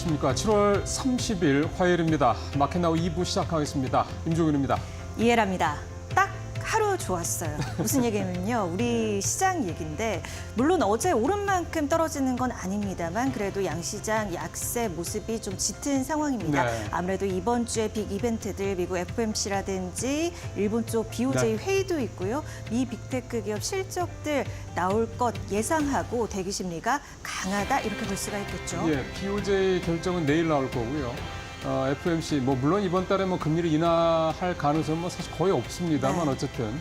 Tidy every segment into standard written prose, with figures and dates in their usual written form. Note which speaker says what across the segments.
Speaker 1: 안녕하십니까. 7월 30일 화요일입니다. 마켓나우 2부 시작하겠습니다. 임종윤입니다.
Speaker 2: 이해랍니다. 딱 하루 좋았어요. 무슨 얘기냐면요. 우리 시장 얘기인데 물론 어제 오른 만큼 떨어지는 건 아닙니다만 그래도 양시장 약세 모습이 좀 짙은 상황입니다.
Speaker 1: 네.
Speaker 2: 아무래도 이번 주에 빅 이벤트들 미국 FOMC라든지 일본 쪽 BOJ
Speaker 1: 네.
Speaker 2: 회의도 있고요. 미 빅테크 기업 실적들 나올 것 예상하고 대기 심리가 강하다 이렇게 볼 수가 있겠죠.
Speaker 1: 예, BOJ 결정은 내일 나올 거고요. FOMC 물론 이번 달에 금리를 인하할 가능성은 사실 거의 없습니다만
Speaker 2: 네.
Speaker 1: 어쨌든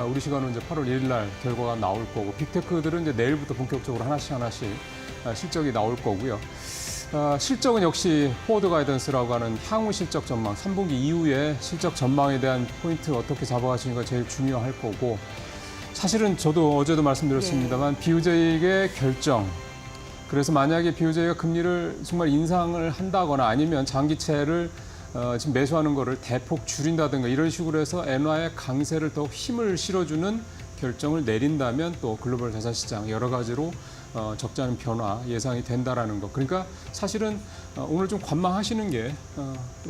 Speaker 1: 우리 시간으로 이제 8월 1일 날 결과가 나올 거고 빅테크들은 이제 내일부터 본격적으로 하나씩 실적이 나올 거고요. 실적은 역시 포워드 가이던스라고 하는 향후 실적 전망, 3분기 이후에 실적 전망에 대한 포인트 어떻게 잡아가시는가 제일 중요할 거고 사실은 저도 어제도 말씀드렸습니다만 BOJ의 결정 그래서 만약에 BOJ가 금리를 정말 인상을 한다거나 아니면 장기채를 지금 매수하는 거를 대폭 줄인다든가 이런 식으로 해서 엔화의 강세를 더욱 힘을 실어주는 결정을 내린다면 또 글로벌 자산시장 여러 가지로 적지 않은 변화 예상이 된다라는 거. 그러니까 사실은 오늘 좀 관망하시는 게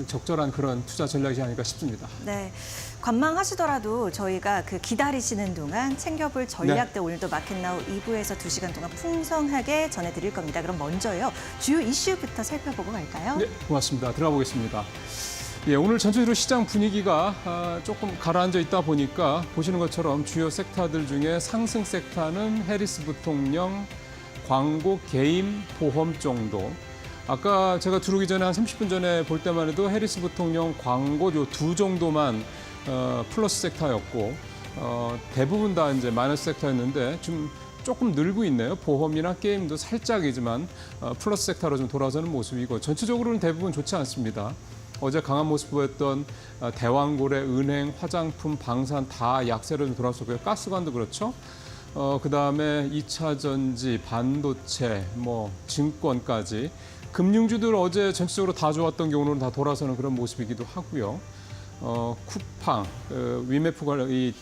Speaker 1: 적절한 그런 투자 전략이지 않을까 싶습니다.
Speaker 2: 네, 관망하시더라도 저희가 그 기다리시는 동안 챙겨볼 전략들 오늘도 마켓나우 2부에서 2시간 동안 풍성하게 전해드릴 겁니다. 그럼 먼저요, 주요 이슈부터 살펴보고 갈까요?
Speaker 1: 네, 고맙습니다. 들어가 보겠습니다. 예, 오늘 전체적으로 시장 분위기가 조금 가라앉아 있다 보니까 보시는 것처럼 주요 섹터들 중에 상승 섹터는 해리스 부통령, 광고, 게임, 보험 정도. 아까 제가 들어오기 전에 한 30분 전에 볼 때만 해도 해리스 부통령, 광고 요 두 정도만 플러스 섹터였고 대부분 다 이제 마이너스 섹터였는데 좀 조금 늘고 있네요. 보험이나 게임도 살짝이지만 플러스 섹터로 좀 돌아서는 모습이고 전체적으로는 대부분 좋지 않습니다. 어제 강한 모습 보였던 대왕고래, 은행, 화장품, 방산 다 약세로 좀 돌아섰고요. 가스관도 그렇죠. 그다음에 2차 전지, 반도체, 증권까지 금융주들 어제 전체적으로 다 좋았던 경우는 다 돌아서는 그런 모습이기도 하고요. 쿠팡, 위메프 관련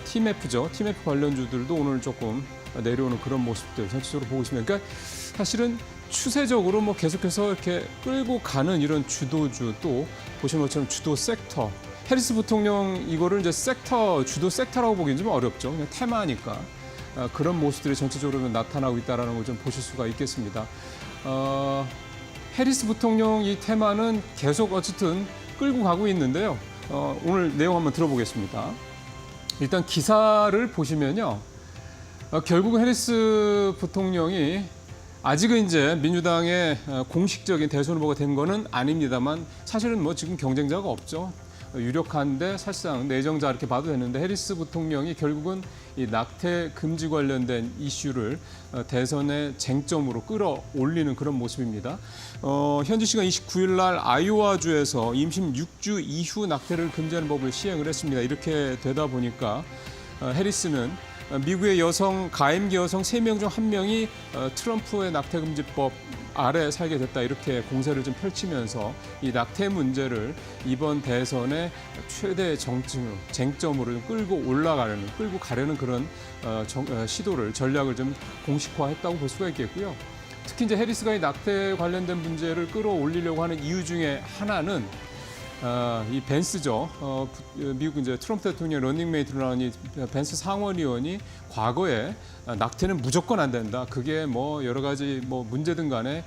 Speaker 1: 티메프죠. 티메프 관련주들도 오늘 조금 내려오는 그런 모습들 전체적으로 보고 있으면 그러니까 사실은 추세적으로 계속해서 이렇게 끌고 가는 이런 주도주 또 보시는 것처럼 주도 섹터 해리스 부통령 이거를 이제 주도 섹터라고 보기는 좀 어렵죠. 그냥 테마니까 그런 모습들이 전체적으로 나타나고 있다는 걸 좀 보실 수가 있겠습니다. 해리스 부통령 이 테마는 계속 어쨌든 끌고 가고 있는데요. 오늘 내용 한번 들어보겠습니다. 일단 기사를 보시면요. 결국 해리스 부통령이 아직은 이제 민주당의 공식적인 대선 후보가 된 거는 아닙니다만 사실은 지금 경쟁자가 없죠. 유력한데 사실상 내정자 이렇게 봐도 되는데 해리스 부통령이 결국은 이 낙태 금지 관련된 이슈를 대선의 쟁점으로 끌어올리는 그런 모습입니다. 현지 시간 29일 날 아이오와주에서 임신 6주 이후 낙태를 금지하는 법을 시행을 했습니다. 이렇게 되다 보니까 해리스는 미국의 가임기 여성 3명 중 1명이 트럼프의 낙태금지법 아래 살게 됐다 이렇게 공세를 좀 펼치면서 이 낙태 문제를 이번 대선의 최대 쟁점으로 끌고 가려는 그런 전략을 좀 공식화했다고 볼 수가 있겠고요. 특히 이제 해리스가 이 낙태 관련된 문제를 끌어올리려고 하는 이유 중에 하나는 이 벤스죠. 미국 이제 트럼프 대통령 러닝메이트로 나온 이 벤스 상원의원이 과거에 낙태는 무조건 안 된다. 그게 여러 가지 문제든 간에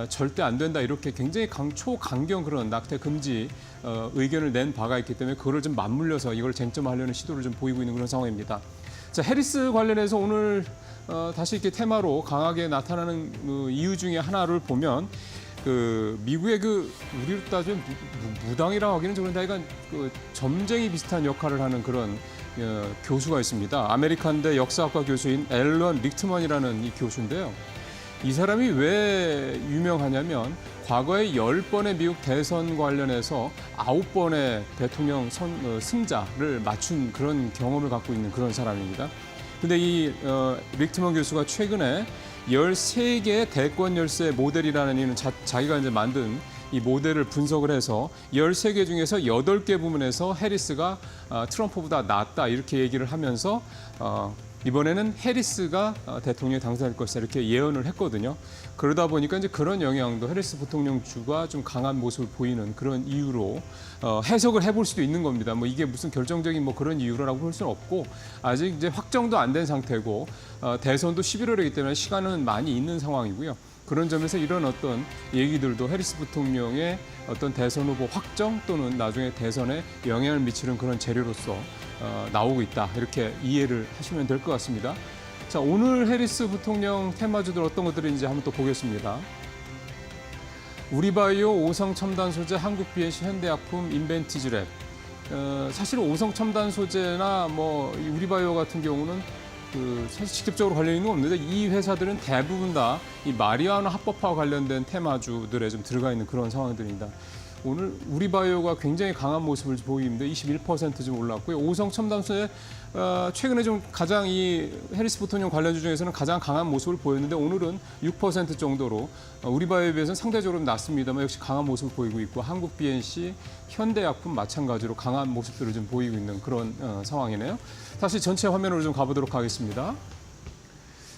Speaker 1: 절대 안 된다. 이렇게 굉장히 초강경 그런 낙태 금지 의견을 낸 바가 있기 때문에 그거를 좀 맞물려서 이걸 쟁점화하려는 시도를 좀 보이고 있는 그런 상황입니다. 자, 해리스 관련해서 오늘 다시 이렇게 테마로 강하게 나타나는 이유 중에 하나를 보면 미국의 우리로 따지면 무당이라고 하기는 좀 그런데 약간 점쟁이 비슷한 역할을 하는 그런 교수가 있습니다. 아메리칸대 역사학과 교수인 앨런 릭트먼이라는 이 교수인데요. 이 사람이 왜 유명하냐면 과거에 10번의 미국 대선 관련해서 9번의 대통령 승자를 맞춘 그런 경험을 갖고 있는 그런 사람입니다. 근데 이 릭트먼 교수가 최근에 13개의 대권 열쇠 모델이라는 이는 자기가 이제 만든 이 모델을 분석을 해서 13개 중에서 8개 부문에서 해리스가 트럼프보다 낫다 이렇게 얘기를 하면서 이번에는 해리스가 대통령에 당선될 것이다 이렇게 예언을 했거든요. 그러다 보니까 이제 그런 영향도 해리스 부통령 주가 좀 강한 모습을 보이는 그런 이유로 해석을 해볼 수도 있는 겁니다. 뭐 이게 무슨 결정적인 뭐 그런 이유라고 볼 수는 없고 아직 이제 확정도 안 된 상태고 대선도 11월이기 때문에 시간은 많이 있는 상황이고요. 그런 점에서 이런 어떤 얘기들도 해리스 부통령의 어떤 대선 후보 확정 또는 나중에 대선에 영향을 미치는 그런 재료로서 나오고 있다. 이렇게 이해를 하시면 될 것 같습니다. 자, 오늘 해리스 부통령 테마주들 어떤 것들인지 한번 또 보겠습니다. 우리바이오, 오성첨단 소재, 한국BNC, 현대약품, 인벤티지랩. 사실 오성첨단 소재나 뭐 우리바이오 같은 경우는 사실 직접적으로 관련 있는 건 없는데 이 회사들은 대부분 다 이 마리화나 합법화와 관련된 테마주들에 좀 들어가 있는 그런 상황들입니다. 오늘 우리바이오가 굉장히 강한 모습을 보이는데 21%좀 올랐고요. 오성첨단소재 최근에 좀 가장 이 해리스 부통령 관련주 중에서는 가장 강한 모습을 보였는데 오늘은 6% 정도로 우리바이오에 비해서는 상대적으로 낮습니다만 역시 강한 모습을 보이고 있고 한국BNC, 현대약품 마찬가지로 강한 모습들을 좀 보이고 있는 그런 상황이네요. 다시 전체 화면으로 좀 가보도록 하겠습니다.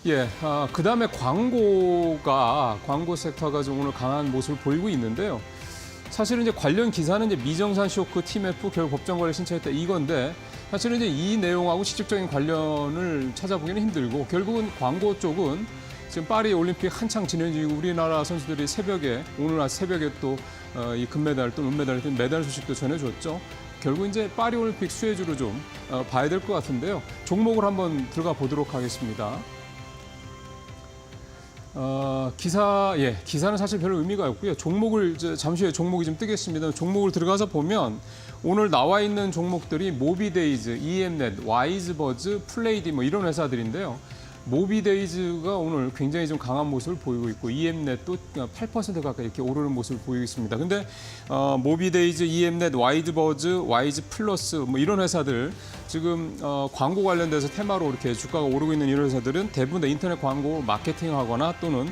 Speaker 1: 예, 그다음에 광고 섹터가 좀 오늘 강한 모습을 보이고 있는데요. 사실은 이제 관련 기사는 이제 미정산 쇼크, TMF 결국 법정 거래 신청했다 이건데 사실은 이제 이 내용하고 직접적인 관련을 찾아보기는 힘들고 결국은 광고 쪽은 지금 파리 올림픽 한창 진행 중이고 우리나라 선수들이 오늘 새벽에 또 이 금메달 또 은메달 등 메달 소식도 전해줬죠. 결국 이제 파리 올림픽 수혜주로 좀 봐야 될 것 같은데요. 종목을 한번 들어가 보도록 하겠습니다. 기사는 사실 별 의미가 없고요. 종목을 잠시 후에 종목이 좀 뜨겠습니다. 종목을 들어가서 보면 오늘 나와 있는 종목들이 모비데이즈, EM넷, 와이즈버즈, 플레이디 뭐 이런 회사들인데요. 모비데이즈가 오늘 굉장히 좀 강한 모습을 보이고 있고 EM넷도 8% 가까이 이렇게 오르는 모습을 보이고 있습니다. 근데 모비데이즈, EM넷, 와이즈버즈, 와이즈 플러스 뭐 이런 회사들 지금 광고 관련돼서 테마로 이렇게 주가가 오르고 있는 이런 회사들은 대부분 다 인터넷 광고 마케팅하거나 또는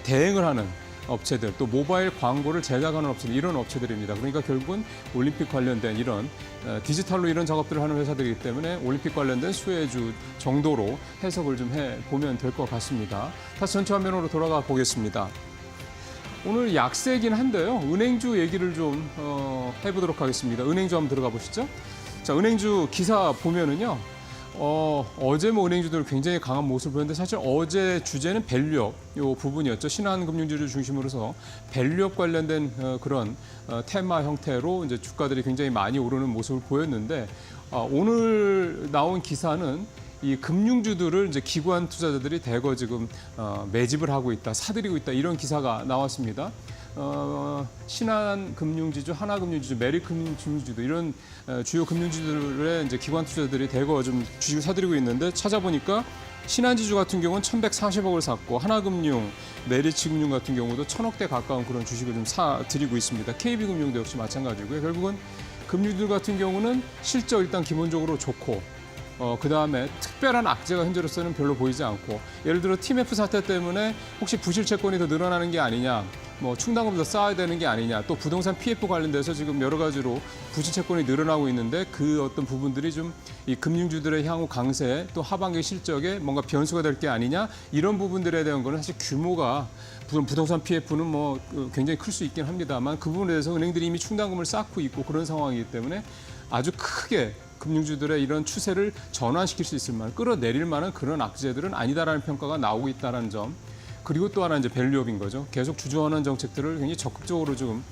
Speaker 1: 대행을 하는 업체들, 또 모바일 광고를 제작하는 업체들, 이런 업체들입니다. 그러니까 결국은 올림픽 관련된 이런 디지털로 이런 작업들을 하는 회사들이기 때문에 올림픽 관련된 수혜주 정도로 해석을 좀 해보면 될 것 같습니다. 다시 전체 화면으로 돌아가 보겠습니다. 오늘 약세긴 한데요. 은행주 얘기를 좀 해보도록 하겠습니다. 은행주 한번 들어가 보시죠. 자, 은행주 기사 보면은요. 어제 뭐 은행주들 굉장히 강한 모습을 보였는데 사실 어제 주제는 밸류업 요 부분이었죠. 신한금융주를 중심으로서 밸류업 관련된 그런 테마 형태로 이제 주가들이 굉장히 많이 오르는 모습을 보였는데 오늘 나온 기사는 이 금융주들을 이제 기관 투자자들이 대거 지금 매집을 하고 있다, 사들이고 있다 이런 기사가 나왔습니다. 신한금융지주, 하나금융지주, 메리금융지주 이런 주요 금융지들의 이제 기관 투자자들이 대거 좀 주식을 사들이고 있는데 찾아보니까 신한지주 같은 경우는 1,140억을 샀고 하나금융, 메리츠금융 같은 경우도 1,000억대 가까운 그런 주식을 좀 사들이고 있습니다. KB금융도 역시 마찬가지고요. 결국은 금융주들 같은 경우는 실적 일단 기본적으로 좋고 그다음에 특별한 악재가 현재로서는 별로 보이지 않고 예를 들어 TMF 사태 때문에 혹시 부실 채권이 더 늘어나는 게 아니냐 뭐 충당금 더 쌓아야 되는 게 아니냐 또 부동산 PF 관련돼서 지금 여러 가지로 부실 채권이 늘어나고 있는데 그 어떤 부분들이 좀 이 금융주들의 향후 강세 또 하반기 실적에 뭔가 변수가 될 게 아니냐 이런 부분들에 대한 거는 사실 규모가 부동산 PF는 뭐 굉장히 클 수 있긴 합니다만 그 부분에 대해서 은행들이 이미 충당금을 쌓고 있고 그런 상황이기 때문에 아주 크게 금융주들의 이런 추세를 전환시킬 수 있을 만한 끌어내릴 만한 그런 악재들은 아니다라는 평가가 나오고 있다는 점. 그리고 또 하나 이제 밸류업인 거죠. 계속 주주환원 정책들을 굉장히 적극적으로 지금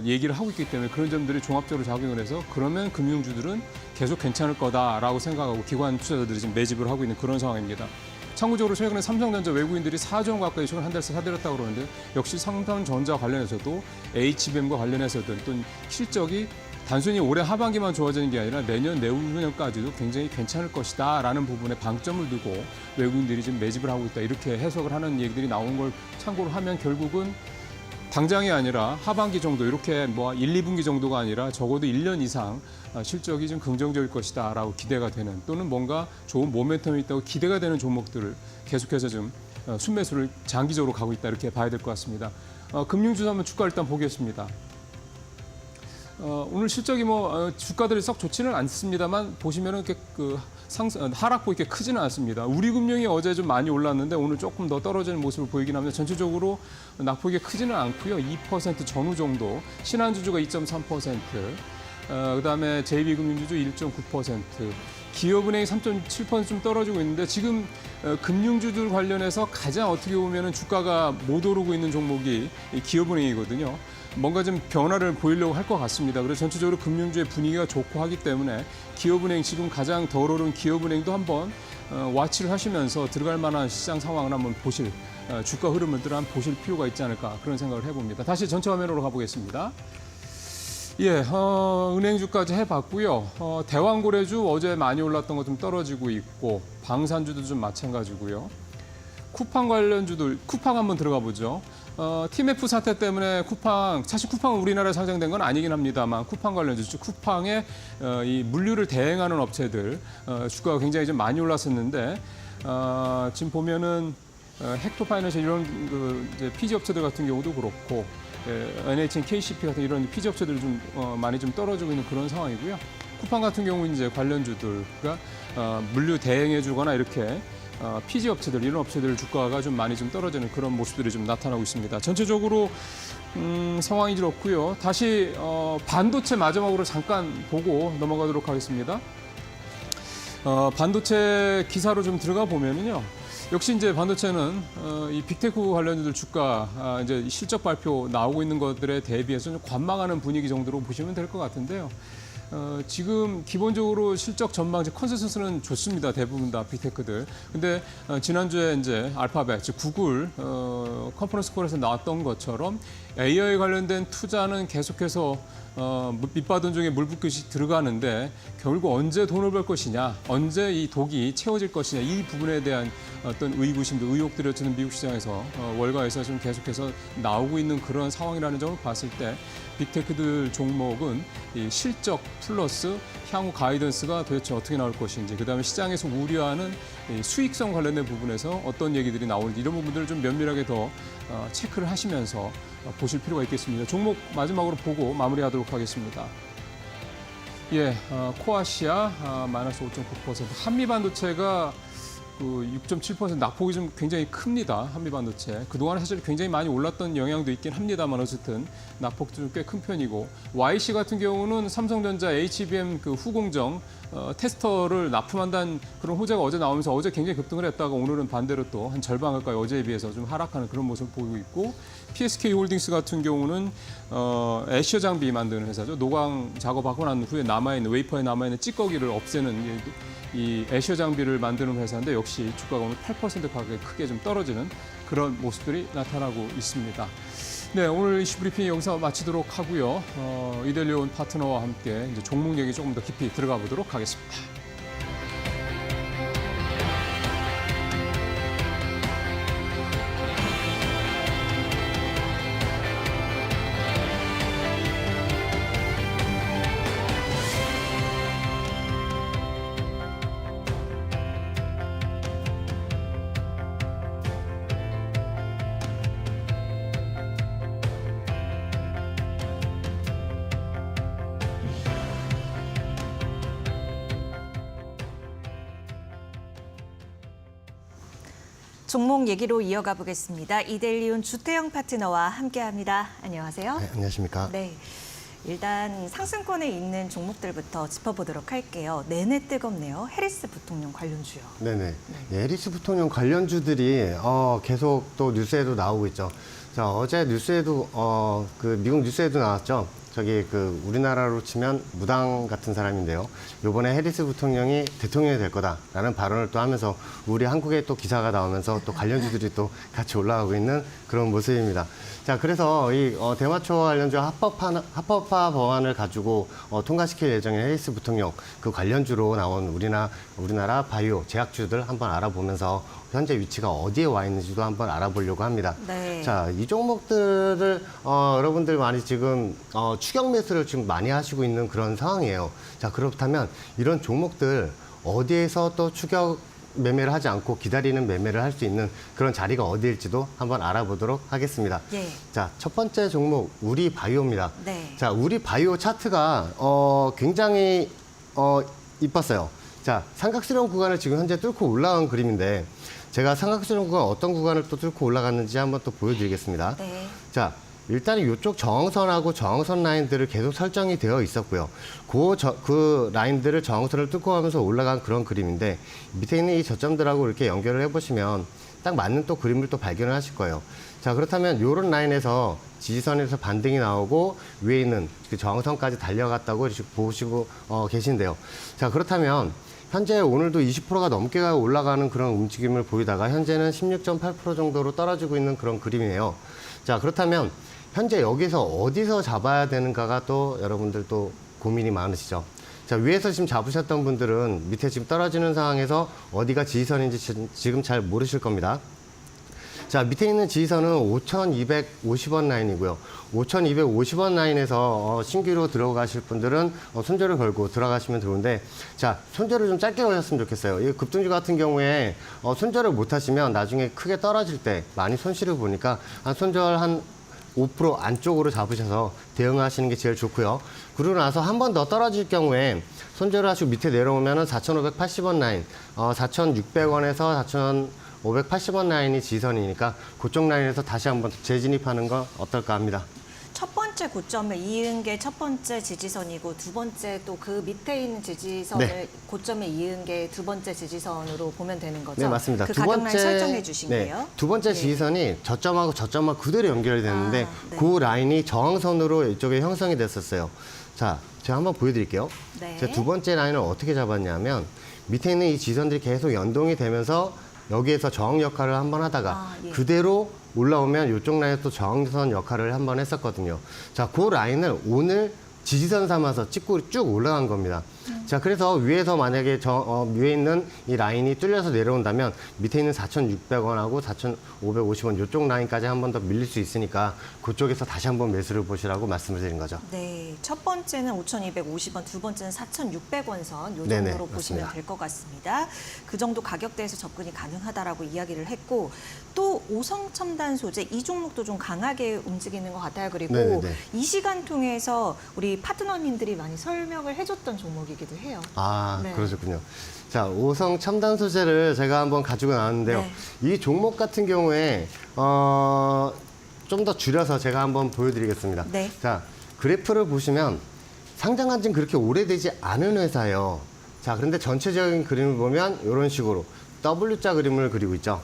Speaker 1: 얘기를 하고 있기 때문에 그런 점들이 종합적으로 작용을 해서 그러면 금융주들은 계속 괜찮을 거다라고 생각하고 기관 투자자들이 지금 매집을 하고 있는 그런 상황입니다. 참고적으로 최근에 삼성전자 외국인들이 4조 원 가까이 최근 한 달씩 사들였다고 그러는데 역시 삼성전자 관련해서도 HBM과 관련해서든 또 실적이 단순히 올해 하반기만 좋아지는 게 아니라 내년, 내후년까지도 굉장히 괜찮을 것이다라는 부분에 방점을 두고 외국인들이 지금 매집을 하고 있다 이렇게 해석을 하는 얘기들이 나온 걸 참고로 하면 결국은 당장이 아니라 하반기 정도 이렇게 뭐 1, 2분기 정도가 아니라 적어도 1년 이상 실적이 좀 긍정적일 것이다라고 기대가 되는 또는 뭔가 좋은 모멘텀이 있다고 기대가 되는 종목들을 계속해서 좀 순매수를 장기적으로 가고 있다 이렇게 봐야 될 것 같습니다. 금융주도 한번 주가 일단 보겠습니다. 오늘 실적이 주가들이 썩 좋지는 않습니다만 보시면은 이렇게 하락폭이 이렇게 크지는 않습니다. 우리금융이 어제 좀 많이 올랐는데 오늘 조금 더 떨어지는 모습을 보이긴 합니다. 전체적으로 낙폭이 크지는 않고요. 2% 전후 정도. 신한주주가 2.3%. 그다음에 JB금융주주 1.9%. 기업은행이 3.7% 좀 떨어지고 있는데 지금 금융주들 관련해서 가장 어떻게 보면은 주가가 못 오르고 있는 종목이 이 기업은행이거든요. 뭔가 좀 변화를 보이려고 할 것 같습니다. 그래서 전체적으로 금융주의 분위기가 좋고 하기 때문에 기업은행 지금 가장 덜 오른 기업은행도 한번 와치를 하시면서 들어갈 만한 시장 상황을 한번 보실 주가 흐름을 한번 보실 필요가 있지 않을까 그런 생각을 해봅니다. 다시 전체 화면으로 가보겠습니다. 예, 은행주까지 해봤고요. 대왕고래주 어제 많이 올랐던 거 좀 떨어지고 있고 방산주도 좀 마찬가지고요. 쿠팡 관련주들, 쿠팡 한번 들어가 보죠. TMF 사태 때문에 사실 쿠팡은 우리나라에 상장된 건 아니긴 합니다만 쿠팡 관련주, 쿠팡의 이 물류를 대행하는 업체들 주가가 굉장히 좀 많이 올랐었는데 지금 보면은 헥토파이낸셜 이런 이제 PG 업체들 같은 경우도 그렇고 NHN, KCP 같은 이런 PG 업체들이 좀 많이 좀 떨어지고 있는 그런 상황이고요. 쿠팡 같은 경우는 이제 관련주들가 물류 대행해주거나 이렇게 PG 업체들 이런 업체들 주가가 좀 많이 좀 떨어지는 그런 모습들이 좀 나타나고 있습니다. 전체적으로 상황이 그렇고요. 다시 반도체 마지막으로 잠깐 보고 넘어가도록 하겠습니다. 반도체 기사로 좀 들어가 보면은요. 역시 이제 반도체는 이 빅테크 관련주들 주가 이제 실적 발표 나오고 있는 것들에 대비해서 좀 관망하는 분위기 정도로 보시면 될 것 같은데요. 지금 기본적으로 실적 전망, 컨센서스는 좋습니다. 대부분 다 빅테크들. 근데 지난주에 이제 알파벳, 즉 구글 컨퍼런스 콜에서 나왔던 것처럼 AI 관련된 투자는 계속해서 밑바닥 중에 물 붓듯이 들어가는데 결국 언제 돈을 벌 것이냐, 언제 이 독이 채워질 것이냐 이 부분에 대한 어떤 의구심도 의혹들이 어쨌든 미국 시장에서 월가에서 좀 계속해서 나오고 있는 그런 상황이라는 점을 봤을 때 빅테크들 종목은 이 실적 플러스 향후 가이던스가 도대체 어떻게 나올 것인지, 그다음에 시장에서 우려하는 이 수익성 관련된 부분에서 어떤 얘기들이 나오는지 이런 부분들을 좀 면밀하게 더 체크를 하시면서 보실 필요가 있겠습니다. 종목 마지막으로 보고 마무리하도록 하겠습니다. 예, 코아시아 마이너스 5.9%, 한미반도체가 6.7% 낙폭이 좀 굉장히 큽니다. 한미반도체. 그동안 사실 굉장히 많이 올랐던 영향도 있긴 합니다만 어쨌든 낙폭도 좀 꽤 큰 편이고 YC 같은 경우는 삼성전자 HBM 후공정 테스터를 납품한다는 그런 호재가 어제 나오면서 어제 굉장히 급등을 했다가 오늘은 반대로 또 한 절반 가까이 어제에 비해서 좀 하락하는 그런 모습을 보이고 있고 PSK 홀딩스 같은 경우는 애셔 장비 만드는 회사죠. 노광 작업하고 난 후에 남아있는 웨이퍼에 남아있는 찌꺼기를 없애는 이 애셔 장비를 만드는 회사인데 역시 주가가 오늘 8% 가격이 크게 좀 떨어지는 그런 모습들이 나타나고 있습니다. 네, 오늘 이슈 브리핑 여기서 마치도록 하고요. 이델리온 파트너와 함께 이제 종목 얘기 조금 더 깊이 들어가 보도록 하겠습니다.
Speaker 2: 종목 얘기로 이어가 보겠습니다. 이델리온 주태영 파트너와 함께합니다. 안녕하세요.
Speaker 3: 네, 안녕하십니까.
Speaker 2: 네, 일단 상승권에 있는 종목들부터 짚어보도록 할게요. 내내 뜨겁네요. 해리스 부통령 관련주요.
Speaker 3: 네네. 네, 해리스 부통령 관련주들이 계속 또 뉴스에도 나오고 있죠. 자, 어제 뉴스에도 미국 뉴스에도 나왔죠. 저기 우리나라로 치면 무당 같은 사람인데요. 이번에 해리스 부통령이 대통령이 될 거다라는 발언을 또 하면서 우리 한국에 또 기사가 나오면서 또 관련주들이 또 같이 올라가고 있는 그런 모습입니다. 자, 그래서 이 대마초 관련주 합법화 법안을 가지고 통과시킬 예정인 해리스 부통령 그 관련주로 나온 우리나라 바이오 제약주들 한번 알아보면서 현재 위치가 어디에 와 있는지도 한번 알아보려고 합니다.
Speaker 2: 네.
Speaker 3: 자, 이 종목들을 여러분들 많이 지금 추격 매수를 지금 많이 하시고 있는 그런 상황이에요. 자, 그렇다면 이런 종목들 어디에서 또 추격 매매를 하지 않고 기다리는 매매를 할 수 있는 그런 자리가 어디일지도 한번 알아보도록 하겠습니다.
Speaker 2: 예.
Speaker 3: 자, 첫 번째 종목 우리 바이오입니다.
Speaker 2: 네.
Speaker 3: 자, 우리 바이오 차트가 굉장히 이뻤어요. 자, 삼각수렴 구간을 지금 현재 뚫고 올라간 그림인데 제가 삼각수렴 구간 어떤 구간을 또 뚫고 올라갔는지 한번 또 보여드리겠습니다.
Speaker 2: 네.
Speaker 3: 자, 일단 이쪽 저항선하고 저항선 라인들을 계속 설정이 되어 있었고요. 그 라인들을 저항선을 뚫고 가면서 올라간 그런 그림인데 밑에 있는 이 저점들하고 이렇게 연결을 해보시면 딱 맞는 또 그림을 또 발견을 하실 거예요. 자, 그렇다면 이런 라인에서 지지선에서 반등이 나오고 위에 있는 그 저항선까지 달려갔다고 이렇게 보시고 계신데요. 자, 그렇다면 현재 오늘도 20%가 넘게 올라가는 그런 움직임을 보이다가 현재는 16.8% 정도로 떨어지고 있는 그런 그림이에요. 자, 그렇다면 현재 여기서 어디서 잡아야 되는가가 또 여러분들 또 고민이 많으시죠. 자, 위에서 지금 잡으셨던 분들은 밑에 지금 떨어지는 상황에서 어디가 지지선인지 지금 잘 모르실 겁니다. 자, 밑에 있는 지지선은 5,250원 라인이고요. 5,250원 라인에서 신규로 들어가실 분들은 손절을 걸고 들어가시면 좋은데, 자, 손절을 좀 짧게 걸셨으면 좋겠어요. 이 급등주 같은 경우에 손절을 못 하시면 나중에 크게 떨어질 때 많이 손실을 보니까 손절 한 5% 안쪽으로 잡으셔서 대응하시는 게 제일 좋고요. 그러고 나서 한 번 더 떨어질 경우에 손절을 하시고 밑에 내려오면은 4,580원 라인, 4,600원에서 4,580원 라인이 지선이니까 그쪽 라인에서 다시 한번 재진입하는 건 어떨까 합니다.
Speaker 2: 첫 번째 고점을 이은 게 첫 번째 지지선이고 두 번째 또 그 밑에 있는 지지선을
Speaker 3: 네.
Speaker 2: 고점에 이은 게 두 번째 지지선으로 보면 되는 거죠?
Speaker 3: 네, 맞습니다.
Speaker 2: 그 가격 라인 설정해 주신 게요?
Speaker 3: 두 번째
Speaker 2: 네.
Speaker 3: 지지선이 저점하고 저점하고 그대로 연결이 됐는데
Speaker 2: 네.
Speaker 3: 그 라인이 저항선으로 이쪽에 형성이 됐었어요. 자, 제가 한번 보여드릴게요.
Speaker 2: 네.
Speaker 3: 제가 두 번째 라인을 어떻게 잡았냐면 밑에 있는 이 지지선들이 계속 연동이 되면서 여기에서 저항 역할을 한번 하다가
Speaker 2: 예.
Speaker 3: 그대로 올라오면 이쪽 라인에 또 저항선 역할을 한번 했었거든요. 자, 그 라인을 오늘 지지선 삼아서 찍고 쭉 올라간 겁니다. 자, 그래서 위에서 만약에 위에 있는 이 라인이 뚫려서 내려온다면 밑에 있는 4,600원하고 4,550원 이쪽 라인까지 한 번 더 밀릴 수 있으니까 그쪽에서 다시 한번 매수를 보시라고 말씀을 드린 거죠.
Speaker 2: 네, 첫 번째는 5,250원, 두 번째는 4,600원 선, 요
Speaker 3: 네네,
Speaker 2: 정도로 보시면
Speaker 3: 맞습니다.
Speaker 2: 될 것 같습니다. 그 정도 가격대에서 접근이 가능하다라고 이야기를 했고, 또 오성첨단 소재 이 종목도 좀 강하게 움직이는 것 같아요. 그리고
Speaker 3: 네네네.
Speaker 2: 이 시간 통해서 우리 파트너님들이 많이 설명을 해줬던 종목이기도 해요.
Speaker 3: 아,
Speaker 2: 네.
Speaker 3: 그러셨군요. 자, 오성 첨단 소재를 제가 한번 가지고 나왔는데요.
Speaker 2: 네.
Speaker 3: 이 종목 같은 경우에 좀 더 줄여서 제가 한번 보여드리겠습니다.
Speaker 2: 네.
Speaker 3: 자, 그래프를 보시면 상장한 지는 그렇게 오래되지 않은 회사예요. 자, 그런데 전체적인 그림을 보면 이런 식으로 W자 그림을 그리고 있죠.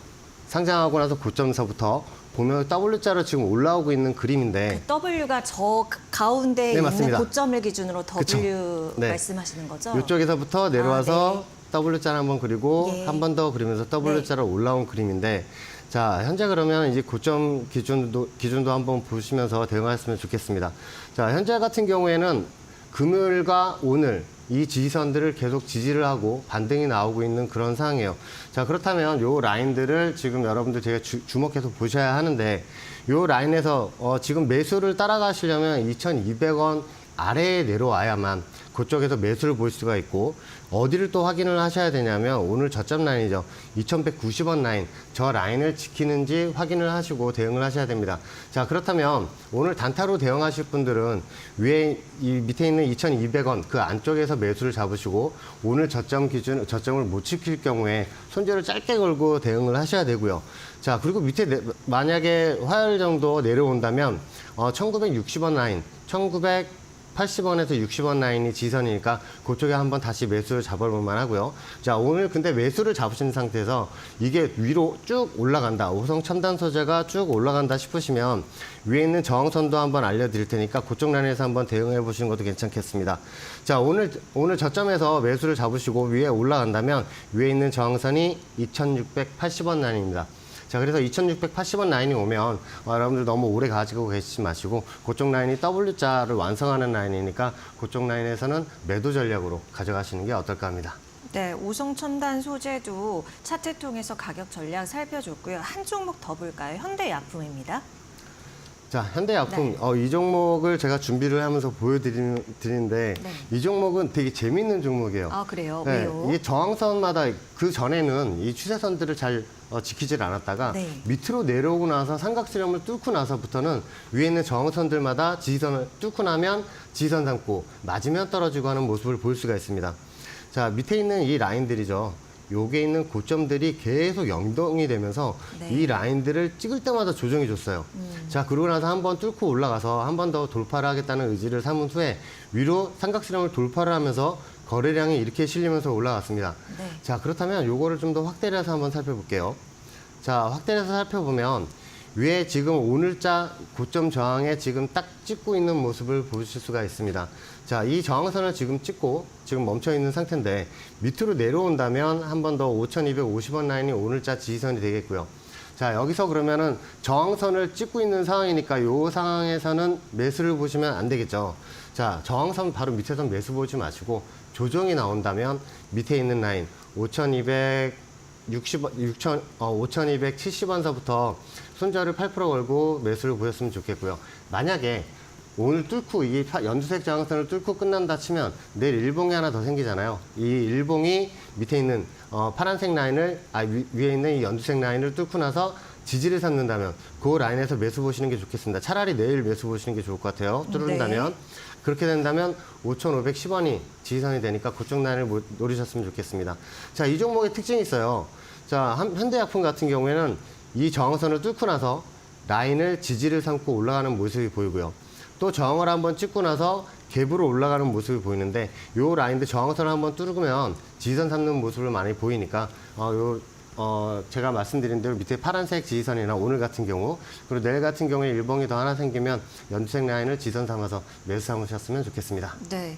Speaker 3: 상장하고 나서 고점서부터 보면 W자로 지금 올라오고 있는 그림인데
Speaker 2: W가 저 가운데
Speaker 3: 네,
Speaker 2: 있는
Speaker 3: 맞습니다.
Speaker 2: 고점을 기준으로 W
Speaker 3: 그쵸. 네.
Speaker 2: 말씀하시는 거죠?
Speaker 3: 이쪽에서부터 내려와서 W자를 한번 그리고
Speaker 2: 예.
Speaker 3: 한 번 더 그리면서 W자로 올라온 그림인데, 자, 현재 그러면 이제 고점 기준도 한번 보시면서 대응하셨으면 좋겠습니다. 자, 현재 같은 경우에는 금요일과 오늘 이 지지선들을 계속 지지를 하고 반등이 나오고 있는 그런 상황이에요. 자, 그렇다면 요 라인들을 지금 여러분들 제가 주목해서 보셔야 하는데, 요 라인에서 지금 매수를 따라가시려면 2,200원 아래에 내려와야만 그쪽에서 매수를 볼 수가 있고, 어디를 또 확인을 하셔야 되냐면 오늘 저점 라인이죠. 2,190원 라인, 저 라인을 지키는지 확인을 하시고 대응을 하셔야 됩니다. 자, 그렇다면 오늘 단타로 대응하실 분들은 위에 이 밑에 있는 2,200원 그 안쪽에서 매수를 잡으시고, 오늘 저점을 못 지킬 경우에 손절을 짧게 걸고 대응을 하셔야 되고요. 자, 그리고 밑에 만약에 화요일 정도 내려온다면 1,960원 라인, 1,980원에서 60원 라인이 지선이니까 그쪽에 한번 다시 매수를 잡아볼 만하고요. 자, 오늘 근데 매수를 잡으신 상태에서 이게 위로 쭉 올라간다, 오성 첨단 소재가 쭉 올라간다 싶으시면 위에 있는 저항선도 한번 알려드릴 테니까 그쪽 라인에서 한번 대응해 보시는 것도 괜찮겠습니다. 자, 오늘 저점에서 매수를 잡으시고 위에 올라간다면 위에 있는 저항선이 2,680원 라인입니다. 자, 그래서 2,680원 라인이 오면 여러분들 너무 오래 가지고 계시지 마시고 그쪽 라인이 W자를 완성하는 라인이니까 그쪽 라인에서는 매도 전략으로 가져가시는 게 어떨까 합니다.
Speaker 2: 네, 오성첨단 소재도 차트 통해서 가격 전략 살펴줬고요. 한 종목 더 볼까요? 현대약품입니다.
Speaker 3: 자, 현대약품
Speaker 2: 네.
Speaker 3: 이 종목을 제가 준비를 하면서 보여드리는데
Speaker 2: 네.
Speaker 3: 이 종목은 되게 재밌는 종목이에요.
Speaker 2: 아, 그래요?
Speaker 3: 네,
Speaker 2: 왜요?
Speaker 3: 이게 저항선마다 그 전에는 이 추세선들을 잘 지키질 않았다가
Speaker 2: 네.
Speaker 3: 밑으로 내려오고 나서 삼각수렴을 뚫고 나서부터는 위에 있는 저항선들마다 지지선을 뚫고 나면 지지선 삼고 맞으면 떨어지고 하는 모습을 볼 수가 있습니다. 자, 밑에 있는 이 라인들이죠. 요게 있는 고점들이 계속 연동이 되면서
Speaker 2: 네.
Speaker 3: 이 라인들을 찍을 때마다 조정해 줬어요. 자, 그러고 나서 한번 뚫고 올라가서 한 번 더 돌파를 하겠다는 의지를 삼은 후에 위로 삼각수렴을 돌파를 하면서 거래량이 이렇게 실리면서 올라갔습니다.
Speaker 2: 네.
Speaker 3: 자, 그렇다면 요거를 좀 더 확대를 해서 한번 살펴볼게요. 자, 확대를 해서 살펴보면 위에 지금 오늘자 고점 저항에 지금 딱 찍고 있는 모습을 보실 수가 있습니다. 자, 이 저항선을 지금 찍고 지금 멈춰 있는 상태인데 밑으로 내려온다면 한 번 더 5,250원 라인이 오늘자 지지선이 되겠고요. 자, 여기서 그러면은 저항선을 찍고 있는 상황이니까 이 상황에서는 매수를 보시면 안 되겠죠. 자, 저항선 바로 밑에서 매수 보지 마시고 조정이 나온다면 밑에 있는 라인 5,270원서부터 손절을 8% 걸고 매수를 보셨으면 좋겠고요. 만약에 오늘 뚫고 이게 연두색 저항선을 뚫고 끝난다 치면 내일 일봉이 하나 더 생기잖아요. 이 일봉이 밑에 있는 파란색 라인을 위에 있는 이 연두색 라인을 뚫고 나서 지지를 삼는다면 그 라인에서 매수 보시는 게 좋겠습니다. 차라리 내일 매수 보시는 게 좋을 것 같아요. 뚫는다면.
Speaker 2: 네.
Speaker 3: 그렇게 된다면 5,510원이 지지선이 되니까 그쪽 라인을 노리셨으면 좋겠습니다. 자, 이 종목의 특징이 있어요. 자, 현대약품 같은 경우에는 이 저항선을 뚫고 나서 라인을 지지를 삼고 올라가는 모습이 보이고요. 또 저항을 한번 찍고 나서 갭으로 올라가는 모습이 보이는데 요 라인들 저항선을 한번 뚫으면 지지선 삼는 모습을 많이 보이니까 제가 말씀드린 대로 밑에 파란색 지지선이나 오늘 같은 경우 그리고 내일 같은 경우에 일봉이 더 하나 생기면 연두색 라인을 지지선 삼아서 매수 삼으셨으면 좋겠습니다.
Speaker 2: 네.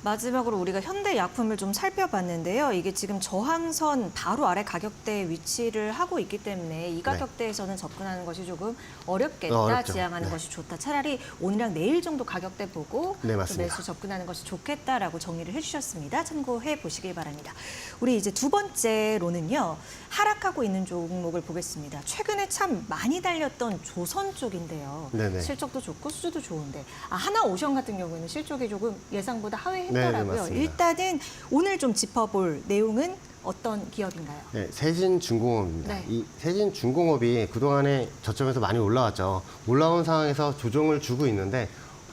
Speaker 2: 마지막으로 우리가 현대약품을 좀 살펴봤는데요. 이게 지금 저항선 바로 아래 가격대 위치를 하고 있기 때문에 이 가격대에서는 접근하는 것이 조금 어렵겠다.
Speaker 3: 어렵죠.
Speaker 2: 지향하는
Speaker 3: 네.
Speaker 2: 것이 좋다. 차라리 오늘랑 내일 정도 가격대 보고
Speaker 3: 네,
Speaker 2: 또
Speaker 3: 맞습니다.
Speaker 2: 매수 접근하는 것이 좋겠다라고 정리를 해주셨습니다. 참고해 보시길 바랍니다. 우리 이제 두 번째로는요. 하락하고 있는 종목을 보겠습니다. 최근에 참 많이 달렸던 조선 쪽인데요.
Speaker 3: 네네.
Speaker 2: 실적도 좋고 수주도 좋은데 하나오션 같은 경우에는 실적이 조금 예상보다 하회했더라고요.
Speaker 3: 맞습니다.
Speaker 2: 일단은 오늘 좀 짚어볼 내용은 어떤 기업인가요?
Speaker 3: 네, 세진중공업입니다.
Speaker 2: 네.
Speaker 3: 이 세진중공업이 그동안에 저점에서 많이 올라왔죠. 올라온 상황에서 조정을 주고 있는데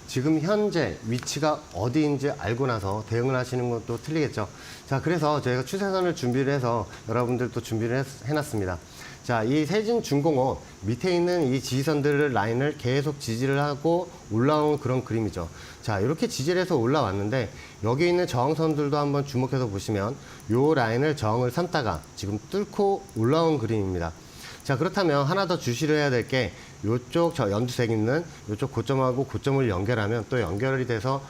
Speaker 3: 지금 현재 위치가 어디인지 알고 나서 대응을 하시는 것도 틀리겠죠. 자, 그래서 저희가 추세선을 준비를 해서 여러분들도 준비를 해놨습니다. 자, 이 세진중공업 밑에 있는 이 지지선들을 라인을 계속 지지를 하고 올라온 그런 그림이죠. 자, 이렇게 지지를 해서 올라왔는데 여기 있는 저항선들도 한번 주목해서 보시면 요 라인을 저항을 삼다가 지금 뚫고 올라온 그림입니다. 자, 그렇다면 하나 더 주시를 해야 될 게 요쪽 저 연두색 있는 요쪽 고점하고 고점을 연결하면 또 연결이 돼서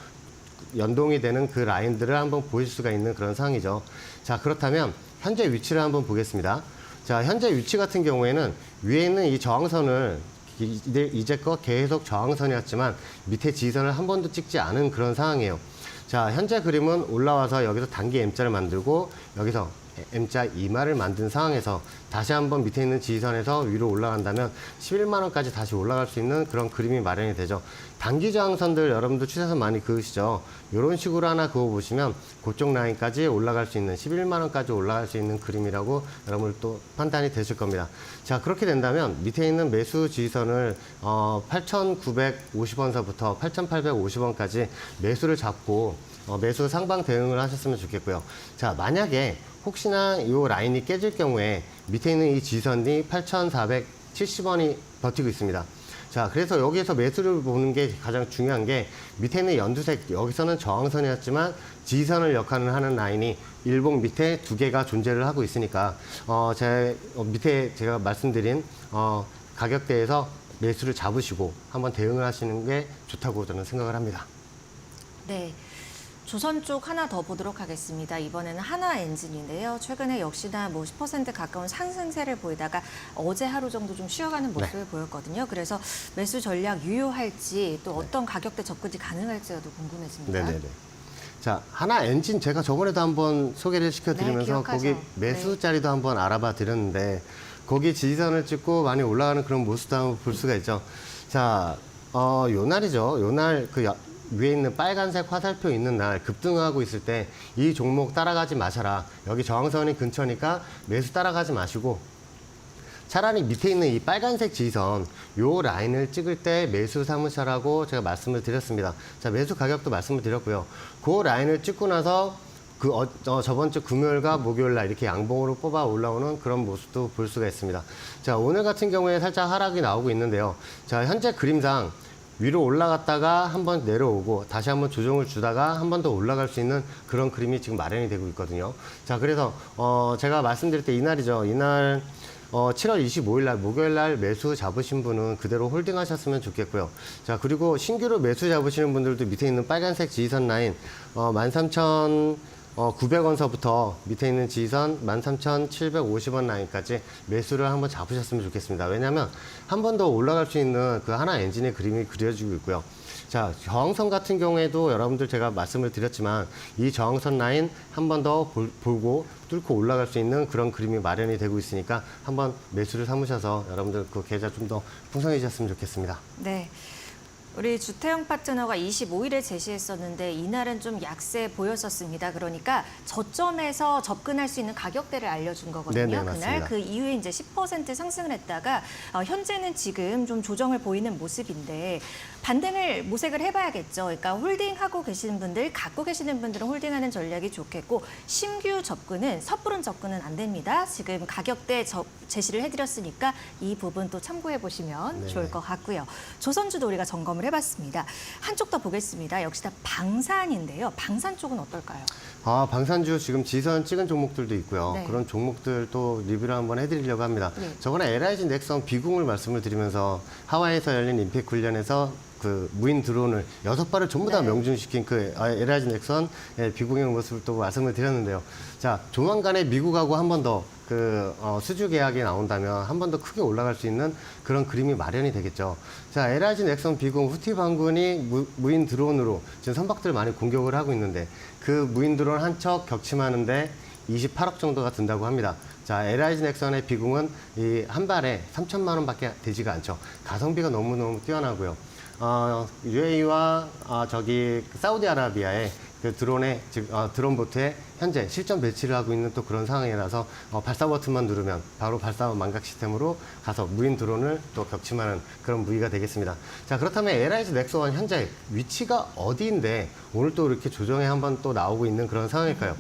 Speaker 3: 연동이 되는 그 라인들을 한번 보실 수가 있는 그런 상황이죠. 자, 그렇다면 현재 위치를 한번 보겠습니다. 자, 현재 위치 같은 경우에는 위에 있는 이 저항선을 이제껏 계속 저항선이었지만 밑에 지지선을 한 번도 찍지 않은 그런 상황이에요. 자, 현재 그림은 올라와서 여기서 단기 M자를 만들고 여기서 M자 이마를 만든 상황에서 다시 한번 밑에 있는 지지선에서 위로 올라간다면 11만 원까지 다시 올라갈 수 있는 그런 그림이 마련이 되죠. 단기 저항선들 여러분들 추세선 많이 그으시죠. 이런 식으로 하나 그어보시면 그쪽 라인까지 올라갈 수 있는 11만 원까지 올라갈 수 있는 그림이라고 여러분들 또 판단이 되실 겁니다. 자, 그렇게 된다면 밑에 있는 매수 지지선을 8,950원서부터 8,850원까지 매수를 잡고 매수 상방 대응을 하셨으면 좋겠고요. 자, 만약에 혹시나 이 라인이 깨질 경우에 밑에 있는 이 지지선이 8,470원이 버티고 있습니다. 자, 그래서 여기에서 매수를 보는 게 가장 중요한 게 밑에 있는 연두색, 여기서는 저항선이었지만 지지선을 역할을 하는 라인이 일봉 밑에 두 개가 존재를 하고 있으니까 밑에 제가 말씀드린 가격대에서 매수를 잡으시고 한번 대응을 하시는 게 좋다고 저는 생각을 합니다.
Speaker 2: 네. 조선 쪽 하나 더 보도록 하겠습니다. 이번에는 하나엔진인데요. 최근에 역시나 10% 가까운 상승세를 보이다가 어제 하루 정도 좀 쉬어가는 모습을 보였거든요. 그래서 매수 전략 유효할지 또 어떤 가격대 접근이 가능할지가 더 궁금해집니다.
Speaker 3: 네네네. 자, 하나엔진 제가 저번에도 한번 소개를 시켜드리면서
Speaker 2: 네,
Speaker 3: 거기
Speaker 2: 기억하죠.
Speaker 3: 매수 자리도 한번 알아봐 드렸는데 거기 지지선을 찍고 많이 올라가는 그런 모습도 한번 볼 수가 있죠. 자, 요 날이죠. 요 날 위에 있는 빨간색 화살표 있는 날 급등하고 있을 때 이 종목 따라가지 마셔라. 여기 저항선이 근처니까 매수 따라가지 마시고 차라리 밑에 있는 이 빨간색 지지선 요 라인을 찍을 때 매수 삼으셔라고 제가 말씀을 드렸습니다. 자, 매수 가격도 말씀을 드렸고요. 그 라인을 찍고 나서 저번 주 금요일과 목요일 날 이렇게 양봉으로 뽑아 올라오는 그런 모습도 볼 수가 있습니다. 자, 오늘 같은 경우에 살짝 하락이 나오고 있는데요. 자, 현재 그림상 위로 올라갔다가 한번 내려오고 다시 한번 조정을 주다가 한 번 더 올라갈 수 있는 그런 그림이 지금 마련이 되고 있거든요. 자, 그래서 제가 말씀드릴 때 이날이죠. 이날 7월 25일 날 목요일 날 매수 잡으신 분은 그대로 홀딩 하셨으면 좋겠고요. 자, 그리고 신규로 매수 잡으시는 분들도 밑에 있는 빨간색 지지선 라인 13,900원서부터 밑에 있는 지지선 13,750원 라인까지 매수를 한번 잡으셨으면 좋겠습니다. 왜냐하면 한 번 더 올라갈 수 있는 그 하나 엔진의 그림이 그려지고 있고요. 자, 저항선 같은 경우에도 여러분들 제가 말씀을 드렸지만 이 저항선 라인 한 번 더 보고 뚫고 올라갈 수 있는 그런 그림이 마련이 되고 있으니까 한번 매수를 삼으셔서 여러분들 그 계좌 좀 더 풍성해지셨으면 좋겠습니다.
Speaker 2: 네. 우리 주태영 파트너가 25일에 제시했었는데 이날은 좀 약세 보였었습니다. 그러니까 저점에서 접근할 수 있는 가격대를 알려준 거거든요.
Speaker 3: 네네,
Speaker 2: 그날
Speaker 3: 맞습니다.
Speaker 2: 그 이후에 이제 10% 상승을 했다가 현재는 지금 좀 조정을 보이는 모습인데 반등을 모색을 해봐야겠죠. 그러니까 홀딩하고 계시는 분들, 갖고 계시는 분들은 홀딩하는 전략이 좋겠고 신규 접근은 섣부른 접근은 안 됩니다. 지금 가격대 제시를 해드렸으니까 이 부분 또 참고해 보시면
Speaker 3: 네네.
Speaker 2: 좋을 것 같고요. 조선주도 우리가 점검을 해봤습니다. 한쪽 더 보겠습니다. 역시 다 방산인데요. 방산 쪽은 어떨까요?
Speaker 3: 방산주 지금 지선 찍은 종목들도 있고요.
Speaker 2: 네.
Speaker 3: 그런 종목들 또 리뷰를 한번 해드리려고 합니다.
Speaker 2: 네.
Speaker 3: 저번에 LIG 넥선 비공을 말씀을 드리면서 하와이에서 열린 임팩 훈련에서 그 무인 드론을 6발을 전부 다
Speaker 2: 네.
Speaker 3: 명중시킨 그 LIG 넥선 비공의 모습을 또 말씀을 드렸는데요. 자, 조만간에 미국하고 한 번 더 수주 계약이 나온다면 한 번 더 크게 올라갈 수 있는 그런 그림이 마련이 되겠죠. 자, LIG 넥선 비공 후티 반군이 무인 드론으로 지금 선박들 많이 공격을 하고 있는데 그 무인 드론 한 척 격침하는데 28억 정도가 든다고 합니다. 자, LIG 넥선의 비공은 이 한 발에 3천만 원밖에 되지가 않죠. 가성비가 너무너무 뛰어나고요. UAE와 사우디아라비아의 그 드론 보트에 현재 실전 배치를 하고 있는 또 그런 상황이라서 발사 버튼만 누르면 바로 발사 망각 시스템으로 가서 무인 드론을 또 격침하는 그런 무기가 되겠습니다. 자, 그렇다면 LIG 넥선 현재 위치가 어디인데 오늘 또 이렇게 조정에 한번 또 나오고 있는 그런 상황일까요?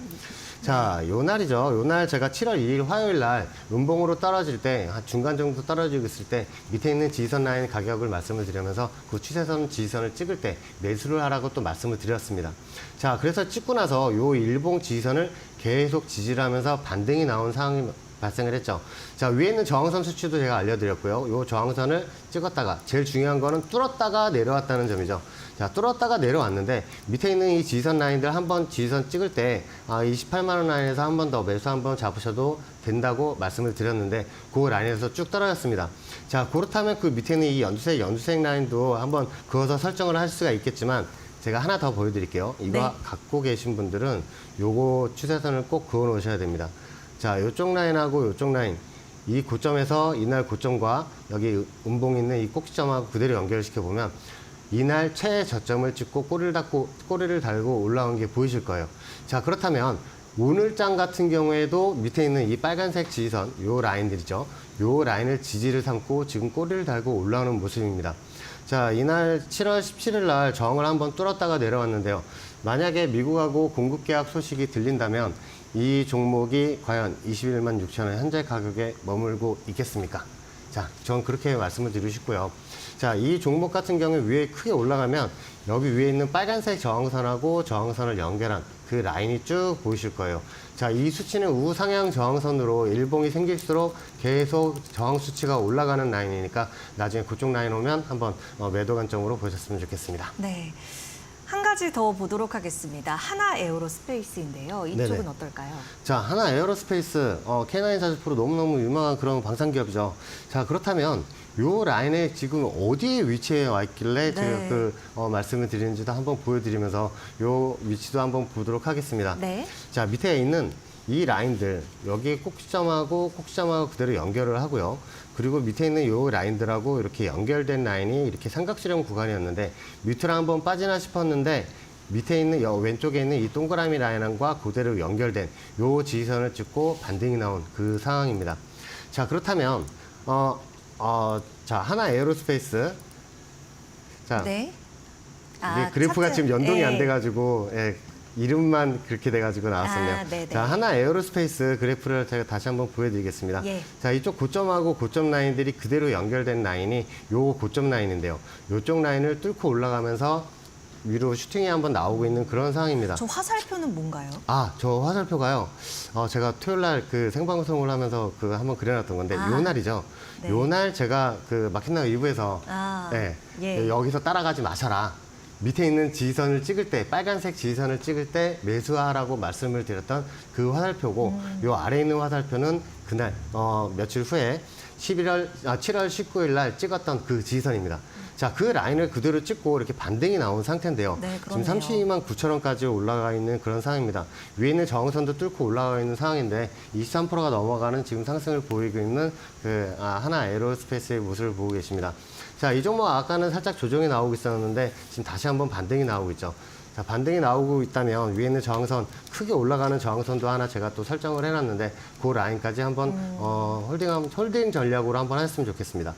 Speaker 3: 자, 요 날이죠. 요 날 제가 7월 2일 화요일 날 음봉으로 떨어질 때, 한 중간 정도 떨어지고 있을 때 밑에 있는 지지선 라인 가격을 말씀을 드리면서 그 추세선 지지선을 찍을 때 매수를 하라고 또 말씀을 드렸습니다. 자, 그래서 찍고 나서 요 일봉 지지선을 계속 지지를 하면서 반등이 나온 상황이 발생을 했죠. 자, 위에 있는 저항선 수치도 제가 알려드렸고요. 요 저항선을 찍었다가 제일 중요한 거는 뚫었다가 내려왔다는 점이죠. 자, 뚫었다가 내려왔는데 밑에 있는 이 지지선 라인들 한번 지지선 찍을 때 28만 원 라인에서 한 번 더 매수 한번 잡으셔도 된다고 말씀을 드렸는데 그 라인에서 쭉 떨어졌습니다. 자, 그렇다면 그 밑에 있는 이 연두색 라인도 한번 그어서 설정을 할 수가 있겠지만 제가 하나 더 보여드릴게요. 이거
Speaker 2: 네.
Speaker 3: 갖고 계신 분들은 요거 추세선을 꼭 그어 놓으셔야 됩니다. 자, 요쪽 라인하고 요쪽 라인 이 고점에서 이날 고점과 여기 음봉 있는 이 꼭지점하고 그대로 연결시켜 보면 이날 최저점을 찍고 꼬리를 달고 올라온 게 보이실 거예요. 자, 그렇다면 오늘장 같은 경우에도 밑에 있는 이 빨간색 지지선 요 라인들이죠. 요 라인을 지지를 삼고 지금 꼬리를 달고 올라오는 모습입니다. 자, 이날 7월 17일 날 저항을 한번 뚫었다가 내려왔는데요. 만약에 미국하고 공급 계약 소식이 들린다면 이 종목이 과연 21만 6천 원 현재 가격에 머물고 있겠습니까? 자, 전 그렇게 말씀을 드리고 싶고요. 자, 이 종목 같은 경우에 위에 크게 올라가면 여기 위에 있는 빨간색 저항선하고 저항선을 연결한 그 라인이 쭉 보이실 거예요. 자, 이 수치는 우상향 저항선으로 일봉이 생길수록 계속 저항 수치가 올라가는 라인이니까 나중에 그쪽 라인 오면 한번 매도 관점으로 보셨으면 좋겠습니다.
Speaker 2: 네. 한 가지 더 보도록 하겠습니다. 하나 에어로스페이스인데요. 이쪽은
Speaker 3: 네네.
Speaker 2: 어떨까요?
Speaker 3: 자, 하나 에어로스페이스, K940 너무너무 유명한 그런 방산기업이죠. 자, 그렇다면 요 라인에 지금 어디에 위치해 와 있길래
Speaker 2: 네.
Speaker 3: 제가 말씀을 드리는지도 한번 보여드리면서 요 위치도 한번 보도록 하겠습니다.
Speaker 2: 네.
Speaker 3: 자, 밑에 있는 이 라인들 여기 꼭지점하고 꼭지점하고 그대로 연결을 하고요. 그리고 밑에 있는 이 라인들하고 이렇게 연결된 라인이 이렇게 삼각수렴 구간이었는데 밑으로 한번 빠지나 싶었는데 밑에 있는 왼쪽에 있는 이 동그라미 라인과 그대로 연결된 이 지지선을 찍고 반등이 나온 그 상황입니다. 자, 그렇다면 자, 하나 에어로스페이스. 자,
Speaker 2: 네.
Speaker 3: 이게 그래프가
Speaker 2: 차트.
Speaker 3: 지금 연동이
Speaker 2: 네.
Speaker 3: 안 돼가지고 이름만 그렇게 돼가지고 나왔었네요.
Speaker 2: 네네.
Speaker 3: 자, 하나 에어로스페이스 그래프를 제가 다시 한번 보여드리겠습니다.
Speaker 2: 예.
Speaker 3: 자, 이쪽 고점하고 고점 라인들이 그대로 연결된 라인이 요 고점 라인인데요. 요쪽 라인을 뚫고 올라가면서 위로 슈팅이 한번 나오고 있는 그런 상황입니다.
Speaker 2: 저 화살표는 뭔가요?
Speaker 3: 저 화살표가요. 제가 토요일 날 그 생방송을 하면서 그 한번 그려놨던 건데 요 날이죠.
Speaker 2: 네.
Speaker 3: 요 날 제가 그 마켓나우 일부에서
Speaker 2: 예.
Speaker 3: 여기서 따라가지 마셔라. 밑에 있는 지지선을 찍을 때 빨간색 지지선을 찍을 때 매수하라고 말씀을 드렸던 그 화살표고 요 아래에 있는 화살표는 그날 며칠 후에 7월 19일 날 찍었던 그 지지선입니다. 자, 그 라인을 그대로 찍고 이렇게 반등이 나온 상태인데요.
Speaker 2: 네,
Speaker 3: 지금
Speaker 2: 그러네요.
Speaker 3: 32만 9천원까지 올라가 있는 그런 상황입니다. 위에 있는 저항선도 뚫고 올라가 있는 상황인데 23%가 넘어가는 지금 상승을 보이고 있는 그 하나 에어로스페이스의 모습을 보고 계십니다. 자, 이 종목 아까는 살짝 조정이 나오고 있었는데 지금 다시 한번 반등이 나오고 있죠. 자, 반등이 나오고 있다면 위에 있는 저항선, 크게 올라가는 저항선도 하나 제가 또 설정을 해놨는데 그 라인까지 한번 홀딩 전략으로 한번 했으면 좋겠습니다.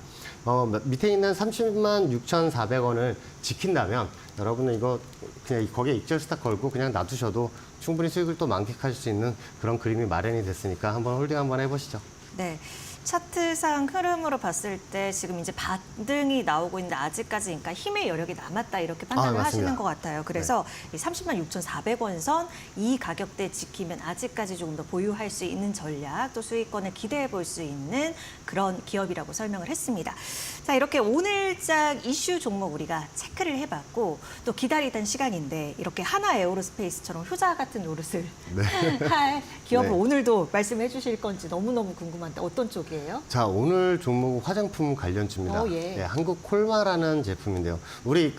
Speaker 3: 밑에 있는 30만 6,400원을 지킨다면 여러분은 이거 그냥 거기에 익절 스탑 걸고 그냥 놔두셔도 충분히 수익을 또 만끽하실 수 있는 그런 그림이 마련이 됐으니까 한번 홀딩 한번 해보시죠.
Speaker 2: 네. 차트상 흐름으로 봤을 때 지금 이제 반등이 나오고 있는데 아직까지 그러니까 힘의 여력이 남았다 이렇게 판단을
Speaker 3: 맞습니다.
Speaker 2: 하시는 것 같아요. 그래서 이 30만 6,400원 선 이 가격대 지키면 아직까지 조금 더 보유할 수 있는 전략 또 수익권을 기대해 볼 수 있는 그런 기업이라고 설명을 했습니다. 자, 이렇게 오늘장 이슈 종목 우리가 체크를 해봤고 또 기다리던 시간인데 이렇게 하나 에어로스페이스처럼 효자 같은 노릇을 할 기업을
Speaker 3: 네.
Speaker 2: 오늘도 말씀해 주실 건지 너무너무 궁금한데 어떤 쪽이에요?
Speaker 3: 자, 오늘 종목은 화장품 관련주입니다.
Speaker 2: 예.
Speaker 3: 네, 한국 콜마라는 제품인데요. 우리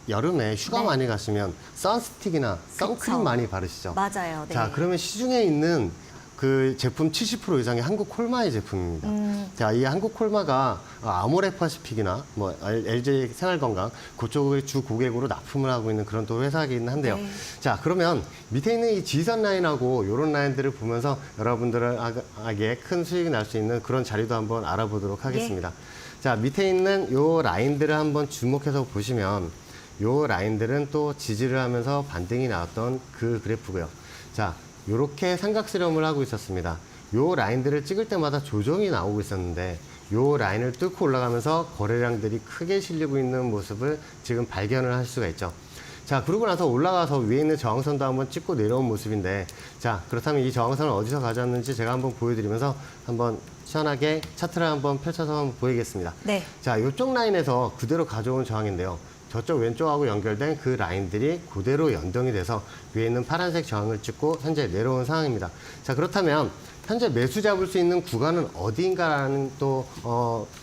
Speaker 3: 여름에 휴가
Speaker 2: 네.
Speaker 3: 많이 가시면 선스틱이나 선크림
Speaker 2: 그쵸.
Speaker 3: 많이 바르시죠?
Speaker 2: 맞아요. 네.
Speaker 3: 자, 그러면 시중에 있는 그 제품 70% 이상이 한국 콜마의 제품입니다. 자, 이 한국 콜마가 아모레퍼시픽이나 뭐 LG 생활건강 그쪽의 주 고객으로 납품을 하고 있는 그런 또 회사이긴 한데요.
Speaker 2: 네.
Speaker 3: 자, 그러면 밑에 있는 이 지선 라인하고 이런 라인들을 보면서 여러분들에게 큰 수익이 날 수 있는 그런 자리도 한번 알아보도록 하겠습니다. 자, 밑에 있는 요 라인들을 한번 주목해서 보시면 요 라인들은 또 지지를 하면서 반등이 나왔던 그 그래프고요. 자, 요렇게 삼각수렴을 하고 있었습니다. 요 라인들을 찍을 때마다 조정이 나오고 있었는데 요 라인을 뚫고 올라가면서 거래량들이 크게 실리고 있는 모습을 지금 발견을 할 수가 있죠. 자, 그러고 나서 올라가서 위에 있는 저항선도 한번 찍고 내려온 모습인데 자, 그렇다면 이 저항선을 어디서 가져왔는지 제가 한번 보여드리면서 한번 시원하게 차트를 한번 펼쳐서 한번 보이겠습니다.
Speaker 2: 네.
Speaker 3: 자, 요쪽 라인에서 그대로 가져온 저항인데요. 저쪽 왼쪽하고 연결된 그 라인들이 그대로 연동이 돼서 위에 있는 파란색 저항을 찍고 현재 내려온 상황입니다. 자, 그렇다면 현재 매수 잡을 수 있는 구간은 어디인가라는 또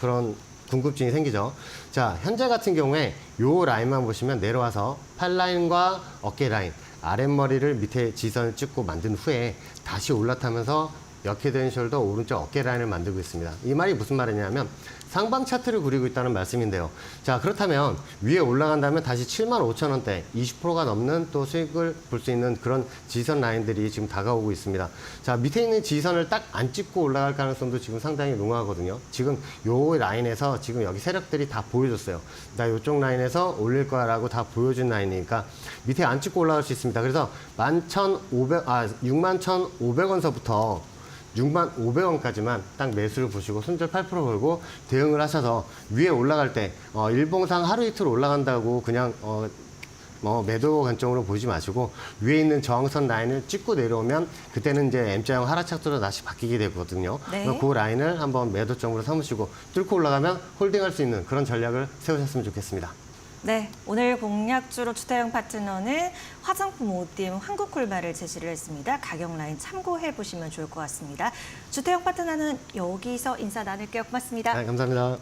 Speaker 3: 그런 궁금증이 생기죠. 자, 현재 같은 경우에 요 라인만 보시면 내려와서 팔 라인과 어깨 라인, 아랫머리를 밑에 지선을 찍고 만든 후에 다시 올라타면서 역헤드앤 숄더 오른쪽 어깨 라인을 만들고 있습니다. 이 말이 무슨 말이냐면 상방 차트를 그리고 있다는 말씀인데요. 자, 그렇다면 위에 올라간다면 다시 75,000원대 20%가 넘는 또 수익을 볼 수 있는 그런 지선 라인들이 지금 다가오고 있습니다. 자, 밑에 있는 지선을 딱 안 찍고 올라갈 가능성도 지금 상당히 농후하거든요. 지금 요 라인에서 지금 여기 세력들이 다 보여줬어요. 나 요쪽 라인에서 올릴 거야라고 다 보여준 라인이니까 밑에 안 찍고 올라갈 수 있습니다. 그래서 61,500원서부터 65,500원까지만 딱 매수를 보시고 손절 8% 걸고 대응을 하셔서 위에 올라갈 때 일봉상 하루 이틀 올라간다고 그냥 매도 관점으로 보지 마시고 위에 있는 저항선 라인을 찍고 내려오면 그때는 이제 M자형 하락착도로 다시 바뀌게 되거든요.
Speaker 2: 네.
Speaker 3: 그 라인을 한번 매도점으로 삼으시고 뚫고 올라가면 홀딩할 수 있는 그런 전략을 세우셨으면 좋겠습니다.
Speaker 2: 네, 오늘 공략주로 주태영 파트너는 화장품 ODM 한국콜마를 제시를 했습니다. 가격 라인 참고해 보시면 좋을 것 같습니다. 주태영 파트너는 여기서 인사 나눌게요. 고맙습니다.
Speaker 3: 네, 감사합니다.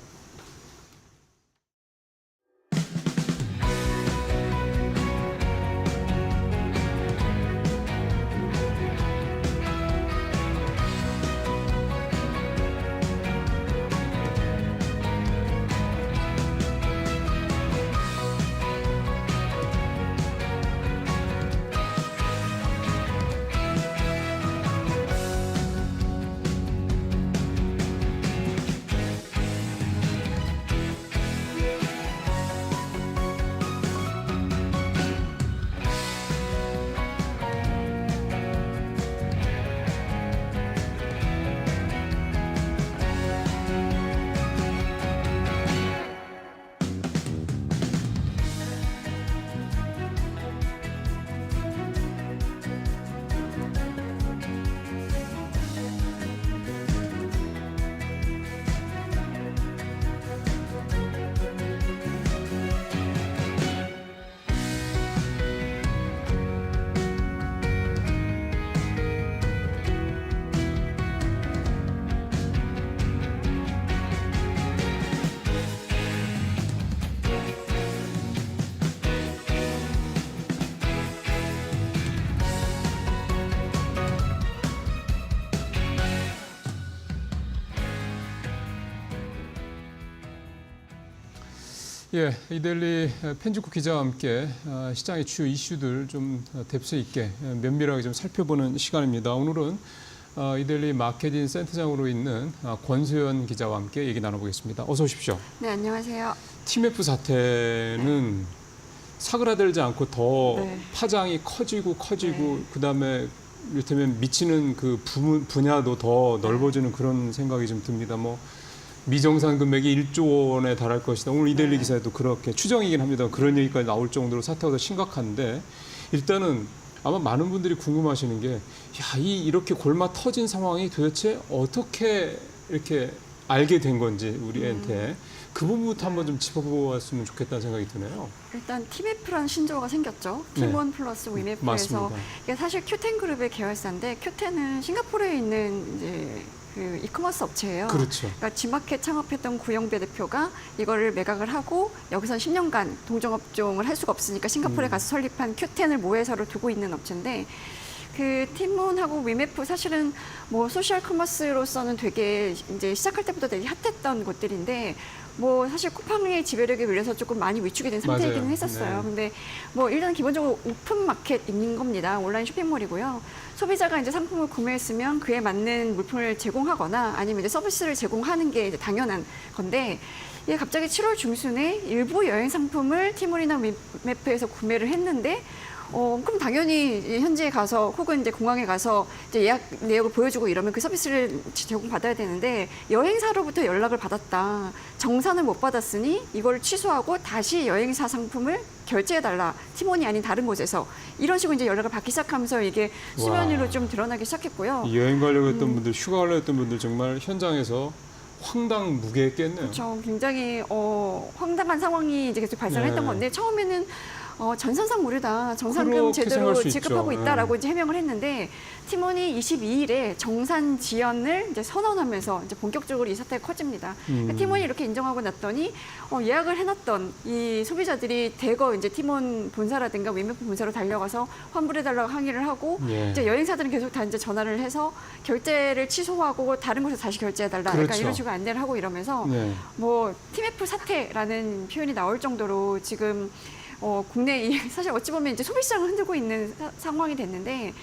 Speaker 1: 예, 이데일리 편집국 기자와 함께 시장의 주요 이슈들 좀 뎁스 있게 면밀하게 좀 살펴보는 시간입니다. 오늘은 이데일리 마케팅 센터장으로 있는 권소연 기자와 함께 얘기 나눠보겠습니다. 어서 오십시오.
Speaker 4: 네, 안녕하세요.
Speaker 1: TMF 사태는 사그라들지 않고 더
Speaker 4: 네.
Speaker 1: 파장이 커지고
Speaker 4: 네.
Speaker 1: 그다음에 이를테면 미치는 그 분야도 더 넓어지는 그런 생각이 좀 듭니다. 뭐 미정산 금액이 1조 원에 달할 것이다. 오늘 이데일리
Speaker 4: 네.
Speaker 1: 기사에도 그렇게 추정이긴 합니다. 그런 얘기까지 나올 정도로 사태가 더 심각한데 일단은 아마 많은 분들이 궁금하시는 게 이렇게 골마 터진 상황이 도대체 어떻게 이렇게 알게 된 건지 우리한테 그 부분부터 한번 좀 짚어보았으면 좋겠다는 생각이 드네요.
Speaker 4: 일단 TMF라는 신조어가 생겼죠.
Speaker 1: 네.
Speaker 4: 팀원 플러스 위메프에서
Speaker 1: 맞습니다.
Speaker 4: 이게 사실 큐텐 그룹의 계열사인데 큐텐은 싱가포르에 있는 이제 그 이커머스 업체예요.
Speaker 1: 그렇죠.
Speaker 4: 그러니까 G마켓 창업했던 구영배 대표가 이거를 매각을 하고 여기서 10년간 동종업종을 할 수가 없으니까 싱가포르에 가서 설립한 큐텐을 모회사로 두고 있는 업체인데 그 팀몬하고 위메프 사실은 뭐 소셜 커머스로서는 되게 이제 시작할 때부터 되게 핫했던 곳들인데 뭐 사실 쿠팡의 지배력에 밀려서 조금 많이 위축이 된 상태이기는
Speaker 1: 맞아요.
Speaker 4: 했었어요.
Speaker 1: 네.
Speaker 4: 근데 뭐 일단 기본적으로 오픈 마켓인 겁니다. 온라인 쇼핑몰이고요. 소비자가 이제 상품을 구매했으면 그에 맞는 물품을 제공하거나 아니면 이제 서비스를 제공하는 게 이제 당연한 건데 이게 갑자기 7월 중순에 일부 여행 상품을 티몰이나 위메프에서 구매를 했는데 그럼 당연히 현지에 가서 혹은 이제 공항에 가서 이제 예약 내역을 보여주고 이러면 그 서비스를 제공받아야 되는데 여행사로부터 연락을 받았다. 정산을 못 받았으니 이걸 취소하고 다시 여행사 상품을 결제해달라. 팀원이 아닌 다른 곳에서. 이런 식으로 이제 연락을 받기 시작하면서 이게 수면 위로 좀 드러나기 시작했고요.
Speaker 1: 여행 가려고 했던 분들, 휴가 가려고 했던 분들 정말 현장에서 황당무계했겠네요.
Speaker 4: 그렇죠. 굉장히 황당한 상황이 이제 계속 발생했던
Speaker 1: 네.
Speaker 4: 건데 처음에는 전산상 무료다. 정산금
Speaker 1: 그렇게
Speaker 4: 제대로
Speaker 1: 생각할 수
Speaker 4: 지급하고
Speaker 1: 있죠.
Speaker 4: 있다라고
Speaker 1: 네.
Speaker 4: 이제 해명을 했는데 팀원이 22일에 정산 지연을 이제 선언하면서 이제 본격적으로 이 사태가 커집니다. 그러니까 팀원이 이렇게 인정하고 났더니 예약을 해놨던 이 소비자들이 대거 이제 팀원 본사라든가 위메프 본사로 달려가서 환불해달라고 항의를 하고
Speaker 1: 예.
Speaker 4: 이제 여행사들은 계속 다 이제 전화를 해서 결제를 취소하고 다른 곳에서 다시 결제해달라.
Speaker 1: 그렇죠.
Speaker 4: 약간 이런 식으로 안내를 하고 이러면서
Speaker 1: 네.
Speaker 4: 뭐 TMF 사태라는 표현이 나올 정도로 지금 국내 사실 어찌 보면 이제 소비시장을 흔들고 있는 상황이 됐는데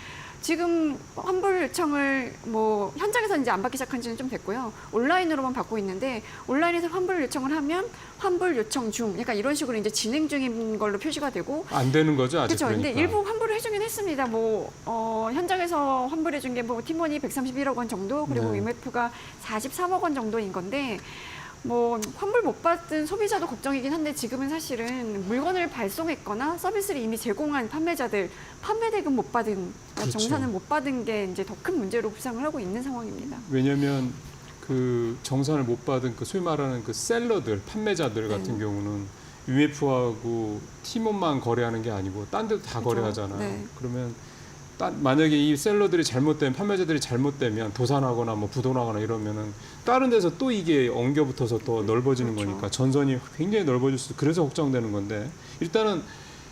Speaker 4: 지금 환불 요청을 뭐 현장에서 이제 안 받기 시작한 지는 좀 됐고요. 온라인으로만 받고 있는데 온라인에서 환불 요청을 하면 환불 요청 중 약간 이런 식으로 이제 진행 중인 걸로 표시가 되고
Speaker 1: 안 되는 거죠, 아직.
Speaker 4: 그렇죠.
Speaker 1: 그러니까.
Speaker 4: 근데 일부 환불을 해주긴 했습니다. 뭐 현장에서 환불해준 게 뭐 팀원이 131억 원 정도 그리고
Speaker 1: 네.
Speaker 4: 위메프가 43억 원 정도인 건데 뭐 환불 못 받은 소비자도 걱정이긴 한데 지금은 사실은 물건을 발송했거나 서비스를 이미 제공한 판매자들 판매 대금 못 받은
Speaker 1: 그렇죠.
Speaker 4: 정산을 못 받은 게 이제 더 큰 문제로 부상을 하고 있는 상황입니다.
Speaker 1: 왜냐하면 그 정산을 못 받은 그 소위 말하는 그 셀러들, 판매자들 같은
Speaker 4: 네.
Speaker 1: 경우는 UF하고 팀원만 거래하는 게 아니고 딴 데도 다
Speaker 4: 그렇죠.
Speaker 1: 거래하잖아요.
Speaker 4: 네.
Speaker 1: 그러면 만약에 이 셀러들이 잘못되면 판매자들이 잘못되면 도산하거나 뭐 부도나거나 이러면은 다른 데서 또 이게 엉겨붙어서 더 넓어지는
Speaker 4: 그렇죠.
Speaker 1: 거니까 전선이 굉장히 넓어질 수 그래서 걱정되는 건데 일단은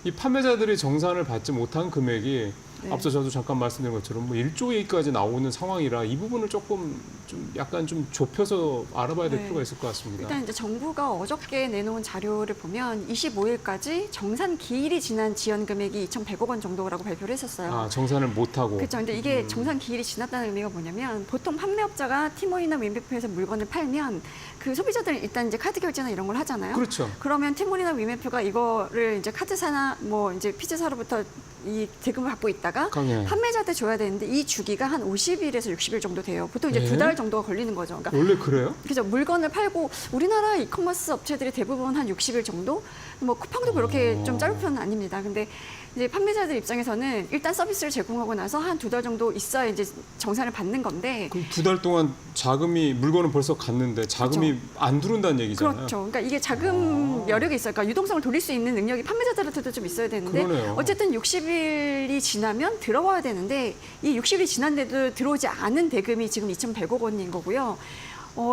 Speaker 1: 이 판매자들이 정산을 받지 못한 금액이
Speaker 4: 네.
Speaker 1: 앞서 저도 잠깐 말씀드린 것처럼 뭐 1조 얘기까지 나오는 상황이라 이 부분을 조금 좀 약간 좀 좁혀서 알아봐야 될
Speaker 4: 네.
Speaker 1: 필요가 있을 것 같습니다.
Speaker 4: 일단 이제 정부가 어저께 내놓은 자료를 보면 25일까지 정산 기일이 지난 지연 금액이 2,100억 원 정도라고 발표를 했었어요.
Speaker 1: 아, 정산을 못 하고.
Speaker 4: 그렇죠. 근데 이게 정산 기일이 지났다는 의미가 뭐냐면 보통 판매업자가 티몬이나 위메프에서 물건을 팔면 그 소비자들은 일단 이제 카드 결제나 이런 걸 하잖아요.
Speaker 1: 그렇죠.
Speaker 4: 그러면 티몬이나 위메프가 이거를 이제 카드사나 뭐 이제 피자사로부터 이 대금을 받고 있다가
Speaker 1: 강해.
Speaker 4: 판매자한테 줘야 되는데 이 주기가 한 50일에서 60일 정도 돼요. 보통 이제
Speaker 1: 네?
Speaker 4: 2달 정도가 걸리는 거죠. 그러니까
Speaker 1: 원래 그래요?
Speaker 4: 그죠. 물건을 팔고 우리나라 이커머스 업체들이 대부분 한 60일 정도? 뭐 쿠팡도 그렇게 좀 짧은 편은 아닙니다. 근데 이제 판매자들 입장에서는 일단 서비스를 제공하고 나서 한 2달 정도 있어야 이제 정산을 받는 건데
Speaker 1: 그럼 2달 동안 자금이 물건은 벌써 갔는데 자금이 안 들어온다는 얘기잖아요.
Speaker 4: 그렇죠. 그러니까 이게 자금 여력이 있어요. 그러니까 유동성을 돌릴 수 있는 능력이 판매자들한테도 좀 있어야 되는데
Speaker 1: 그러네요.
Speaker 4: 어쨌든 60일이 지나면 들어와야 되는데 이 60일이 지난데도 들어오지 않은 대금이 지금 2,100억 원인 거고요.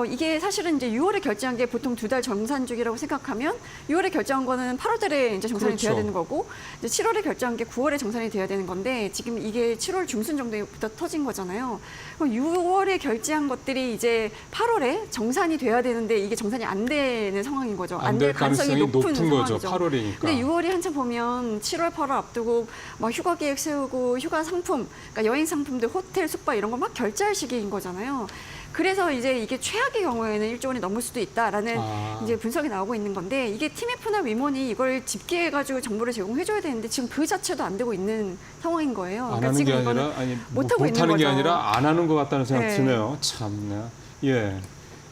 Speaker 4: 이게 사실은 이제 6월에 결제한 게 보통 2달 정산주기라고 생각하면 6월에 결제한 거는 8월 달에 이제 정산이
Speaker 1: 그렇죠.
Speaker 4: 돼야 되는 거고 이제 7월에 결제한 게 9월에 정산이 돼야 되는 건데 지금 이게 7월 중순 정도부터 터진 거잖아요. 그럼 6월에 결제한 것들이 이제 8월에 정산이 돼야 되는데 이게 정산이 안 되는 상황인 거죠.
Speaker 1: 안 될 가능성이 높은 거죠.
Speaker 4: 상황이죠.
Speaker 1: 8월이니까.
Speaker 4: 근데 6월이 한참 보면 7월, 8월 앞두고 막 휴가 계획 세우고 휴가 상품, 그러니까 여행 상품들, 호텔, 숙박 이런 거 막 결제할 시기인 거잖아요. 그래서 이제 이게 최악의 경우에는 1조 원이 넘을 수도 있다라는 이제 분석이 나오고 있는 건데 이게 TMF나 위몬이 이걸 집계해가지고 정보를 제공해줘야 되는데 지금 그 자체도 안 되고 있는 상황인 거예요.
Speaker 1: 안 하는 게 아니라
Speaker 4: 못하고 있는
Speaker 1: 못하는 게
Speaker 4: 거죠.
Speaker 1: 아니라 안 하는 것 같다는 생각
Speaker 4: 네.
Speaker 1: 드네요. 참네. 예.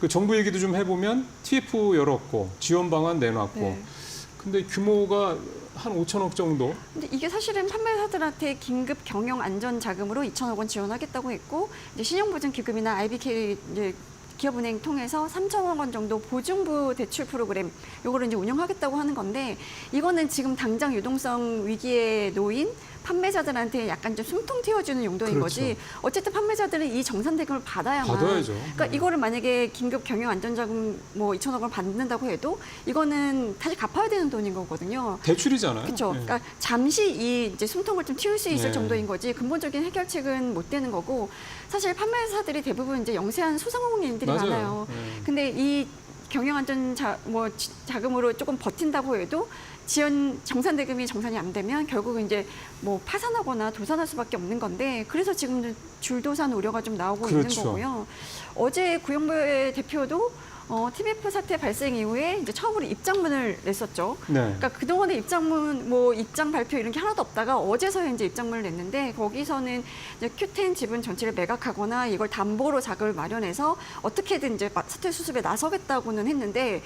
Speaker 1: 그 정부 얘기도 좀 해보면 TF 열었고 지원 방안 내놨고
Speaker 4: 네.
Speaker 1: 근데 규모가 한 5천억 정도.
Speaker 4: 근데 이게 사실은 판매사들한테 긴급 경영 안전 자금으로 2천억 원 지원하겠다고 했고 이제 신용보증기금이나 IBK 이제 기업은행 통해서 3천억 원 정도 보증부 대출 프로그램 요거를 이제 운영하겠다고 하는 건데 이거는 지금 당장 유동성 위기에 놓인 판매자들한테 약간 좀 숨통 틔워주는 용도인
Speaker 1: 그렇죠.
Speaker 4: 거지. 어쨌든 판매자들은 이 정산 대금을 받아야만.
Speaker 1: 받아야죠.
Speaker 4: 그러니까 이거를 만약에 긴급 경영 안전자금 뭐 2천억 원을 받는다고 해도 이거는 다시 갚아야 되는 돈인 거거든요.
Speaker 1: 대출이잖아요.
Speaker 4: 그렇죠.
Speaker 1: 예.
Speaker 4: 그러니까 잠시 이 이제 숨통을 좀 틔울 수 있을
Speaker 1: 네.
Speaker 4: 정도인 거지 근본적인 해결책은 못 되는 거고 사실 판매사들이 대부분 이제 영세한 소상공인들이
Speaker 1: 맞아요.
Speaker 4: 많아요.
Speaker 1: 예.
Speaker 4: 근데 이 경영안전 자금으로 조금 버틴다고 해도 지원 정산 대금이 정산이 안 되면 결국은 이제 뭐 파산하거나 도산할 수밖에 없는 건데 그래서 지금 줄도산 우려가 좀 나오고
Speaker 1: 그렇죠.
Speaker 4: 있는 거고요. 어제 구영부의 대표도 TMF 사태 발생 이후에 이제 처음으로 입장문을 냈었죠.
Speaker 1: 네.
Speaker 4: 그러니까 그동안에 입장문, 뭐 입장 발표 이런 게 하나도 없다가 어제서야 이제 입장문을 냈는데 거기서는 이제 Q10 지분 전체를 매각하거나 이걸 담보로 자금을 마련해서 어떻게든 이제 사태 수습에 나서겠다고는 했는데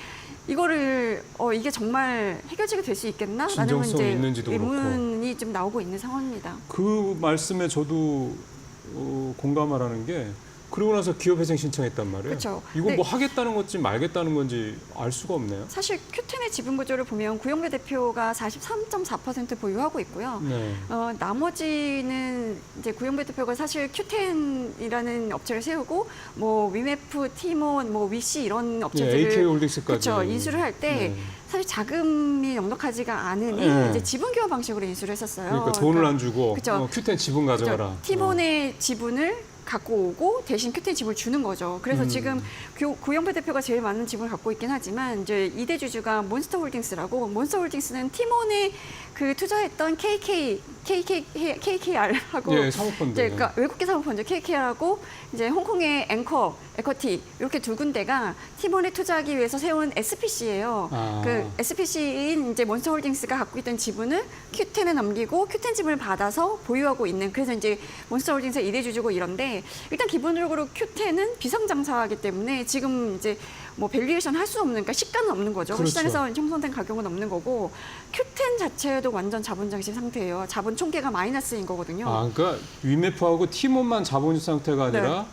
Speaker 4: 이거를 이게 정말 해결책이 될 수 있겠나? 라는
Speaker 1: 진정성이 있는지도
Speaker 4: 의문이 좀 나오고 있는 상황입니다.
Speaker 1: 그 말씀에 저도 공감하라는 게 그러고 나서 기업회생 신청했단 말이에요.
Speaker 4: 그렇죠.
Speaker 1: 이거
Speaker 4: 네.
Speaker 1: 뭐 하겠다는 건지 말겠다는 건지 알 수가 없네요.
Speaker 4: 사실 Q10의 지분 구조를 보면 구영배 대표가 43.4% 보유하고 있고요.
Speaker 1: 네.
Speaker 4: 나머지는 이제 구영배 대표가 사실 Q10이라는 업체를 세우고 뭐 위메프, 티몬, 뭐 위시 이런 업체들을
Speaker 1: AK홀딩스까지
Speaker 4: 그렇죠. 인수를 할 때
Speaker 1: 네.
Speaker 4: 사실 자금이 넉넉하지가 않으니
Speaker 1: 네.
Speaker 4: 이제 지분 교환 방식으로 인수를 했었어요.
Speaker 1: 그러니까 돈을 안 주고
Speaker 4: 그쵸.
Speaker 1: Q10 지분 가져가라.
Speaker 4: 티몬의 지분을 갖고 오고 대신 Q10 지분을 주는 거죠. 그래서 지금 구영배 대표가 제일 많은 지분을 갖고 있긴 하지만 이제 2대 주주가 몬스터홀딩스라고 몬스터홀딩스는 티몬에 그 투자했던 KKR하고
Speaker 1: 예, 사모펀드.
Speaker 4: 이제 그러니까 외국계 사모펀드 KKR하고 이제 홍콩의 앵커, 에쿼티 이렇게 두 군데가 티몬에 투자하기 위해서 세운 SPC예요.
Speaker 1: 아.
Speaker 4: 그 SPC인 이제 몬스터홀딩스가 갖고 있던 지분을 Q10에 넘기고 Q10 지분을 받아서 보유하고 있는 그래서 이제 몬스터홀딩스의 2대 주주고 이런데 일단 기본적으로 Q10은 비상장사이기 때문에 지금 이제 뭐 밸류에이션 할 수 없는 그러니까 시가는 없는 거죠.
Speaker 1: 그렇죠.
Speaker 4: 시장에서 형성된 가격은 없는 거고 Q10 자체도 완전 자본 장식 상태예요. 자본 총계가 마이너스인 거거든요.
Speaker 1: 아, 그러니까 위메프하고 티몬만 자본주의 상태가 아니라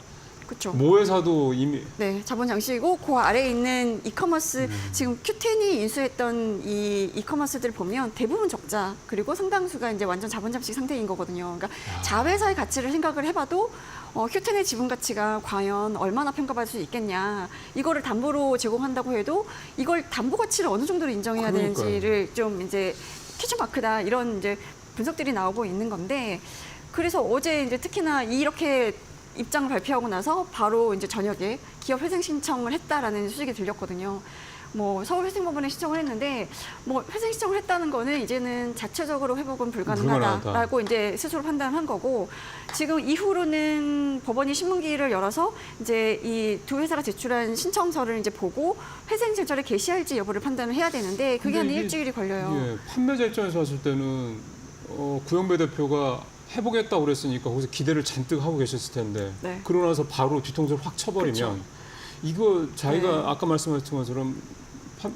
Speaker 4: 그렇죠.
Speaker 1: 모회사도 이미
Speaker 4: 네, 자본 장식이고 그 아래에 있는 이커머스 지금 Q10이 인수했던 이 이커머스들 보면 대부분 적자 그리고 상당수가 이제 완전 자본 잠식 상태인 거거든요. 그러니까 자회사의 가치를 생각을 해봐도 Q10의 지분 가치가 과연 얼마나 평가받을 수 있겠냐. 이거를 담보로 제공한다고 해도 이걸 담보 가치를 어느 정도로 인정해야
Speaker 1: 그러니까요.
Speaker 4: 되는지를 좀 이제 퀴즈 마크다 이런 이제 분석들이 나오고 있는 건데 그래서 어제 이제 특히나 이렇게 입장을 발표하고 나서 바로 이제 저녁에 기업 회생 신청을 했다라는 소식이 들렸거든요. 뭐 서울회생법원에 신청을 했는데 뭐 회생 신청을 했다는 거는 이제는 자체적으로 회복은 불가능하다라고 이제 스스로 판단한 거고 지금 이후로는 법원이 신문기일을 열어서 이제 이 두 회사가 제출한 신청서를 이제 보고 회생 절차를 개시할지 여부를 판단을 해야 되는데 그게 한
Speaker 1: 근데 이게-
Speaker 4: 일주일이 걸려요.
Speaker 1: 예, 판매자 입장에서 봤을 때는 구영배 대표가 해보겠다고 그랬으니까 거기서 기대를 잔뜩 하고 계셨을 텐데
Speaker 4: 네.
Speaker 1: 그러고 나서 바로 뒤통수를 확 쳐버리면
Speaker 4: 그렇죠.
Speaker 1: 이거 자기가
Speaker 4: 네.
Speaker 1: 아까 말씀하신 것처럼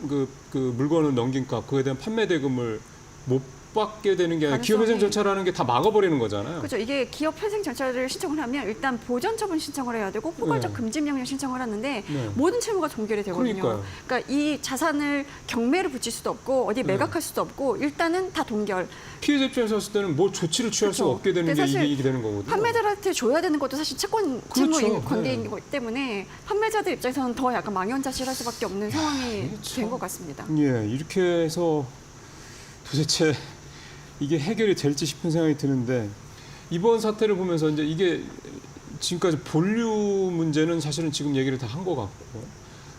Speaker 1: 그 물건을 넘긴 값 그에 대한 판매 대금을 못 받게 되는 게 아니라 기업 회생
Speaker 4: 가능성이-
Speaker 1: 절차라는 게 다 막아버리는 거잖아요.
Speaker 4: 그렇죠. 이게 기업 회생 절차를 신청을 하면 일단 보전 처분 신청을 해야 되고 포괄적
Speaker 1: 네.
Speaker 4: 금지 명령 신청을 하는데
Speaker 1: 네.
Speaker 4: 모든 채무가 종결이 되거든요.
Speaker 1: 그러니까요.
Speaker 4: 그러니까 이 자산을 경매를 붙일 수도 없고 어디
Speaker 1: 네.
Speaker 4: 매각할 수도 없고 일단은 다 동결.
Speaker 1: 피해자 입장에서 봤을 때는 뭐 조치를 취할 수가
Speaker 4: 그렇죠.
Speaker 1: 없게 되는 게
Speaker 4: 근데 사실
Speaker 1: 이익이 되는 거거든요.
Speaker 4: 판매자한테 줘야 되는 것도 사실 채권
Speaker 1: 그렇죠.
Speaker 4: 채무 관계인
Speaker 1: 네.
Speaker 4: 거기 때문에 판매자들 입장에서는 더 약간 망연자실할 수밖에 없는 상황이
Speaker 1: 이게 참-
Speaker 4: 된 것 같습니다.
Speaker 1: 예, 이렇게 해서 도대체 이게 해결이 될지 싶은 생각이 드는데 이번 사태를 보면서 이제 이게 지금까지 본류 문제는 사실은 지금 얘기를 다 한 것 같고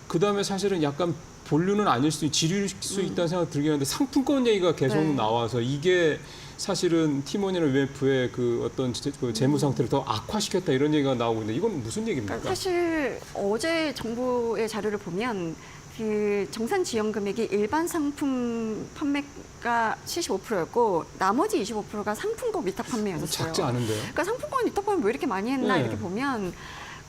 Speaker 1: 그 다음에 사실은 약간 본류는 아닐 수도 지류일 수 있다는 생각이 들긴 하는데 상품권 얘기가 계속
Speaker 4: 네.
Speaker 1: 나와서 이게 사실은 티몬이나 UMF의 그 어떤 그 재무 상태를 더 악화시켰다 이런 얘기가 나오고 있는데 이건 무슨 얘기입니까?
Speaker 4: 그러니까 사실 어제 정부의 자료를 보면 그 정산 지원 금액이 일반 상품 판매가 75%였고 나머지 25%가 상품권 위탁 판매였었어요.
Speaker 1: 작지 않은데요?
Speaker 4: 그러니까 상품권 위탁 판매 왜 이렇게 많이 했나
Speaker 1: 네.
Speaker 4: 이렇게 보면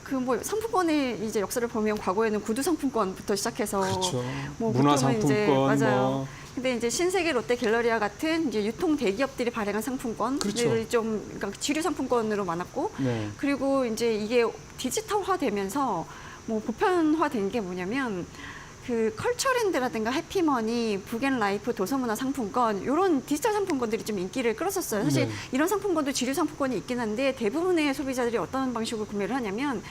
Speaker 4: 그 뭐 상품권의 이제 역사를 보면 과거에는 구두 상품권부터 시작해서
Speaker 1: 그렇죠.
Speaker 4: 뭐
Speaker 1: 문화
Speaker 4: 보통은 이제
Speaker 1: 상품권
Speaker 4: 맞아요.
Speaker 1: 뭐
Speaker 4: 근데 이제 신세계, 롯데 갤러리아 같은 이제 유통 대기업들이 발행한 상품권들이
Speaker 1: 그렇죠.
Speaker 4: 좀 그러니까 지류 상품권으로 많았고
Speaker 1: 네.
Speaker 4: 그리고 이제 이게 디지털화되면서 뭐 보편화된 게 뭐냐면 그 컬처랜드라든가 해피머니, 북앤라이프, 도서문화 상품권 이런 디지털 상품권들이 좀 인기를 끌었었어요. 사실
Speaker 1: 네.
Speaker 4: 이런 상품권도 지류 상품권이 있긴 한데 대부분의 소비자들이 어떤 방식으로 구매를 하냐면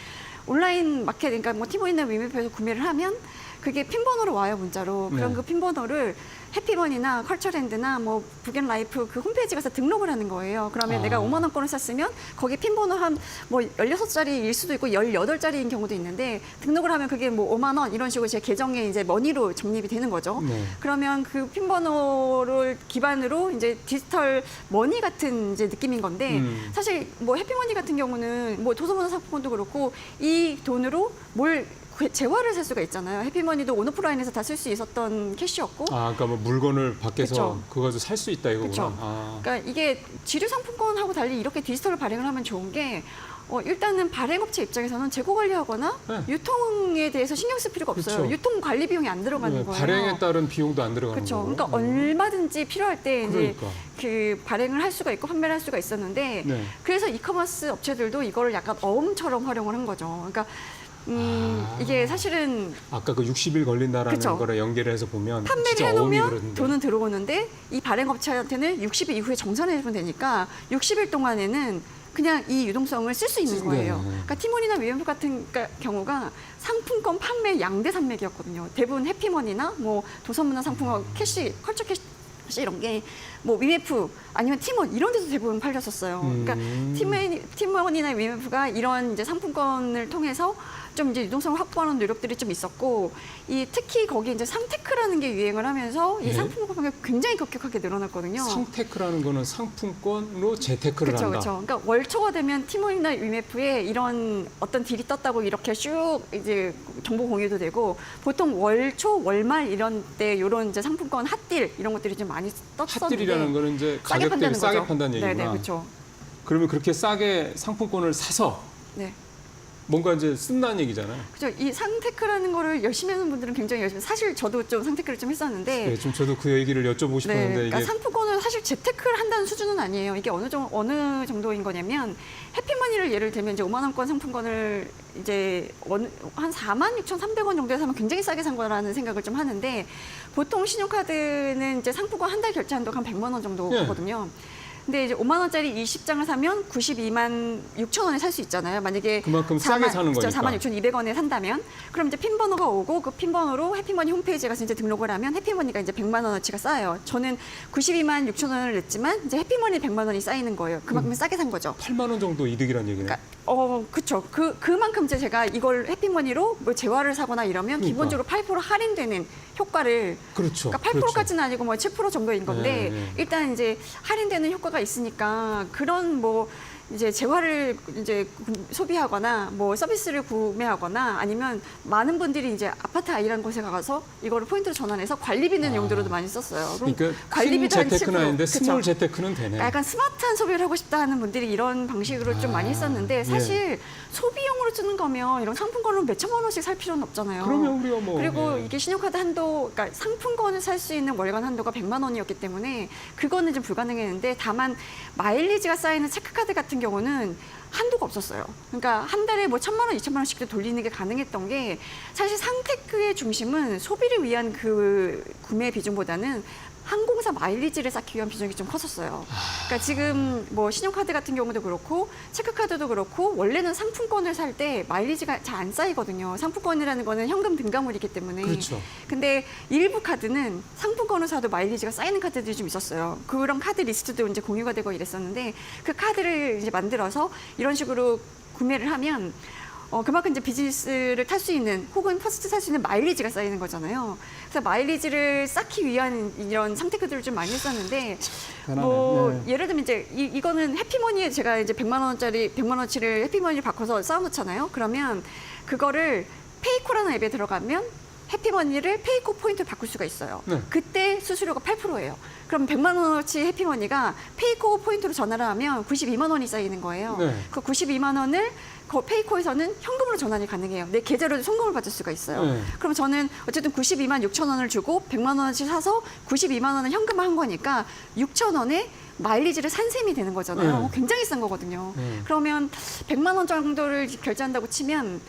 Speaker 4: 온라인 마켓, 그러니까 뭐 티모이나 위메프에서 구매를 하면 그게 핀번호로 와요, 문자로. 그럼
Speaker 1: 네.
Speaker 4: 그 핀번호를 해피머니나 컬처랜드나 뭐 북앤라이프 그 홈페이지 가서 등록을 하는 거예요. 그러면
Speaker 1: 아.
Speaker 4: 내가 5만 원권을 샀으면 거기 핀번호 한 뭐 16자리일 수도 있고 18자리인 경우도 있는데 등록을 하면 그게 뭐 5만 원 이런 식으로 제 계정에 이제 머니로 적립이 되는 거죠.
Speaker 1: 네.
Speaker 4: 그러면 그 핀번호를 기반으로 이제 디지털 머니 같은 이제 느낌인 건데 사실 뭐 해피머니 같은 경우는 뭐 도서문화 상품권도 그렇고 이 돈으로 뭘 재화를 살 수가 있잖아요. 해피머니도 온오프라인에서 다 쓸 수 있었던 캐시였고
Speaker 1: 아, 그러니까 뭐 물건을 밖에서
Speaker 4: 그쵸.
Speaker 1: 그거 가지고 살 수 있다 이거구나.
Speaker 4: 그쵸.
Speaker 1: 아.
Speaker 4: 그러니까 이게 지류 상품권하고 달리 이렇게 디지털을 발행을 하면 좋은 게 일단은 발행업체 입장에서는 재고 관리하거나
Speaker 1: 네.
Speaker 4: 유통에 대해서 신경 쓸 필요가 없어요.
Speaker 1: 그쵸.
Speaker 4: 유통 관리 비용이 안 들어가는
Speaker 1: 네,
Speaker 4: 거예요.
Speaker 1: 발행에 따른 비용도 안 들어가는
Speaker 4: 그렇죠.
Speaker 1: 거고.
Speaker 4: 그러니까 얼마든지 필요할 때 이제
Speaker 1: 그러니까.
Speaker 4: 그 발행을 할 수가 있고 판매를 할 수가 있었는데
Speaker 1: 네.
Speaker 4: 그래서 이커머스 업체들도 이거를 약간 어음처럼 활용을 한 거죠. 그러니까 이게 사실은
Speaker 1: 아까 그 60일 걸린다라는
Speaker 4: 그쵸.
Speaker 1: 거랑 연계를 해서 보면
Speaker 4: 판매를
Speaker 1: 진짜 어음이
Speaker 4: 해놓으면
Speaker 1: 그러는데.
Speaker 4: 돈은 들어오는데 이 발행업체한테는 60일 이후에 정산해주면 되니까 60일 동안에는 그냥 이 유동성을 쓸 수 있는 거예요.
Speaker 1: 네.
Speaker 4: 그러니까 티몬이나 위엠프 같은 경우가 상품권 판매 양대 산맥이었거든요. 대부분 해피머니나 뭐 도서문화 상품권 캐시, 컬처 캐시 이런 게 뭐 위메프 아니면 티몬 이런 데서 대부분 팔렸었어요. 그러니까 티몬이나 위메프가 이런 이제 상품권을 통해서 좀 이제 유동성을 확보하는 노력들이 좀 있었고 이 특히 거기 이제 상테크라는 게 유행을 하면서 이
Speaker 1: 네.
Speaker 4: 상품권 판매가 굉장히 급격하게 늘어났거든요.
Speaker 1: 상테크라는 거는 상품권으로 재테크를
Speaker 4: 그렇죠,
Speaker 1: 한다.
Speaker 4: 그렇죠. 그러니까 월초가 되면 티몬이나 위메프에 이런 어떤 딜이 떴다고 이렇게 쭉 이제 정보 공유도 되고 보통 월초, 월말 이런 때 이런 이제 상품권 핫딜 이런 것들이 좀 많이 떴었는데
Speaker 1: 핫딜이라는 거는 이제
Speaker 4: 싸게
Speaker 1: 가격 대비
Speaker 4: 판다는
Speaker 1: 싸게
Speaker 4: 거죠.
Speaker 1: 판다는 얘기구나.
Speaker 4: 네네, 그렇죠.
Speaker 1: 그러면 그렇게 싸게 상품권을 사서
Speaker 4: 네.
Speaker 1: 뭔가 이제 쓴다는 얘기잖아요.
Speaker 4: 그죠. 이 상테크라는 거를 열심히 하는 분들은 굉장히 열심히. 사실 저도 좀 상테크를 좀 했었는데.
Speaker 1: 네, 좀 저도 그 얘기를 여쭤보고 싶었는데
Speaker 4: 네, 그러니까
Speaker 1: 이게
Speaker 4: 상품권은 사실 재테크를 한다는 수준은 아니에요. 이게 어느 정도인 거냐면 해피머니를 예를 들면 이제 5만 원권 상품권을 이제 한 46,300원 정도에 사면 굉장히 싸게 산 거라는 생각을 좀 하는데 보통 신용카드는 이제 상품권 한 달 결제 한도가 한 100만 원 정도
Speaker 1: 네.
Speaker 4: 거든요. 근데 이제 5만 원짜리 20장을 사면 92만 6천 원에 살 수 있잖아요. 만약에
Speaker 1: 그만큼 싸게 사는 거니까.
Speaker 4: 46,200원에 산다면 그럼 이제 핀번호가 오고 그 핀번호로 해피머니 홈페이지에 가서 이제 등록을 하면 해피머니가 이제 100만 원어치가 쌓여요. 저는 92만 6천 원을 냈지만 이제 해피머니 100만 원이 쌓이는 거예요. 그만큼 싸게 산 거죠.
Speaker 1: 8만 원 정도 이득이란 얘기네.
Speaker 4: 그러니까 그렇죠. 그만큼 이제 제가 이걸 해피머니로 뭐 재화를 사거나 이러면
Speaker 1: 그러니까.
Speaker 4: 기본적으로 8% 할인되는 효과를
Speaker 1: 그렇죠.
Speaker 4: 그러니까 8%까지는 아니고 뭐 7% 정도인 건데
Speaker 1: 네, 네.
Speaker 4: 일단 이제 할인되는 효과가 있으니까 그런 뭐 이제 재화를 이제 소비하거나 뭐 서비스를 구매하거나 아니면 많은 분들이 이제 아파트 아이라는 곳에 가서 이거를 포인트로 전환해서 관리비는 용도로도 많이 썼어요. 그럼
Speaker 1: 그러니까 큰
Speaker 4: 관리비도 한
Speaker 1: 재테크는
Speaker 4: 10%.
Speaker 1: 아닌데
Speaker 4: 그쵸?
Speaker 1: 스몰 재테크는 되네.
Speaker 4: 약간 스마트한 소비를 하고 싶다 하는 분들이 이런 방식으로 좀 많이 했었는데 사실 소비용으로 쓰는 거면 이런 상품권을 몇 천만 원씩 살 필요는 없잖아요.
Speaker 1: 그러면 우리가 뭐
Speaker 4: 그리고
Speaker 1: 예.
Speaker 4: 이게 신용카드 한도, 그러니까 상품권을 살 수 있는 월간 한도가 100만 원이었기 때문에 그거는 좀 불가능했는데 다만 마일리지가 쌓이는 체크카드 같은 경우는 한도가 없었어요. 그러니까 한 달에 뭐 1,000만 원, 2,000만 원씩도 돌리는 게 가능했던 게 사실 상테크의 중심은 소비를 위한 그 구매 비중보다는 항공사 마일리지를 쌓기 위한 비중이 좀 컸었어요. 그러니까 지금 뭐 신용카드 같은 경우도 그렇고 체크카드도 그렇고 원래는 상품권을 살 때 마일리지가 잘 안 쌓이거든요. 상품권이라는 거는 현금 등가물이기 때문에.
Speaker 1: 그렇죠.
Speaker 4: 근데 일부 카드는 상품권을 사도 마일리지가 쌓이는 카드들이 좀 있었어요. 그런 카드 리스트도 이제 공유가 되고 이랬었는데 그 카드를 이제 만들어서 이런 식으로 구매를 하면 그만큼 이제 비즈니스를 탈 수 있는 혹은 퍼스트 살 수 있는 마일리지가 쌓이는 거잖아요. 그래서 마일리지를 쌓기 위한 이런 상테크들을 좀 많이 했었는데
Speaker 1: 대단하네.
Speaker 4: 뭐
Speaker 1: 네.
Speaker 4: 예를 들면 이제 이거는 해피머니에 제가 이제 100만 원어치를 해피머니 바꿔서 쌓아놓잖아요. 그러면 그거를 페이코라는 앱에 들어가면 해피머니를 페이코 포인트로 바꿀 수가 있어요.
Speaker 1: 네.
Speaker 4: 그때 수수료가 8%예요. 그럼 100만 원어치 해피머니가 페이코 포인트로 전화를 하면 92만 원이 쌓이는 거예요.
Speaker 1: 네.
Speaker 4: 그 92만 원을 페이코에서는 현금으로 전환이 가능해요. 내 계좌로 송금을 받을 수가 있어요.
Speaker 1: 네.
Speaker 4: 그럼 저는 어쨌든 92만 6천 원을 주고 100만 원어치 사서 92만 원을 현금화한 거니까 6천 원에 마일리지를 산 셈이 되는 거잖아요.
Speaker 1: 네.
Speaker 4: 굉장히 싼 거거든요.
Speaker 1: 네.
Speaker 4: 그러면 100만 원 정도를 결제한다고 치면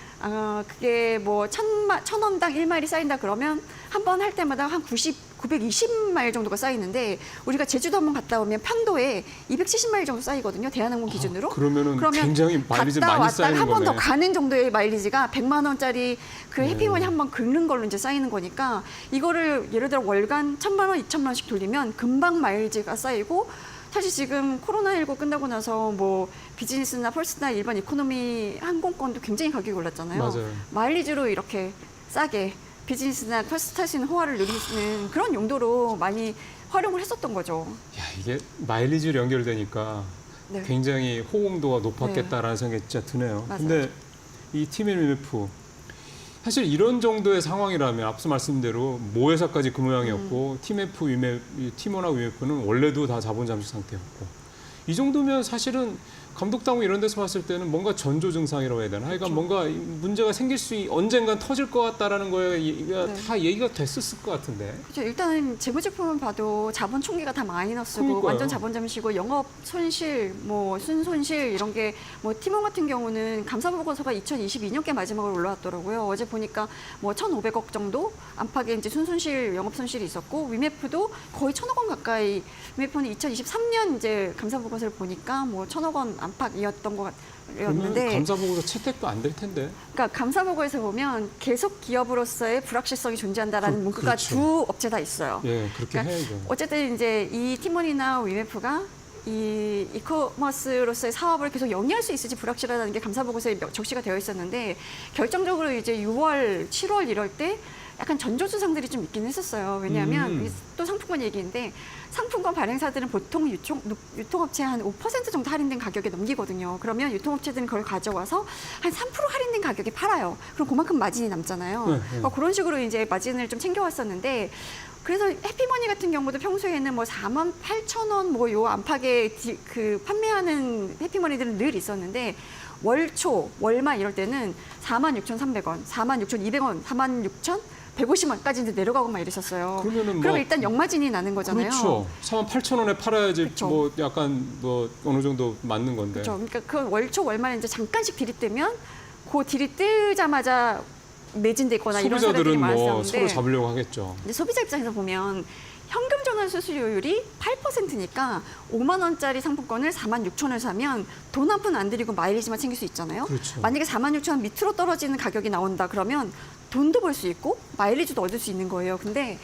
Speaker 4: 그게 뭐 1,000원당 1마일이 쌓인다 그러면 한 번 할 때마다 한 920마일 정도가 쌓이는데 우리가 제주도 한번 갔다 오면 편도에 270마일 정도 쌓이거든요. 대한항공 기준으로.
Speaker 1: 그러면은 굉장히 마일리지
Speaker 4: 갔다
Speaker 1: 많이
Speaker 4: 왔다
Speaker 1: 쌓이는
Speaker 4: 한 번 더
Speaker 1: 거네.
Speaker 4: 가는 정도의 마일리지가 100만 원짜리 그 해피머니 한 번 긁는 걸로 이제 쌓이는 거니까 이거를 예를 들어 월간 1,000만 원, 2,000만 원씩 돌리면 금방 마일리지가 쌓이고 사실 지금 코로나19 끝나고 나서 뭐 비즈니스나 펄스나 일반 이코노미 항공권도 굉장히 가격이 올랐잖아요.
Speaker 1: 맞아요.
Speaker 4: 마일리지로 이렇게 싸게 비즈니스나 펄스 탈 수 있는 호화를 누리는 그런 용도로 많이 활용을 했었던 거죠.
Speaker 1: 야, 이게 마일리지로 연결되니까
Speaker 4: 네.
Speaker 1: 굉장히 호응도가 높았겠다라는 생각이 진짜 드네요.
Speaker 4: 맞아요.
Speaker 1: 근데 이 TMF 사실 이런 정도의 상황이라면 앞서 말씀드린 대로 모회사까지 그 모양이었고 팀원하고 위메프는 원래도 다 자본 잠식 상태였고 이 정도면 사실은 감독당국 이런 데서 봤을 때는 뭔가 전조 증상이라고 해야 되나? 하여간 뭔가 문제가 생길 언젠간 터질 것 같다라는 거에 다 얘기가 됐었을 것 같은데.
Speaker 4: 그렇죠. 일단 재무제표만 봐도 자본 총계가 다 마이너스고
Speaker 1: 그러니까요.
Speaker 4: 완전 자본 잠시고 영업 손실, 뭐 순손실 이런 게 뭐 팀원 같은 경우는 감사 보고서가 2022년께 마지막으로 올라왔더라고요. 어제 보니까 뭐 1,500억 정도 안팎의 이제 순손실, 영업 손실이 있었고 위메프도 거의 1,000억 원 가까이. 위메프는 2023년 이제 감사 보고서를 보니까 뭐 1,000억 원 안팎이었던 것
Speaker 1: 그러면
Speaker 4: 같았는데.
Speaker 1: 감사 보고서 채택도 안 될 텐데.
Speaker 4: 그러니까 감사 보고에서 보면 계속 기업으로서의 불확실성이 존재한다라는 문구가
Speaker 1: 그렇죠.
Speaker 4: 두 업체 다 있어요.
Speaker 1: 예, 그렇게
Speaker 4: 그러니까
Speaker 1: 해야죠.
Speaker 4: 어쨌든 이제 이 팀원이나 위메프가 이 이커머스로서의 사업을 계속 영위할 수 있을지 불확실하다는 게 감사 보고서에 적시가 되어 있었는데 결정적으로 이제 6월, 7월 이럴 때 약간 전조주상들이 좀 있긴 했었어요. 왜냐하면 이게 또 상품권 얘기인데 상품권 발행사들은 보통 유통업체 한 5% 정도 할인된 가격에 넘기거든요. 그러면 유통업체들은 그걸 가져와서 한 3% 할인된 가격에 팔아요. 그럼 그만큼 마진이 남잖아요.
Speaker 1: 네, 네.
Speaker 4: 그러니까 그런 식으로 이제 마진을 좀 챙겨왔었는데 그래서 해피머니 같은 경우도 평소에는 뭐 48,000원 뭐 요 안팎의 그 판매하는 해피머니들은 늘 있었는데 월초, 월말 이럴 때는 46,300원, 46,200원, 46,150원까지 이제 내려가고 막 이랬었어요.
Speaker 1: 그러면은 뭐-
Speaker 4: 그럼 일단 역마진이 나는 거잖아요.
Speaker 1: 그렇죠. 48,000원에 팔아야지
Speaker 4: 그렇죠.
Speaker 1: 뭐 약간 뭐 어느 정도 맞는 건데.
Speaker 4: 그렇죠. 그러니까 그 월초, 월말에 이제 잠깐씩 들이뜨면 그 들이뜨자마자 매진되거나 이런 사례들이
Speaker 1: 소비자들은 뭐
Speaker 4: 많았었는데
Speaker 1: 서로 잡으려고 하겠죠.
Speaker 4: 근데 소비자 입장에서 보면 현금 전환 수수료율이 8%니까 5만 원짜리 상품권을 46,000원을 사면 돈 한 푼 안 들이고 마일리지만 챙길 수 있잖아요.
Speaker 1: 그렇죠.
Speaker 4: 만약에 46,000원 밑으로 떨어지는 가격이 나온다 그러면 돈도 벌 수 있고 마일리지도 얻을 수 있는 거예요. 근데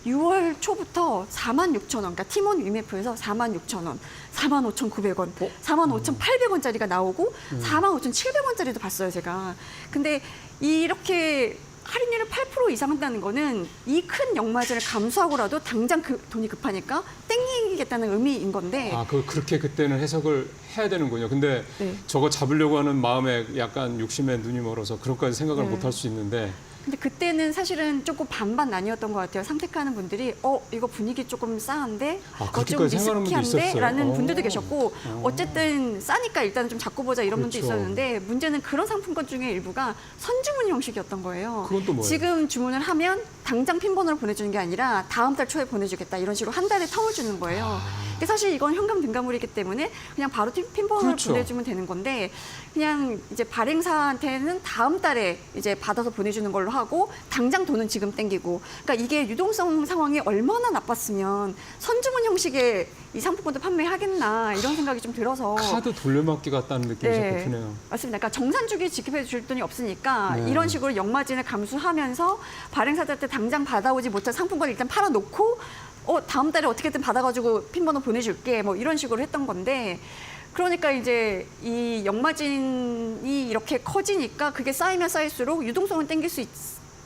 Speaker 4: 6월 초부터 46,000원, 그러니까 팀원 위메프에서 46,000원, 45,900원, 45,800원짜리가 나오고 45,700원짜리도 봤어요, 제가. 근데 이렇게 할인율을 8% 이상 한다는 거는 이 큰 역마진을 감수하고라도 당장 그 돈이 급하니까 땡기겠다는 의미인 건데
Speaker 1: 아, 그렇게 그때는 해석을 해야 되는군요. 근데
Speaker 4: 네.
Speaker 1: 저거 잡으려고 하는 마음에 약간 욕심에 눈이 멀어서 그렇게까지 생각을
Speaker 4: 네.
Speaker 1: 못 할 수 있는데
Speaker 4: 근데 그때는 사실은 조금 반반 나뉘었던 것 같아요. 선택하는 분들이 이거 분위기 조금 싸한데
Speaker 1: 아,
Speaker 4: 좀
Speaker 1: 그렇게까지 생각하는 분도
Speaker 4: 리스키한데
Speaker 1: 있었어요?
Speaker 4: 라는 분들도
Speaker 1: 오.
Speaker 4: 계셨고 어쨌든 싸니까 일단 좀 잡고 보자 이런 분도
Speaker 1: 그렇죠.
Speaker 4: 있었는데 문제는 그런 상품권 중에 일부가 선주문 형식이었던 거예요.
Speaker 1: 그건 또 뭐예요?
Speaker 4: 지금 주문을 하면 당장 핀번호를 보내주는 게 아니라 다음 달 초에 보내주겠다 이런 식으로 한 달에 텀을 주는 거예요.
Speaker 1: 아.
Speaker 4: 근데 사실 이건 현금 등가물이기 때문에 그냥 바로 핀번호를
Speaker 1: 그렇죠.
Speaker 4: 보내주면 되는 건데 그냥 이제 발행사한테는 다음 달에 이제 받아서 보내주는 걸로 하고 당장 돈은 지금 땡기고 그러니까 이게 유동성 상황이 얼마나 나빴으면 선주문 형식의 이 상품권도 판매하겠나 이런 생각이 좀 들어서
Speaker 1: 카드 돌려막기 같다는 느낌이 자꾸 드네요.
Speaker 4: 맞습니다. 그러니까 정산주기 지급해 줄 돈이 없으니까
Speaker 1: 네.
Speaker 4: 이런 식으로 역마진을 감수하면서 발행사들한테 당장 받아오지 못한 상품권을 일단 팔아놓고 다음 달에 어떻게든 받아가지고 핀번호 보내줄게 뭐 이런 식으로 했던 건데 그러니까 이제 이 역마진이 이렇게 커지니까 그게 쌓이면 쌓일수록 유동성은 땡길 수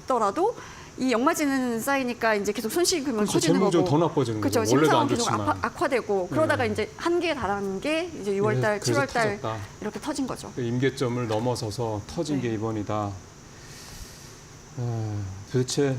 Speaker 4: 있더라도 이 역마진은 쌓이니까 이제 계속 손실금은
Speaker 1: 그렇죠.
Speaker 4: 커지는 거고
Speaker 1: 재무적으로 더 나빠지는
Speaker 4: 그렇죠.
Speaker 1: 거죠. 원래도 안
Speaker 4: 심상은 계속
Speaker 1: 좋지만.
Speaker 4: 악화되고 그러다가 이제 한계에 달하는 게 이제 6월달,
Speaker 1: 그래서
Speaker 4: 7월달
Speaker 1: 터졌다.
Speaker 4: 이렇게 터진 거죠.
Speaker 1: 그 임계점을 넘어서서 터진
Speaker 4: 네.
Speaker 1: 게 이번이다. 도대체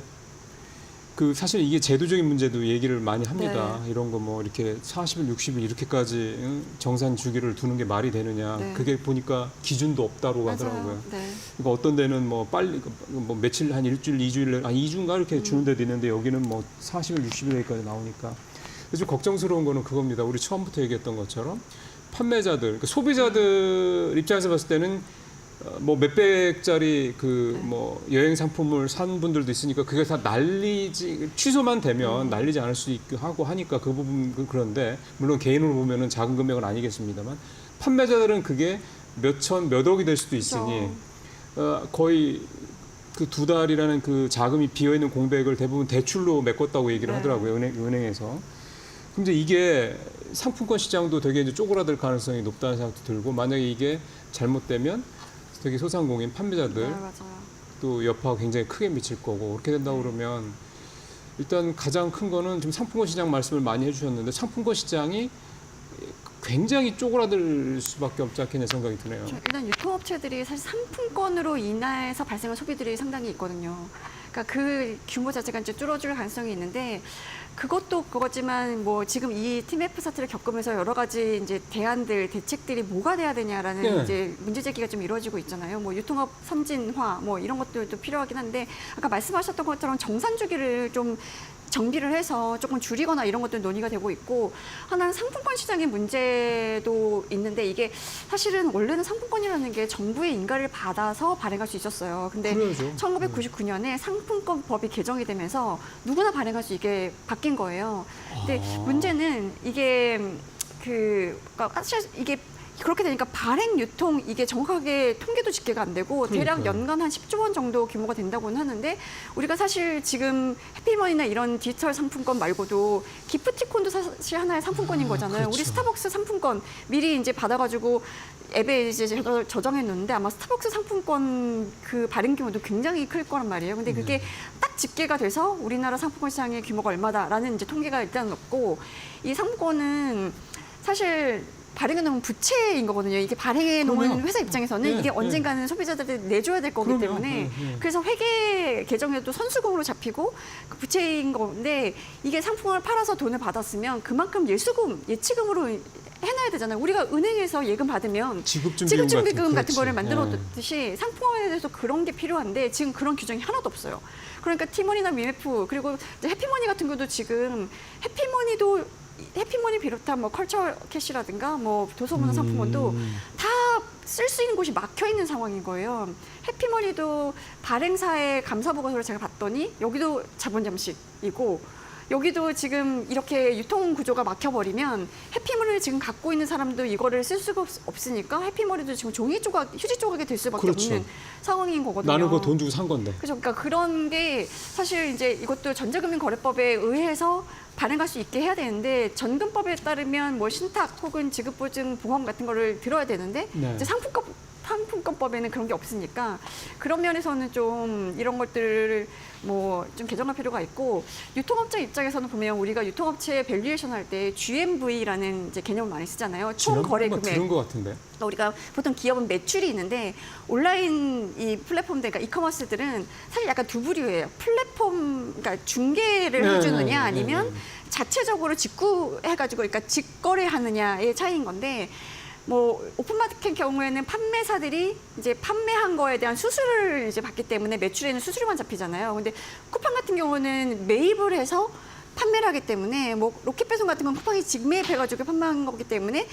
Speaker 1: 사실 이게 제도적인 문제도 얘기를 많이 합니다.
Speaker 4: 네.
Speaker 1: 이런 거 뭐 이렇게 40일, 60일 이렇게까지 정산 주기를 두는 게 말이 되느냐.
Speaker 4: 네.
Speaker 1: 그게 보니까 기준도 없다고 하더라고요.
Speaker 4: 네.
Speaker 1: 그러니까 어떤 데는 뭐 빨리 뭐 며칠 한 일주일, 2주일, 2주인가 이렇게 주는 데도 있는데 여기는 뭐 40일, 60일까지 나오니까. 그래서 좀 걱정스러운 거는 그겁니다. 우리 처음부터 얘기했던 것처럼 판매자들, 그러니까 소비자들 입장에서 봤을 때는 뭐 몇백짜리 뭐 여행 상품을 산 분들도 있으니까 그게 다 취소만 되면 날리지 않을 수 있고 하고 하니까 그 부분 그런데 물론 개인으로 보면은 작은 금액은 아니겠습니다만 판매자들은 그게 몇 억이 될 수도 있으니 거의 그 2달이라는 그 자금이 비어 있는 공백을 대부분 대출로 메꿨다고 얘기를
Speaker 4: 네.
Speaker 1: 하더라고요. 은행에서. 근데 이게 상품권 시장도 되게 이제 쪼그라들 가능성이 높다는 생각도 들고 만약에 이게 잘못되면 되게 소상공인 판매자들
Speaker 4: 네, 맞아요.
Speaker 1: 또 여파가 굉장히 크게 미칠 거고 그렇게 된다고 그러면 일단 가장 큰 거는 지금 상품권 시장 말씀을 많이 해주셨는데 상품권 시장이 굉장히 쪼그라들 수밖에 없지 않겠냐 생각이 드네요.
Speaker 4: 일단 유통업체들이 사실 상품권으로 인해서 발생한 소비들이 상당히 있거든요. 그러니까 그 규모 자체가 이제 줄어들 가능성이 있는데 그것도 그거지만 뭐 지금 이 TMF 사태를 겪으면서 여러 가지 이제 대책들이 뭐가 돼야 되냐라는
Speaker 1: 네.
Speaker 4: 이제 문제 제기가 좀 이루어지고 있잖아요. 뭐 유통업 선진화 뭐 이런 것들도 필요하긴 한데 아까 말씀하셨던 것처럼 정산 주기를 좀 정비를 해서 조금 줄이거나 이런 것들 논의가 되고 있고 하나는 상품권 시장의 문제도 있는데 이게 사실은 원래는 상품권이라는 게 정부의 인가를 받아서 발행할 수 있었어요. 근데
Speaker 1: 그래야죠.
Speaker 4: 1999년에 상품권법이 개정이 되면서 누구나 발행할 수 있게 바뀐 거예요. 근데 문제는 이게 그러니까 사실 이게 그렇게 되니까 발행, 유통 이게 정확하게 통계도 집계가 안 되고 대략
Speaker 1: 그러니까요.
Speaker 4: 연간 한 10조 원 정도 규모가 된다고는 하는데 우리가 사실 지금 해피머니나 이런 디지털 상품권 말고도 기프티콘도 사실 하나의 상품권인 거잖아요.
Speaker 1: 그렇죠.
Speaker 4: 우리 스타벅스 상품권 미리 이제 받아가지고 앱에 이제 저장해 놓는데 아마 스타벅스 상품권 그 발행 규모도 굉장히 클 거란 말이에요. 근데 그게 딱 집계가 돼서 우리나라 상품권 시장의 규모가 얼마다라는 이제 통계가 일단 없고 이 상품권은 사실 발행해 놓은 부채인 거거든요. 이게 발행해 놓은
Speaker 1: 그럼요.
Speaker 4: 회사 입장에서는
Speaker 1: 네,
Speaker 4: 이게 언젠가는 소비자들한테 내줘야 될 거기
Speaker 1: 그럼요.
Speaker 4: 때문에
Speaker 1: 네.
Speaker 4: 그래서 회계 계정에도 선수금으로 잡히고 그 부채인 건데 이게 상품을 팔아서 돈을 받았으면 그만큼 예치금으로 해놔야 되잖아요. 우리가 은행에서 예금 받으면 지급준비금 같은 거를 만들어 뒀듯이 상품에 대해서 그런 게 필요한데 지금 그런 규정이 하나도 없어요. 그러니까 티머니나 미메프 그리고 이제 해피머니 같은 경우도 지금 해피머니 비롯한 뭐 컬처 캐시라든가 뭐 도서문화 상품권도 다 쓸 수 있는 곳이 막혀 있는 상황인 거예요. 해피머니도 발행사의 감사 보고서를 제가 봤더니 여기도 자본 잠식이고 여기도 지금 이렇게 유통 구조가 막혀버리면 해피머니를 지금 갖고 있는 사람도 이거를 쓸 수가 없으니까 해피머니도 지금 휴지 조각이 될 수밖에
Speaker 1: 그렇죠.
Speaker 4: 없는 상황인 거거든요.
Speaker 1: 나는 그거 돈 주고 산 건데.
Speaker 4: 그렇죠. 그러니까 그런 게 사실 이제 이것도 전자금융거래법에 의해서 발행할 수 있게 해야 되는데 전금법에 따르면 뭐 신탁 혹은 지급보증 보험 같은 거를 들어야 되는데
Speaker 1: 네.
Speaker 4: 이제 상품권 상품권법에는 그런 게 없으니까 그런 면에서는 좀 이런 것들을 뭐 좀 개정할 필요가 있고 유통업자 입장에서는 보면 우리가 유통업체 밸류에이션 할 때 GMV라는 이제 개념을 많이 쓰잖아요. 총 거래
Speaker 1: 한번
Speaker 4: 금액.
Speaker 1: 들은 것 같은데.
Speaker 4: 그러니까 우리가 보통 기업은 매출이 있는데 온라인 이 플랫폼들, 그러니까 이커머스들은 사실 약간 두 부류예요. 플랫폼, 그러니까 중개를
Speaker 1: 네,
Speaker 4: 해주느냐
Speaker 1: 네,
Speaker 4: 아니면
Speaker 1: 네.
Speaker 4: 자체적으로 직구해가지고 그러니까 직거래하느냐의 차이인 건데 뭐 오픈마켓 경우에는 판매사들이 이제 판매한 거에 대한 수수료를 이제 받기 때문에 매출에는 수수료만 잡히잖아요. 근데 쿠팡 같은 경우는 매입을 해서 판매를 하기 때문에 뭐 로켓배송 같은 건 쿠팡이 직매입해가지고 판매한 거기 때문에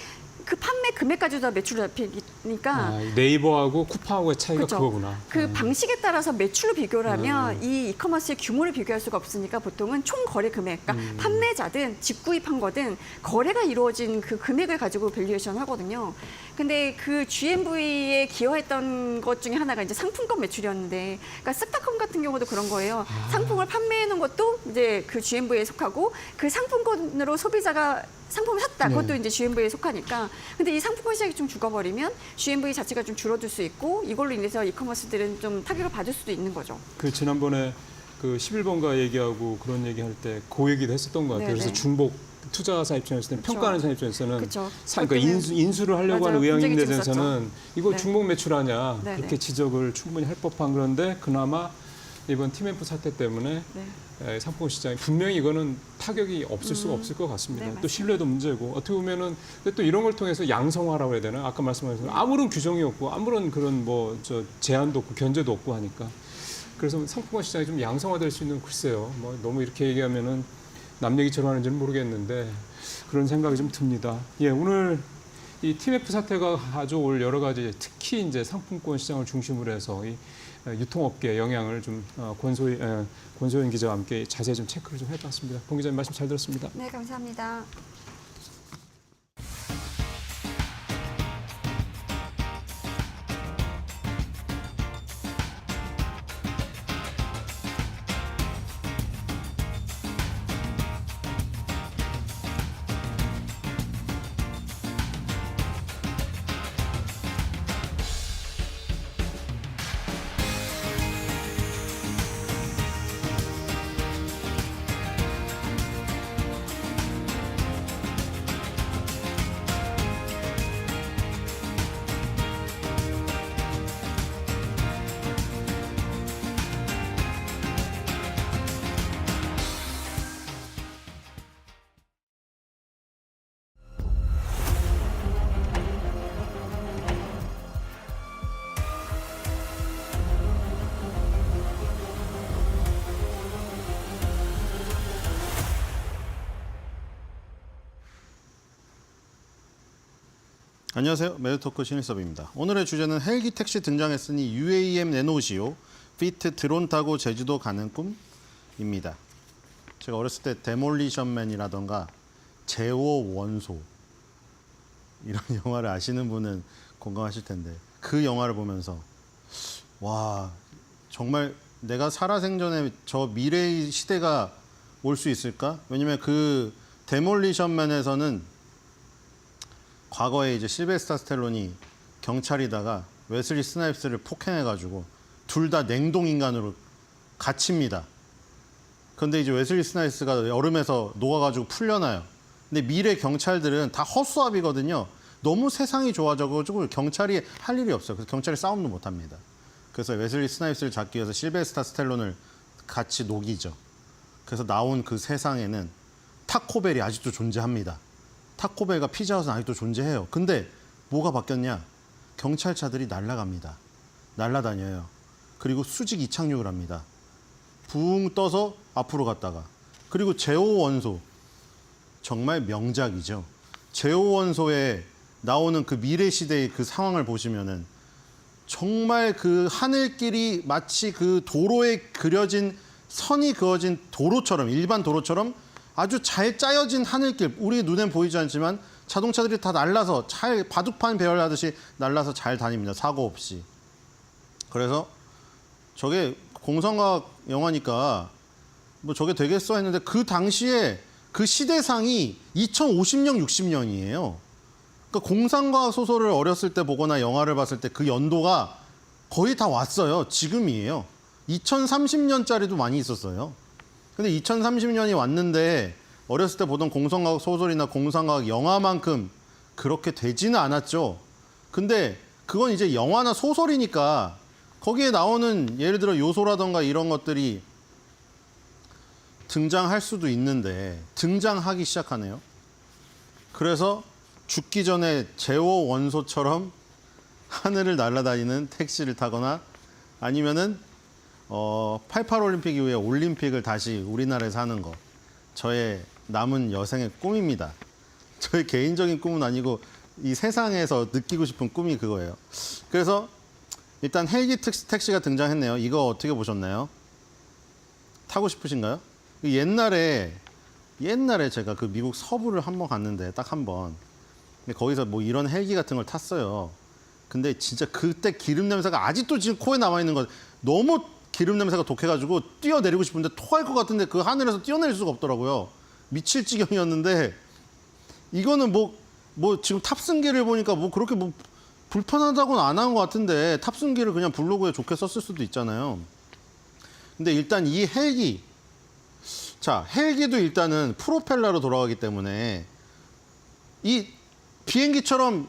Speaker 4: 그 판매 금액까지도 다 매출로 잡히니까
Speaker 1: 아, 네이버하고 쿠팡하고의 차이가
Speaker 4: 그렇죠.
Speaker 1: 그거구나.
Speaker 4: 그 방식에 따라서 매출로 비교를 하면 이 이커머스의 규모를 비교할 수가 없으니까 보통은 총 거래 금액, 그러니까 판매자든 직구입한 거든 거래가 이루어진 그 금액을 가지고 밸류에이션 하거든요. 근데 그 GMV에 기여했던 것 중에 하나가 이제 상품권 매출이었는데, 그러니까 쓱닷컴 같은 경우도 그런 거예요. 상품을 판매해 놓은 것도 이제 그 GMV에 속하고 그 상품권으로 소비자가 상품을 샀다. 그것도 이제 GMV에 속하니까. 근데 이 상품권 시장이 좀 죽어버리면 GMV 자체가 좀 줄어들 수 있고 이걸로 인해서 이커머스들은 좀 타격을 받을 수도 있는 거죠.
Speaker 1: 그 지난번에 그 11번가 얘기하고 그런 얘기할 때 그 얘기도 했었던 것 같아요.
Speaker 4: 네네.
Speaker 1: 그래서 중복 투자사 입장에서는
Speaker 4: 그쵸.
Speaker 1: 평가하는 사람 입장에서는
Speaker 4: 그쵸.
Speaker 1: 그러니까 인수를 하려고 하는
Speaker 4: 맞아요.
Speaker 1: 의향인
Speaker 4: 분쟁이 좀
Speaker 1: 데서는 이거
Speaker 4: 네.
Speaker 1: 중복 매출하냐
Speaker 4: 네네.
Speaker 1: 그렇게 지적을 충분히 할 법한 그런데 그나마 이번 팀앰프 사태 때문에 상품 시장이 분명히 이거는 타격이 없을 수가 없을 것 같습니다.
Speaker 4: 네,
Speaker 1: 또
Speaker 4: 맞습니다.
Speaker 1: 신뢰도 문제고 어떻게 보면은 근데 또 이런 걸 통해서 양성화라고 해야 되나? 아까 말씀하신 아무런 규정이 없고 아무런 그런 뭐 저 제한도 없고 견제도 없고 하니까 그래서 상품권 시장이 좀 양성화될 수 있는 글쎄요. 뭐 너무 이렇게 얘기하면은 남 얘기처럼 하는지는 모르겠는데 그런 생각이 좀 듭니다. 예, 오늘 이 TMF 사태가 가져올 여러 가지 특히 이제 상품권 시장을 중심으로 해서 이 유통업계에 영향을 좀 권소연 기자와 함께 자세히 좀 체크를 좀 해봤습니다. 권 기자님 말씀 잘 들었습니다.
Speaker 4: 네, 감사합니다.
Speaker 5: 안녕하세요. 매드토크 신일섭입니다. 오늘의 주제는 헬기 택시 등장했으니 UAM 내놓으시오. 피트 드론 타고 제주도 가는 꿈입니다. 제가 어렸을 때 데몰리션맨이라던가 제오 원소 이런 영화를 아시는 분은 공감하실 텐데 그 영화를 보면서 와 정말 내가 살아생전에 저 미래의 시대가 올 수 있을까? 왜냐면 그 데몰리션맨에서는 과거에 이제 실베스타 스텔론이 경찰이다가 웨슬리 스나이프스를 폭행해가지고 둘 다 냉동 인간으로 갇힙니다. 그런데 이제 웨슬리 스나이프스가 얼음에서 녹아가지고 풀려나요. 근데 미래 경찰들은 다 허수아비거든요. 너무 세상이 좋아져가지고 경찰이 할 일이 없어요. 그래서 경찰이 싸움도 못합니다. 그래서 웨슬리 스나이프스를 잡기 위해서 실베스타 스텔론을 같이 녹이죠. 그래서 나온 그 세상에는 타코벨이 아직도 존재합니다. 타코벨과 피자헛은 아직도 존재해요. 근데 뭐가 바뀌었냐? 경찰차들이 날아갑니다. 날아다녀요. 그리고 수직 이착륙을 합니다. 붕 떠서 앞으로 갔다가. 그리고 제오 원소. 정말 명작이죠. 제오 원소에 나오는 그 미래 시대의 그 상황을 보시면은 정말 그 하늘길이 마치 그 도로에 그려진 선이 그어진 도로처럼 일반 도로처럼 아주 잘 짜여진 하늘길, 우리 눈엔 보이지 않지만 자동차들이 다 날라서 잘 바둑판 배열하듯이 날라서 잘 다닙니다. 사고 없이. 그래서 저게 공상과학 영화니까 뭐 저게 되겠어 했는데 그 당시에 그 시대상이 2050년, 60년이에요. 그러니까 공상과학 소설을 어렸을 때 보거나 영화를 봤을 때 그 연도가 거의 다 왔어요. 지금이에요. 2030년짜리도 많이 있었어요. 근데 2030년이 왔는데 어렸을 때 보던 공상과학 소설이나 공상과학 영화만큼 그렇게 되지는 않았죠. 근데 그건 이제 영화나 소설이니까 거기에 나오는 예를 들어 요소라던가 이런 것들이 등장할 수도 있는데 등장하기 시작하네요. 그래서 죽기 전에 제호 원소처럼 하늘을 날아다니는 택시를 타거나 아니면은 88 올림픽 이후에 올림픽을 다시 우리나라에서 하는 거. 저의 남은 여생의 꿈입니다. 저의 개인적인 꿈은 아니고 이 세상에서 느끼고 싶은 꿈이 그거예요. 그래서 일단 헬기 택시가 등장했네요. 이거 어떻게 보셨나요? 타고 싶으신가요? 옛날에 제가 그 미국 서부를 한번 갔는데 딱 한 번. 근데 거기서 뭐 이런 헬기 같은 걸 탔어요. 근데 진짜 그때 기름 냄새가 아직도 지금 코에 남아 있는 거 너무 기름 냄새가 독해가지고 뛰어내리고 싶은데 토할 것 같은데 그 하늘에서 뛰어내릴 수가 없더라고요. 미칠 지경이었는데 이거는 뭐 지금 탑승기를 보니까 뭐 그렇게 뭐 불편하다고는 안 한 것 같은데 탑승기를 그냥 블로그에 좋게 썼을 수도 있잖아요. 근데 일단 이 헬기, 자 헬기도 일단은 프로펠러로 돌아가기 때문에 이 비행기처럼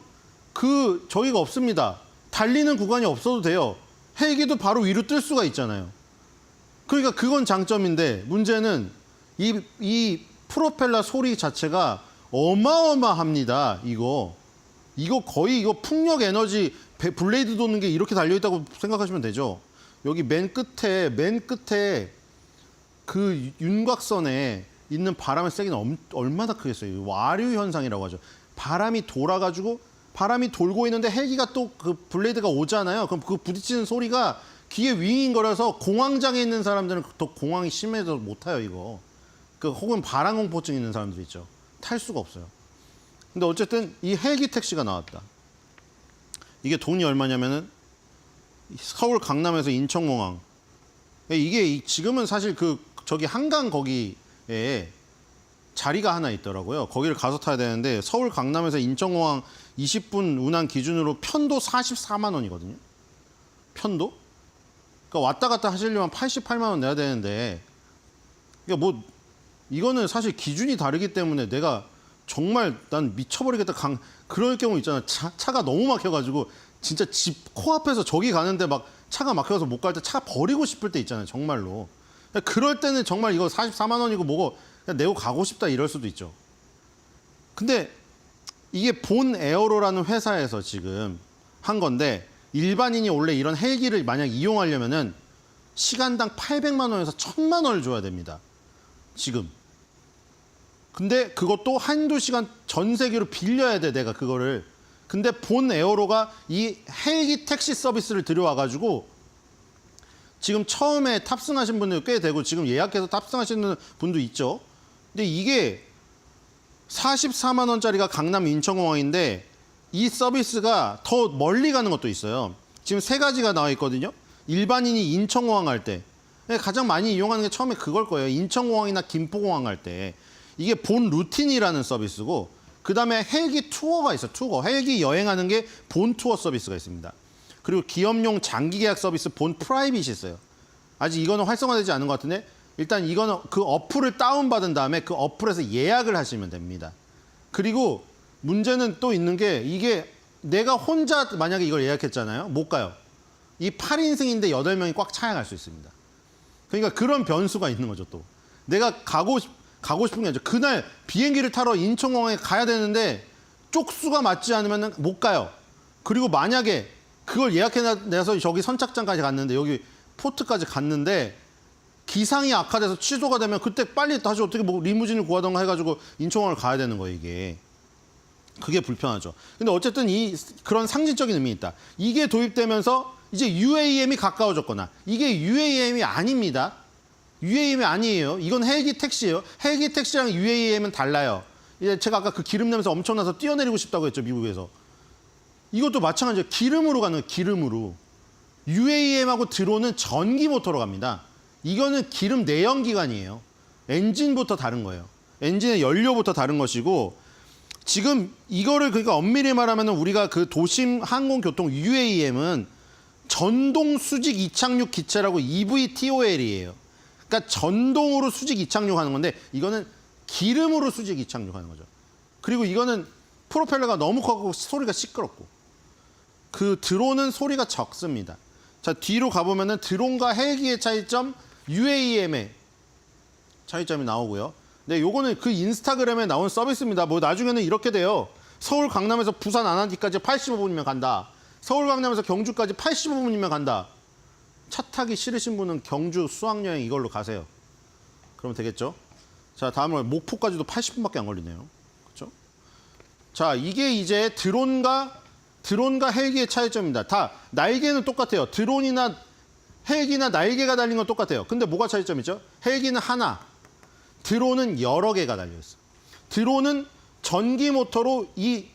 Speaker 5: 그 저기가 없습니다. 달리는 구간이 없어도 돼요. 헬기도 바로 위로 뜰 수가 있잖아요. 그러니까 그건 장점인데 문제는 이 프로펠러 소리 자체가 어마어마합니다. 이거 거의 이거 풍력 에너지 블레이드 도는 게 이렇게 달려 있다고 생각하시면 되죠. 여기 맨 끝에 그 윤곽선에 있는 바람의 세기는 얼마나 크겠어요. 와류 현상이라고 하죠. 바람이 돌고 있는데 헬기가 또 그 블레이드가 오잖아요. 그럼 그 부딪히는 소리가 귀에 윙인 거라서 공황장애 있는 사람들은 더 공황이 심해서 못 타요, 이거. 혹은 발항공포증 있는 사람들 있죠. 탈 수가 없어요. 근데 어쨌든 이 헬기 택시가 나왔다. 이게 돈이 얼마냐면은 서울 강남에서 인천공항. 이게 지금은 사실 저기 한강 거기에 자리가 하나 있더라고요. 거기를 가서 타야 되는데 서울 강남에서 인천공항 20분 운항 기준으로 편도 44만 원이거든요. 편도? 그러니까 왔다 갔다 하시려면 88만 원 내야 되는데 그러니까 뭐 이거는 사실 기준이 다르기 때문에 내가 정말 난 미쳐버리겠다 그럴 경우 있잖아요. 차가 너무 막혀가지고 진짜 집 코앞에서 저기 가는데 막 차가 막혀서 못 갈 때 차 버리고 싶을 때 있잖아요. 정말로. 그럴 때는 정말 이거 44만 원이고 뭐고 그냥 내고 가고 싶다 이럴 수도 있죠. 근데 이게 본 에어로라는 회사에서 지금 한 건데 일반인이 원래 이런 헬기를 만약 이용하려면은 시간당 800만 원에서 1000만 원을 줘야 됩니다. 지금. 근데 그것도 한두 시간 전 세계로 빌려야 돼, 내가 그거를. 근데 본 에어로가 이 헬기 택시 서비스를 들여와가지고 지금 처음에 탑승하신 분들 꽤 되고 지금 예약해서 탑승하시는 분도 있죠. 근데 이게 44만 원짜리가 강남 인천공항인데 이 서비스가 더 멀리 가는 것도 있어요. 지금 3가지가 나와 있거든요. 일반인이 인천공항 갈 때 가장 많이 이용하는 게 처음에 그걸 거예요. 인천공항이나 김포공항 갈 때. 이게 본 루틴이라는 서비스고 그다음에 헬기 투어가 있어요. 투어. 헬기 여행하는 게 본 투어 서비스가 있습니다. 그리고 기업용 장기 계약 서비스 본 프라이빗이 있어요. 아직 이거는 활성화되지 않은 것 같은데 일단 이거는 그 어플을 다운받은 다음에 그 어플에서 예약을 하시면 됩니다. 그리고 문제는 또 있는 게 이게 내가 혼자 만약에 이걸 예약했잖아요. 못 가요. 이 8인승인데 8명이 꽉 차야 갈 수 있습니다. 그러니까 그런 변수가 있는 거죠, 또. 내가 가고 싶은 게 아니죠. 그날 비행기를 타러 인천공항에 가야 되는데 쪽수가 맞지 않으면 못 가요. 그리고 만약에 그걸 예약해내서 저기 선착장까지 갔는데 여기 포트까지 갔는데 기상이 악화돼서 취소가 되면 그때 빨리 다시 어떻게 뭐 리무진을 구하던가 해가지고 인천공항을 가야 되는 거예요, 이게. 그게 불편하죠. 근데 어쨌든 그런 상징적인 의미 있다. 이게 도입되면서 이제 UAM이 가까워졌거나 이게 UAM이 아닙니다. UAM이 아니에요. 이건 헬기 택시예요. 헬기 택시랑 UAM은 달라요. 이제 제가 아까 그 기름 냄새 엄청나서 뛰어내리고 싶다고 했죠, 미국에서. 이것도 마찬가지예요. 기름으로 가는 거예요, 기름으로. UAM하고 드론은 전기 모터로 갑니다. 이거는 기름 내연기관이에요. 엔진부터 다른 거예요. 엔진의 연료부터 다른 것이고 지금 이거를 그러니까 엄밀히 말하면 우리가 그 도심 항공교통 UAM은 전동 수직 이착륙 기체라고 EVTOL이에요. 그러니까 전동으로 수직 이착륙하는 건데 이거는 기름으로 수직 이착륙하는 거죠. 그리고 이거는 프로펠러가 너무 커고 소리가 시끄럽고 그 드론은 소리가 적습니다. 자, 뒤로 가보면은 드론과 헬기의 차이점, UAM의 차이점이 나오고요. 네, 요거는 그 인스타그램에 나온 서비스입니다. 뭐 나중에는 이렇게 돼요. 서울 강남에서 부산 안산까지 85분이면 간다. 서울 강남에서 경주까지 85분이면 간다. 차 타기 싫으신 분은 경주 수학여행 이걸로 가세요. 그러면 되겠죠? 자, 다음으로 목포까지도 80분밖에 안 걸리네요. 그렇죠? 자, 이게 이제 드론과 헬기의 차이점입니다. 다 날개는 똑같아요. 드론이나 헬기나 날개가 달린 건 똑같아요. 근데 뭐가 차이점이죠? 헬기는 하나, 드론은 여러 개가 달려 있어요. 드론은 전기 모터로 이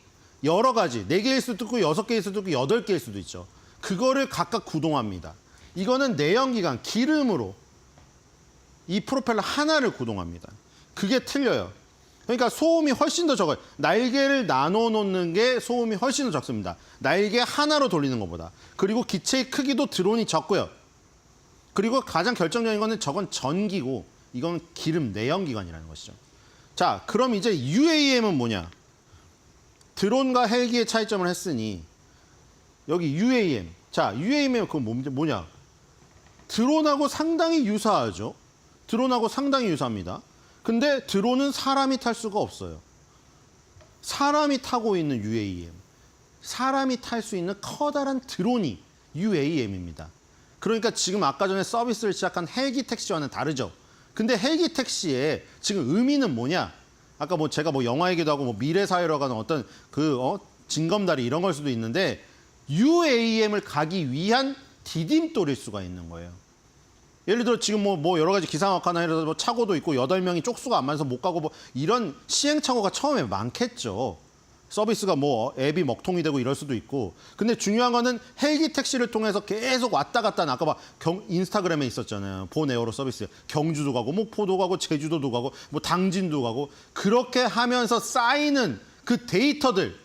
Speaker 5: 여러 가지, 4개일 수도 있고 6개일 수도 있고 8개일 수도 있죠. 그거를 각각 구동합니다. 이거는 내연기관, 기름으로 이 프로펠러 하나를 구동합니다. 그게 틀려요. 그러니까 소음이 훨씬 더 적어요. 날개를 나눠 놓는 게 소음이 훨씬 더 적습니다. 날개 하나로 돌리는 것보다. 그리고 기체의 크기도 드론이 적고요. 그리고 가장 결정적인 거는 저건 전기고 이건 기름 내연기관이라는 것이죠. 자, 그럼 이제 UAM은 뭐냐? 드론과 헬기의 차이점을 했으니 여기 UAM. 자, UAM은 그건 뭐냐? 드론하고 상당히 유사하죠. 드론하고 상당히 유사합니다. 근데 드론은 사람이 탈 수가 없어요. 사람이 타고 있는 UAM. 사람이 탈 수 있는 커다란 드론이 UAM입니다. 그러니까 지금 아까 전에 서비스를 시작한 헬기 택시와는 다르죠. 근데 헬기 택시의 지금 의미는 뭐냐? 아까 뭐 제가 뭐 영화 얘기도 하고 뭐 미래 사회로 가는 어떤 징검다리 이런 걸 수도 있는데 UAM을 가기 위한 디딤돌일 수가 있는 거예요. 예를 들어 지금 뭐 여러 가지 기상악화나 이런 뭐 착오도 있고 8명이 쪽수가 안 맞아서 못 가고 뭐 이런 시행착오가 처음에 많겠죠. 서비스가 뭐 앱이 먹통이 되고 이럴 수도 있고. 근데 중요한 거는 헬기 택시를 통해서 계속 왔다 갔다 하는 아까 막 인스타그램에 있었잖아요. 본 에어로 서비스. 경주도 가고 목포도 가고 제주도도 가고 뭐 당진도 가고 그렇게 하면서 쌓이는 그 데이터들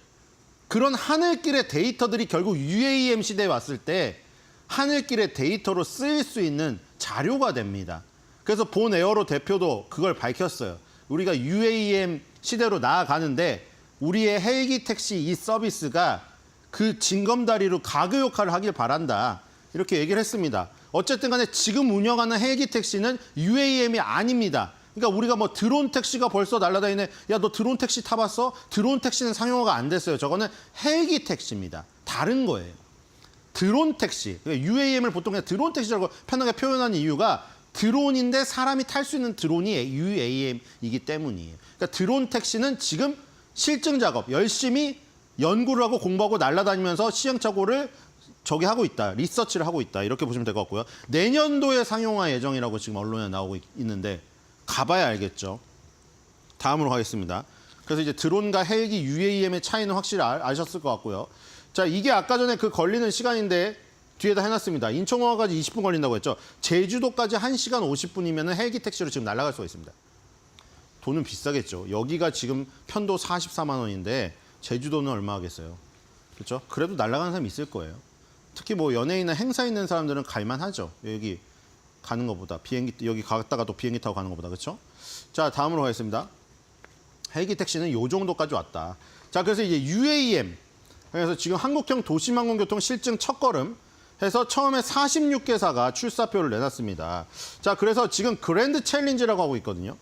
Speaker 5: 그런 하늘길의 데이터들이 결국 UAM 시대에 왔을 때 하늘길의 데이터로 쓰일 수 있는 자료가 됩니다. 그래서 본 에어로 대표도 그걸 밝혔어요. 우리가 UAM 시대로 나아가는데 우리의 헬기 택시 이 서비스가 그 징검다리로 가그 역할을 하길 바란다. 이렇게 얘기를 했습니다. 어쨌든 간에 지금 운영하는 헬기 택시는 UAM이 아닙니다. 그러니까 우리가 뭐 드론 택시가 벌써 날아다니네. 야, 너 드론 택시 타봤어? 드론 택시는 상용화가 안 됐어요. 저거는 헬기 택시입니다. 다른 거예요. 드론 택시. 그러니까 UAM을 보통 그냥 드론 택시라고 편하게 표현한 이유가 드론인데 사람이 탈 수 있는 드론이 UAM이기 때문이에요. 그러니까 드론 택시는 지금 실증 작업, 열심히 연구를 하고 공부하고 날아다니면서 시행착오를 하고 있다. 리서치를 하고 있다. 이렇게 보시면 될 것 같고요. 내년도에 상용화 예정이라고 지금 언론에 나오고 있는데 가봐야 알겠죠. 다음으로 가겠습니다. 그래서 이제 드론과 헬기 UAM의 차이는 확실히 아셨을 것 같고요. 자, 이게 아까 전에 그 걸리는 시간인데 뒤에다 해놨습니다. 인천공항까지 20분 걸린다고 했죠. 제주도까지 1시간 50분이면 헬기 택시로 지금 날아갈 수가 있습니다. 돈은 비싸겠죠. 여기가 지금 편도 44만 원인데 제주도는 얼마 하겠어요. 그렇죠? 그래도 날아가는 사람이 있을 거예요. 특히 뭐 연예인이나 행사 있는 사람들은 갈만하죠. 여기 가는 것보다 비행기 여기 갔다가 또 비행기 타고 가는 것보다. 그렇죠? 자, 다음으로 가겠습니다. 헬기 택시는 요 정도까지 왔다. 자, 그래서 이제 UAM 그래서 지금 한국형 도심항공교통 실증 첫걸음 해서 처음에 46개사가 출사표를 내놨습니다. 자, 그래서 지금 그랜드 챌린지라고 하고 있거든요.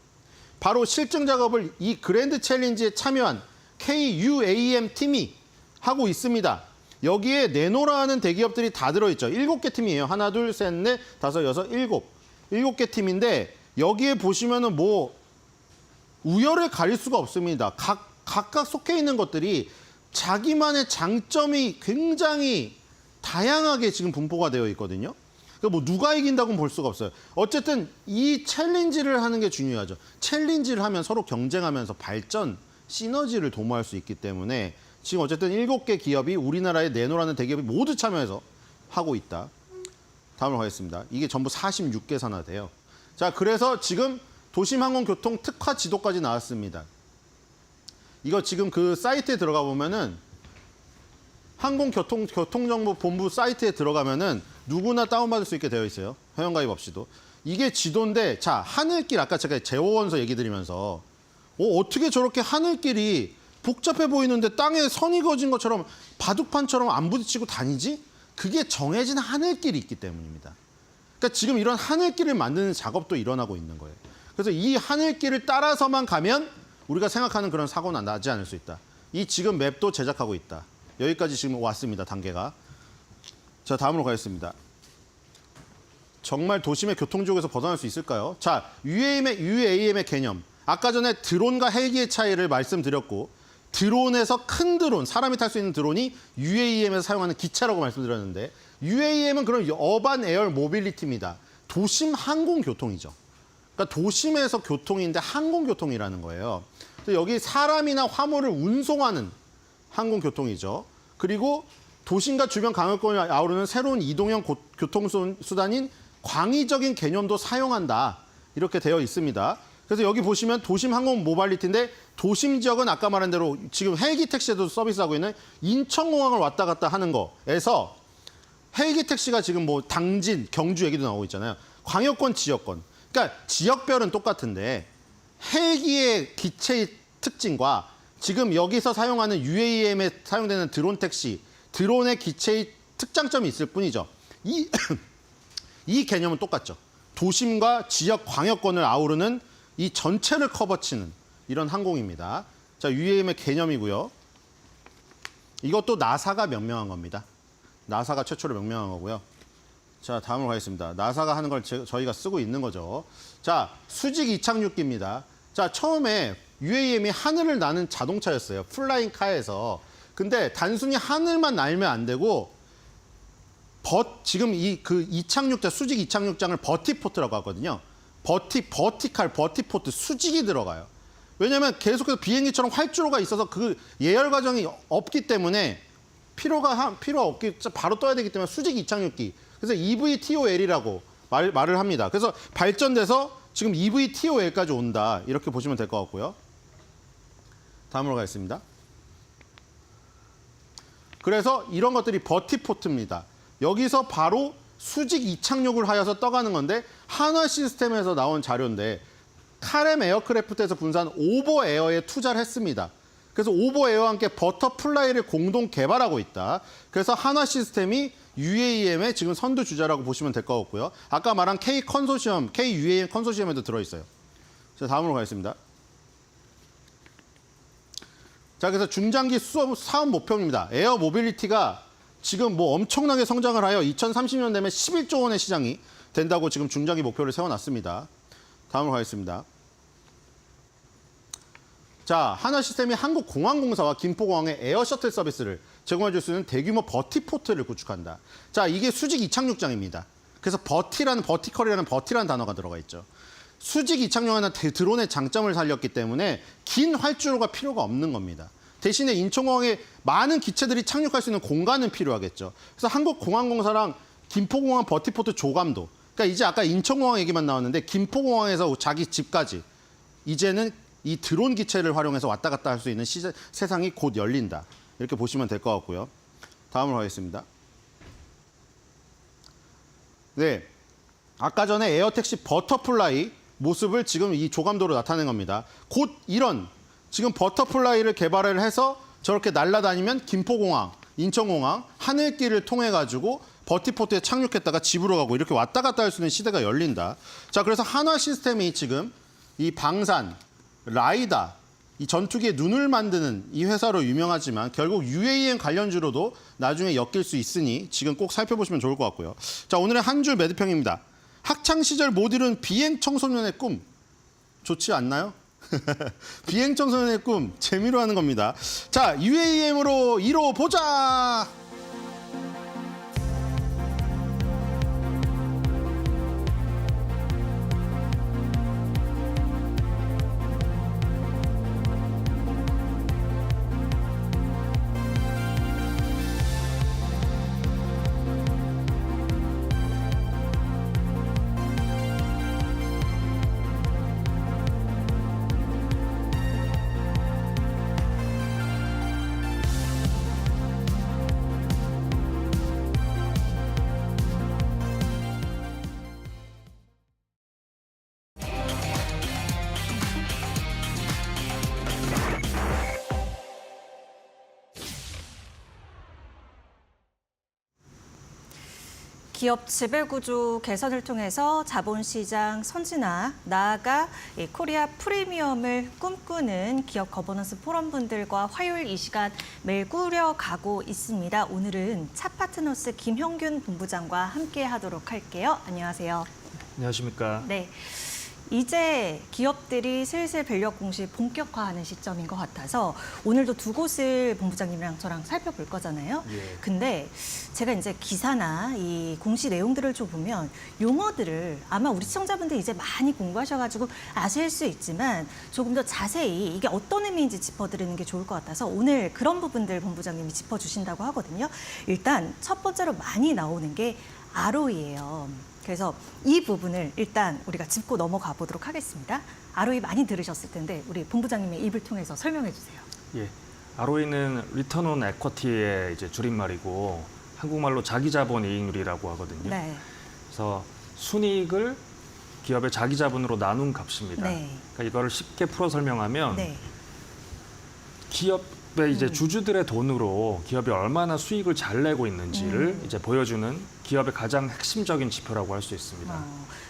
Speaker 5: 바로 실증 작업을 이 그랜드 챌린지에 참여한 KUAM 팀이 하고 있습니다. 여기에 내노라는 대기업들이 다 들어있죠. 7개 팀이에요. 하나, 둘, 셋, 넷, 다섯, 여섯, 일곱. 7개 팀인데 여기에 보시면은 뭐 우열을 가릴 수가 없습니다. 각각 속해 있는 것들이 자기만의 장점이 굉장히 다양하게 지금 분포가 되어 있거든요. 그러니까 뭐 누가 이긴다고는 볼 수가 없어요. 어쨌든 이 챌린지를 하는 게 중요하죠. 챌린지를 하면 서로 경쟁하면서 발전, 시너지를 도모할 수 있기 때문에 지금 어쨌든 7개 기업이 우리나라에 내노라는 대기업이 모두 참여해서 하고 있다. 다음으로 가겠습니다. 이게 전부 46개 산하대요. 자, 그래서 지금 도심항공교통 특화 지도까지 나왔습니다. 이거 지금 그 사이트에 들어가 보면은 항공교통정보본부 사이트에 들어가면은 누구나 다운받을 수 있게 되어 있어요. 회원가입 없이도. 이게 지도인데, 자, 하늘길, 아까 제가 제호원서 얘기 드리면서, 어떻게 저렇게 하늘길이 복잡해 보이는데 땅에 선이 그어진 것처럼 바둑판처럼 안 부딪히고 다니지? 그게 정해진 하늘길이 있기 때문입니다. 그러니까 지금 이런 하늘길을 만드는 작업도 일어나고 있는 거예요. 그래서 이 하늘길을 따라서만 가면 우리가 생각하는 그런 사고는 나지 않을 수 있다. 이 지금 맵도 제작하고 있다. 여기까지 지금 왔습니다, 단계가. 자, 다음으로 가겠습니다. 정말 도심의 교통지옥에서 벗어날 수 있을까요? 자, UAM의 개념. 아까 전에 드론과 헬기의 차이를 말씀드렸고, 드론에서 큰 드론, 사람이 탈 수 있는 드론이 UAM에서 사용하는 기차라고 말씀드렸는데, UAM은 그런 어반 에어 모빌리티입니다. 도심 항공교통이죠. 그러니까 도심에서 교통인데 항공교통이라는 거예요. 그래서 여기 사람이나 화물을 운송하는 항공교통이죠. 그리고 도심과 주변 강역권을 아우르는 새로운 이동형 교통수단인 광의적인 개념도 사용한다. 이렇게 되어 있습니다. 그래서 여기 보시면 도심 항공 모빌리티인데 도심 지역은 아까 말한 대로 지금 헬기 택시에도 서비스하고 있는 인천공항을 왔다 갔다 하는 거에서 헬기 택시가 지금 뭐 당진, 경주 얘기도 나오고 있잖아요. 광역권, 지역권. 그러니까 지역별은 똑같은데 헬기의 기체의 특징과 지금 여기서 사용하는 UAM에 사용되는 드론 택시, 드론의 기체의 특장점이 있을 뿐이죠. 이 개념은 똑같죠. 도심과 지역 광역권을 아우르는 이 전체를 커버치는 이런 항공입니다. 자, UAM의 개념이고요. 이것도 나사가 명명한 겁니다. 나사가 최초로 명명한 거고요. 자, 다음으로 가겠습니다. 나사가 하는 걸 저희가 쓰고 있는 거죠. 자, 수직 이착륙기입니다. 자, 처음에 UAM이 하늘을 나는 자동차였어요. 플라잉 카에서. 근데 단순히 하늘만 날면 안 되고 지금 그 이착륙자, 수직 이착륙장을 버티포트라고 하거든요. 버티포트, 수직이 들어가요. 왜냐하면 계속해서 비행기처럼 활주로가 있어서 그 예열 과정이 없기 때문에 필요 없기 바로 떠야 되기 때문에 수직 이착륙기. 그래서 EVTOL이라고 말을 합니다. 그래서 발전돼서 지금 EVTOL까지 온다. 이렇게 보시면 될 것 같고요. 다음으로 가겠습니다. 그래서 이런 것들이 버티포트입니다. 여기서 바로 수직 이착륙을 하여서 떠가는 건데 한화 시스템에서 나온 자료인데 카렘 에어크래프트에서 분사한 오버에어에 투자를 했습니다. 그래서 오버에어와 함께 버터플라이를 공동 개발하고 있다. 그래서 한화 시스템이 UAM의 지금 선두 주자라고 보시면 될 것 같고요. 아까 말한 KUAM 컨소시엄에도 들어있어요. 자, 다음으로 가겠습니다. 자, 그래서 중장기 사업 목표입니다. 에어 모빌리티가 지금 뭐 엄청나게 성장을 하여 2030년 되면 11조 원의 시장이 된다고 지금 중장기 목표를 세워놨습니다. 다음으로 가겠습니다. 자, 한화시스템이 한국공항공사와 김포공항의 에어 셔틀 서비스를 제공해 줄 수 있는 대규모 버티포트를 구축한다. 자, 이게 수직 이착륙장입니다. 그래서 버티컬이라는 단어가 들어가 있죠. 수직 이착륙하는 드론의 장점을 살렸기 때문에 긴 활주로가 필요가 없는 겁니다. 대신에 인천공항에 많은 기체들이 착륙할 수 있는 공간은 필요하겠죠. 그래서 한국공항공사랑 김포공항 버티포트 조감도. 그러니까 이제 아까 인천공항 얘기만 나왔는데 김포공항에서 자기 집까지 이제는 이 드론 기체를 활용해서 왔다 갔다 할 수 있는 세상이 곧 열린다. 이렇게 보시면 될 것 같고요. 다음으로 가겠습니다. 네, 아까 전에 에어택시 버터플라이 모습을 지금 이 조감도로 나타낸 겁니다. 곧 이런 지금 버터플라이를 개발을 해서 저렇게 날아다니면 김포공항, 인천공항, 하늘길을 통해 가지고 버티포트에 착륙했다가 집으로 가고 이렇게 왔다 갔다 할 수 있는 시대가 열린다. 자, 그래서 한화 시스템이 지금 이 방산, 라이다, 이 전투기의 눈을 만드는 이 회사로 유명하지만 결국 UAM 관련주로도 나중에 엮일 수 있으니 지금 꼭 살펴보시면 좋을 것 같고요. 자, 오늘의 한 줄 매드평입니다. 학창시절 못 이룬 비행 청소년의 꿈 좋지 않나요? 비행 청소년의 꿈 재미로 하는 겁니다. 자, UAM으로 이뤄보자.
Speaker 2: 기업 지배구조 개선을 통해서 자본시장 선진화, 나아가 이 코리아 프리미엄을 꿈꾸는 기업 거버넌스 포럼분들과 화요일 이 시간 매일 꾸려가고 있습니다. 오늘은 차파트너스 김형균 본부장과 함께하도록 할게요. 안녕하세요.
Speaker 6: 안녕하십니까.
Speaker 2: 네. 이제 기업들이 슬슬 밸류업 공시 본격화하는 시점인 것 같아서 오늘도 두 곳을 본부장님이랑 저랑 살펴볼 거잖아요.
Speaker 6: 예.
Speaker 2: 근데 제가 이제 기사나 이 공시 내용들을 좀 보면 용어들을 아마 우리 시청자분들 이제 많이 공부하셔가지고 아실 수 있지만 조금 더 자세히 이게 어떤 의미인지 짚어드리는 게 좋을 것 같아서 오늘 그런 부분들 본부장님이 짚어주신다고 하거든요. 일단 첫 번째로 많이 나오는 게 ROE예요. 그래서 이 부분을 일단 우리가 짚고 넘어가 보도록 하겠습니다. ROE 많이 들으셨을 텐데 우리 본부장님의 입을 통해서 설명해 주세요.
Speaker 6: 예. ROE는 리턴 온 에쿼티의 이제 줄임말이고 한국말로 자기자본 이익률이라고 하거든요.
Speaker 2: 네.
Speaker 6: 그래서 순이익을 기업의 자기자본으로 나눈 값입니다.
Speaker 2: 네.
Speaker 6: 그러니까 이거를 쉽게 풀어 설명하면
Speaker 2: 네.
Speaker 6: 기업의 이제 주주들의 돈으로 기업이 얼마나 수익을 잘 내고 있는지를 이제 보여주는 기업의 가장 핵심적인 지표라고 할 수 있습니다.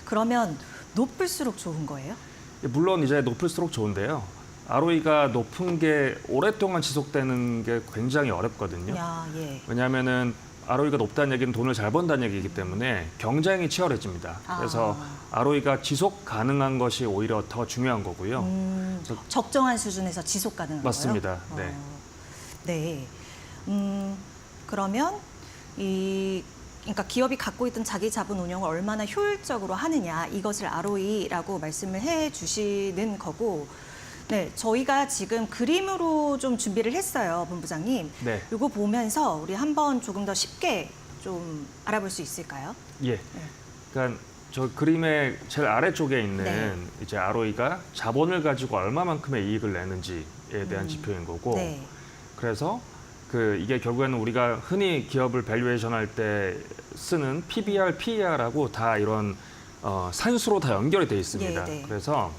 Speaker 2: 그러면 높을수록 좋은 거예요?
Speaker 6: 물론 이제 높을수록 좋은데요. ROE가 높은 게 오랫동안 지속되는 게 굉장히 어렵거든요.
Speaker 2: 야, 예.
Speaker 6: 왜냐하면은 ROE가 높다는 얘기는 돈을 잘 번다는 얘기이기 때문에 경쟁이 치열해집니다. 그래서 ROE가 지속 가능한 것이 오히려 더 중요한 거고요. 그래서
Speaker 2: 적정한 수준에서 지속 가능한
Speaker 6: 맞습니다.
Speaker 2: 거예요?
Speaker 6: 네.
Speaker 2: 네. 그러면 그러니까 기업이 갖고 있던 자기 자본 운영을 얼마나 효율적으로 하느냐 이것을 ROE라고 말씀을 해 주시는 거고 네, 저희가 지금 그림으로 좀 준비를 했어요, 본부장님.
Speaker 6: 네.
Speaker 2: 이거 보면서 우리 한번 조금 더 쉽게 좀 알아볼 수 있을까요?
Speaker 6: 예. 그러니까 저 그림의 제일 아래쪽에 있는
Speaker 2: 네.
Speaker 6: 이제 ROE가 자본을 가지고 얼마만큼의 이익을 내는지에 대한 지표인 거고
Speaker 2: 네.
Speaker 6: 그래서 이게 결국에는 우리가 흔히 기업을 밸류에이션 할 때 쓰는 PBR, PER하고 다 이런 산수로 다 연결이 돼 있습니다.
Speaker 2: 네, 네.
Speaker 6: 그래서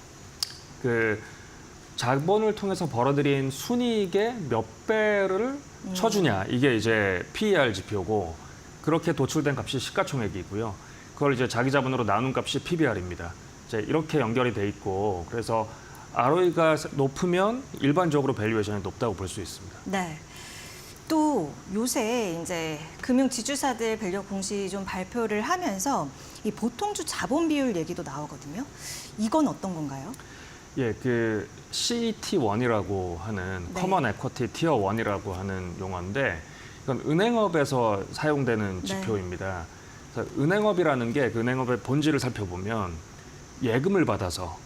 Speaker 6: 자본을 통해서 벌어들인 순이익의 몇 배를 쳐주냐 이게 이제 PER 지표고 그렇게 도출된 값이 시가총액이고요. 그걸 이제 자기 자본으로 나눈 값이 PBR입니다. 이제 이렇게 연결이 돼 있고 그래서 ROE가 높으면 일반적으로 밸류에이션이 높다고 볼 수 있습니다.
Speaker 2: 네. 또 요새 이제 금융 지주사들 밸류 공시 좀 발표를 하면서 이 보통주 자본 비율 얘기도 나오거든요. 이건 어떤 건가요?
Speaker 6: 예, CET1이라고 하는
Speaker 2: 네.
Speaker 6: 커먼 에쿼티 티어 1이라고 하는 용어인데 이건 은행업에서 사용되는
Speaker 2: 네.
Speaker 6: 지표입니다. 그래서 은행업이라는 게 그 은행업의 본질을 살펴보면 예금을 받아서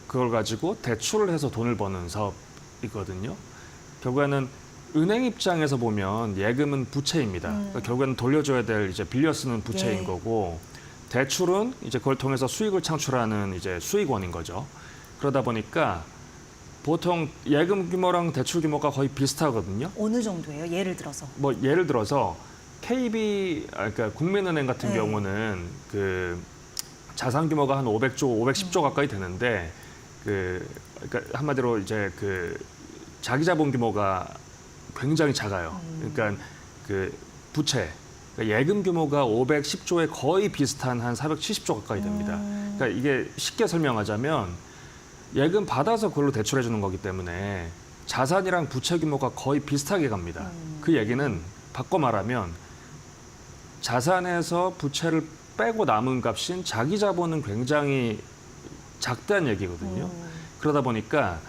Speaker 6: 그걸 가지고 대출을 해서 돈을 버는 사업이거든요. 결국에는 은행 입장에서 보면 예금은 부채입니다. 그러니까 결국에는 돌려줘야 될 이제 빌려 쓰는 부채인
Speaker 2: 예.
Speaker 6: 거고 대출은 이제 그걸 통해서 수익을 창출하는 이제 수익원인 거죠. 그러다 보니까 보통 예금 규모랑 대출 규모가 거의 비슷하거든요.
Speaker 2: 어느 정도예요? 예를 들어서.
Speaker 6: 뭐 예를 들어서 그러니까 국민은행 같은
Speaker 2: 네.
Speaker 6: 경우는 자산 규모가 한 510조 가까이 되는데 그러니까 한마디로 이제 자기 자본 규모가 굉장히 작아요. 그러니까 부채 그러니까 예금 규모가 510조에 거의 비슷한 한 470조 가까이 됩니다. 그러니까 이게 쉽게 설명하자면 예금 받아서 그걸로 대출해 주는 거기 때문에 자산이랑 부채 규모가 거의 비슷하게 갑니다. 그 얘기는 바꿔 말하면 자산에서 부채를 빼고 남은 값인 자기 자본은 굉장히 작다는 얘기거든요. 그러다 보니까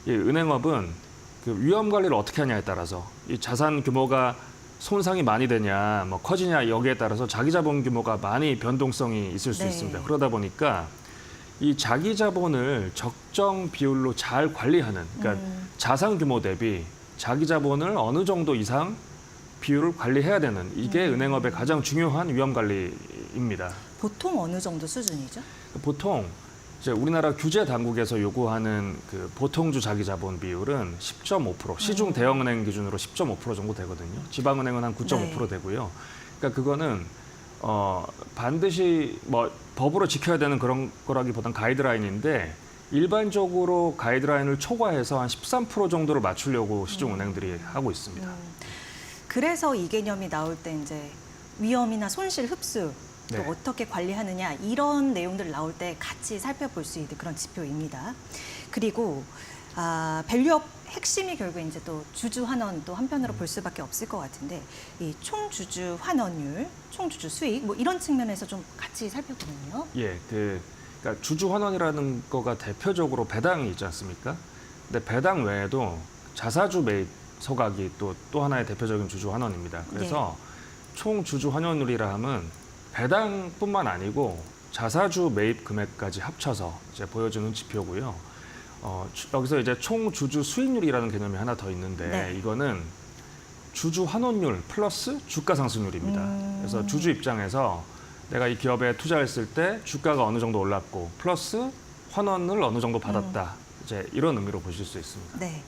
Speaker 6: 이 은행업은 위험 관리를 어떻게 하냐에 따라서 이 자산 규모가 손상이 많이 되냐, 뭐 커지냐 여기에 따라서 자기 자본 규모가 많이 변동성이 있을 수
Speaker 2: 네.
Speaker 6: 있습니다. 그러다 보니까 이 자기 자본을 적정 비율로 잘 관리하는, 그러니까 자산 규모 대비 자기 자본을 어느 정도 이상 비율을 관리해야 되는 이게 은행업의 가장 중요한 위험 관리입니다.
Speaker 2: 보통 어느 정도 수준이죠?
Speaker 6: 보통 이제 우리나라 규제 당국에서 요구하는 보통주 자기 자본 비율은 10.5%, 시중 대형은행 기준으로 10.5% 정도 되거든요. 지방은행은 한 9.5%
Speaker 2: 네.
Speaker 6: 되고요. 그러니까 그거는 반드시 뭐 법으로 지켜야 되는 그런 거라기보단 가이드라인인데 일반적으로 가이드라인을 초과해서 한 13% 정도를 맞추려고 시중 은행들이 하고 있습니다.
Speaker 2: 그래서 이 개념이 나올 때 이제 위험이나 손실 흡수 또
Speaker 6: 네.
Speaker 2: 어떻게 관리하느냐 이런 내용들 나올 때 같이 살펴볼 수 있는 그런 지표입니다. 그리고 밸류업 핵심이 결국 이제 또 주주 환원 또 한편으로 볼 수밖에 없을 것 같은데 이 총 주주 환원율, 총 주주 수익 뭐 이런 측면에서 좀 같이 살펴보면요.
Speaker 6: 예, 그러니까 주주 환원이라는 거가 대표적으로 배당이 있지 않습니까? 근데 배당 외에도 자사주 매입 소각이 또 하나의 대표적인 주주 환원입니다. 그래서 총 주주 환원율이라 하면 배당뿐만 아니고 자사주 매입 금액까지 합쳐서 이제 보여주는 지표고요. 여기서 이제 총 주주 수익률이라는 개념이 하나 더 있는데
Speaker 2: 네.
Speaker 6: 이거는 주주 환원율 플러스 주가 상승률입니다. 그래서 주주 입장에서 내가 이 기업에 투자했을 때 주가가 어느 정도 올랐고 플러스 환원을 어느 정도 받았다. 이제 이런 의미로 보실 수 있습니다.
Speaker 2: 네.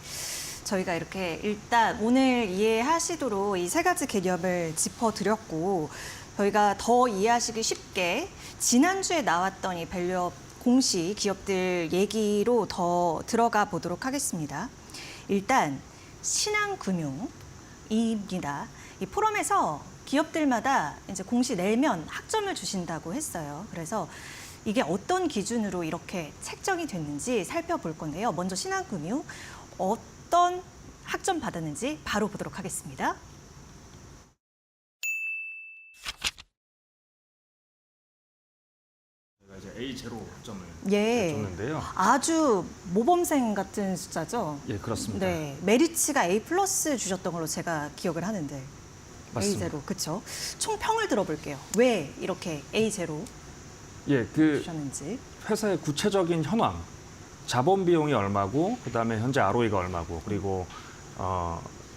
Speaker 2: 저희가 이렇게 일단 오늘 이해하시도록 이 세 가지 개념을 짚어드렸고 저희가 더 이해하시기 쉽게 지난주에 나왔던 이 밸류업 공시 기업들 얘기로 더 들어가 보도록 하겠습니다. 일단 신한금융입니다. 이 포럼에서 기업들마다 이제 공시 내면 학점을 주신다고 했어요. 그래서 이게 어떤 기준으로 이렇게 책정이 됐는지 살펴볼 건데요. 먼저 신한금융 어떤 학점 받았는지 바로 보도록 하겠습니다.
Speaker 6: 제가 이제 A0 학점을
Speaker 2: 예.
Speaker 6: 줬는데요.
Speaker 2: 아주 모범생 같은 숫자죠.
Speaker 6: 예, 그렇습니다.
Speaker 2: 네, 메리츠가 A 플러스 주셨던 걸로 제가 기억을 하는데
Speaker 6: 맞습니다.
Speaker 2: A0 그렇죠. 총 평을 들어볼게요. 왜 이렇게 A0
Speaker 6: 예,
Speaker 2: 주셨는지.
Speaker 6: 회사의 구체적인 현황, 자본 비용이 얼마고, 그다음에 현재 ROE가 얼마고, 그리고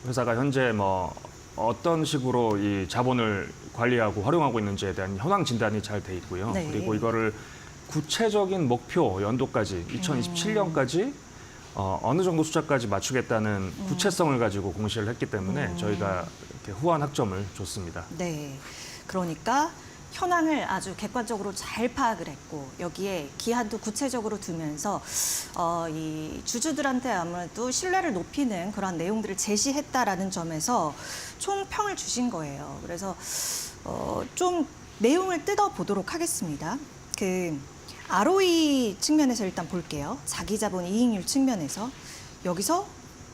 Speaker 6: 회사가 현재 뭐 어떤 식으로 이 자본을 관리하고 활용하고 있는지에 대한 현황 진단이 잘 돼 있고요.
Speaker 2: 네.
Speaker 6: 그리고 이거를 구체적인 목표 연도까지 2027년까지 어느 정도 숫자까지 맞추겠다는 구체성을 가지고 공시를 했기 때문에 저희가 이렇게 후한 학점을 줬습니다.
Speaker 2: 네, 그러니까 현황을 아주 객관적으로 잘 파악을 했고 여기에 기한도 구체적으로 두면서 이 주주들한테 아무래도 신뢰를 높이는 그런 내용들을 제시했다라는 점에서 총 평을 주신 거예요. 그래서 좀 내용을 뜯어보도록 하겠습니다. 그 ROE 측면에서 일단 볼게요. 자기자본 이익률 측면에서 여기서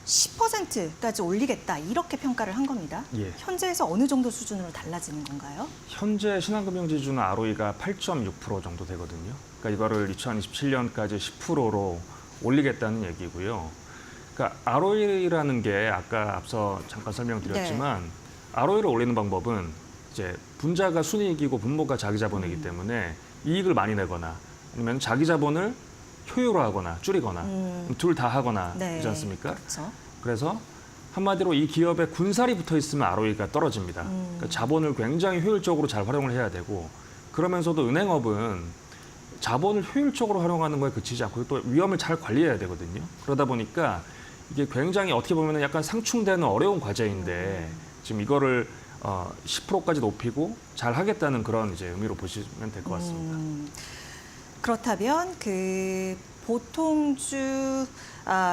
Speaker 2: 10%까지 올리겠다 이렇게 평가를 한 겁니다.
Speaker 6: 예.
Speaker 2: 현재에서 어느 정도 수준으로 달라지는 건가요?
Speaker 6: 현재 신한금융지주는 ROE가 8.6% 정도 되거든요. 그러니까 이거를 2027년까지 10%로 올리겠다는 얘기고요. 그러니까 ROE라는 게 아까 앞서 잠깐 설명드렸지만 ROE를 올리는 방법은 이제 분자가 순이익이고 분모가 자기자본이기 때문에 이익을 많이 내거나 아니면 자기자본을 효율화하거나 줄이거나 둘 다 하거나
Speaker 2: 네.
Speaker 6: 이지 않습니까?
Speaker 2: 그렇죠.
Speaker 6: 그래서 한마디로 이 기업에 군살이 붙어 있으면 ROE가 떨어집니다. 그러니까 자본을 굉장히 효율적으로 잘 활용을 해야 되고 그러면서도 은행업은 자본을 효율적으로 활용하는 거에 그치지 않고 또 위험을 잘 관리해야 되거든요. 그러다 보니까 이게 굉장히 어떻게 보면 약간 상충되는 어려운 과제인데 지금 이거를 10%까지 높이고 잘 하겠다는 그런 이제 의미로 보시면 될 것 같습니다.
Speaker 2: 그렇다면 그 보통주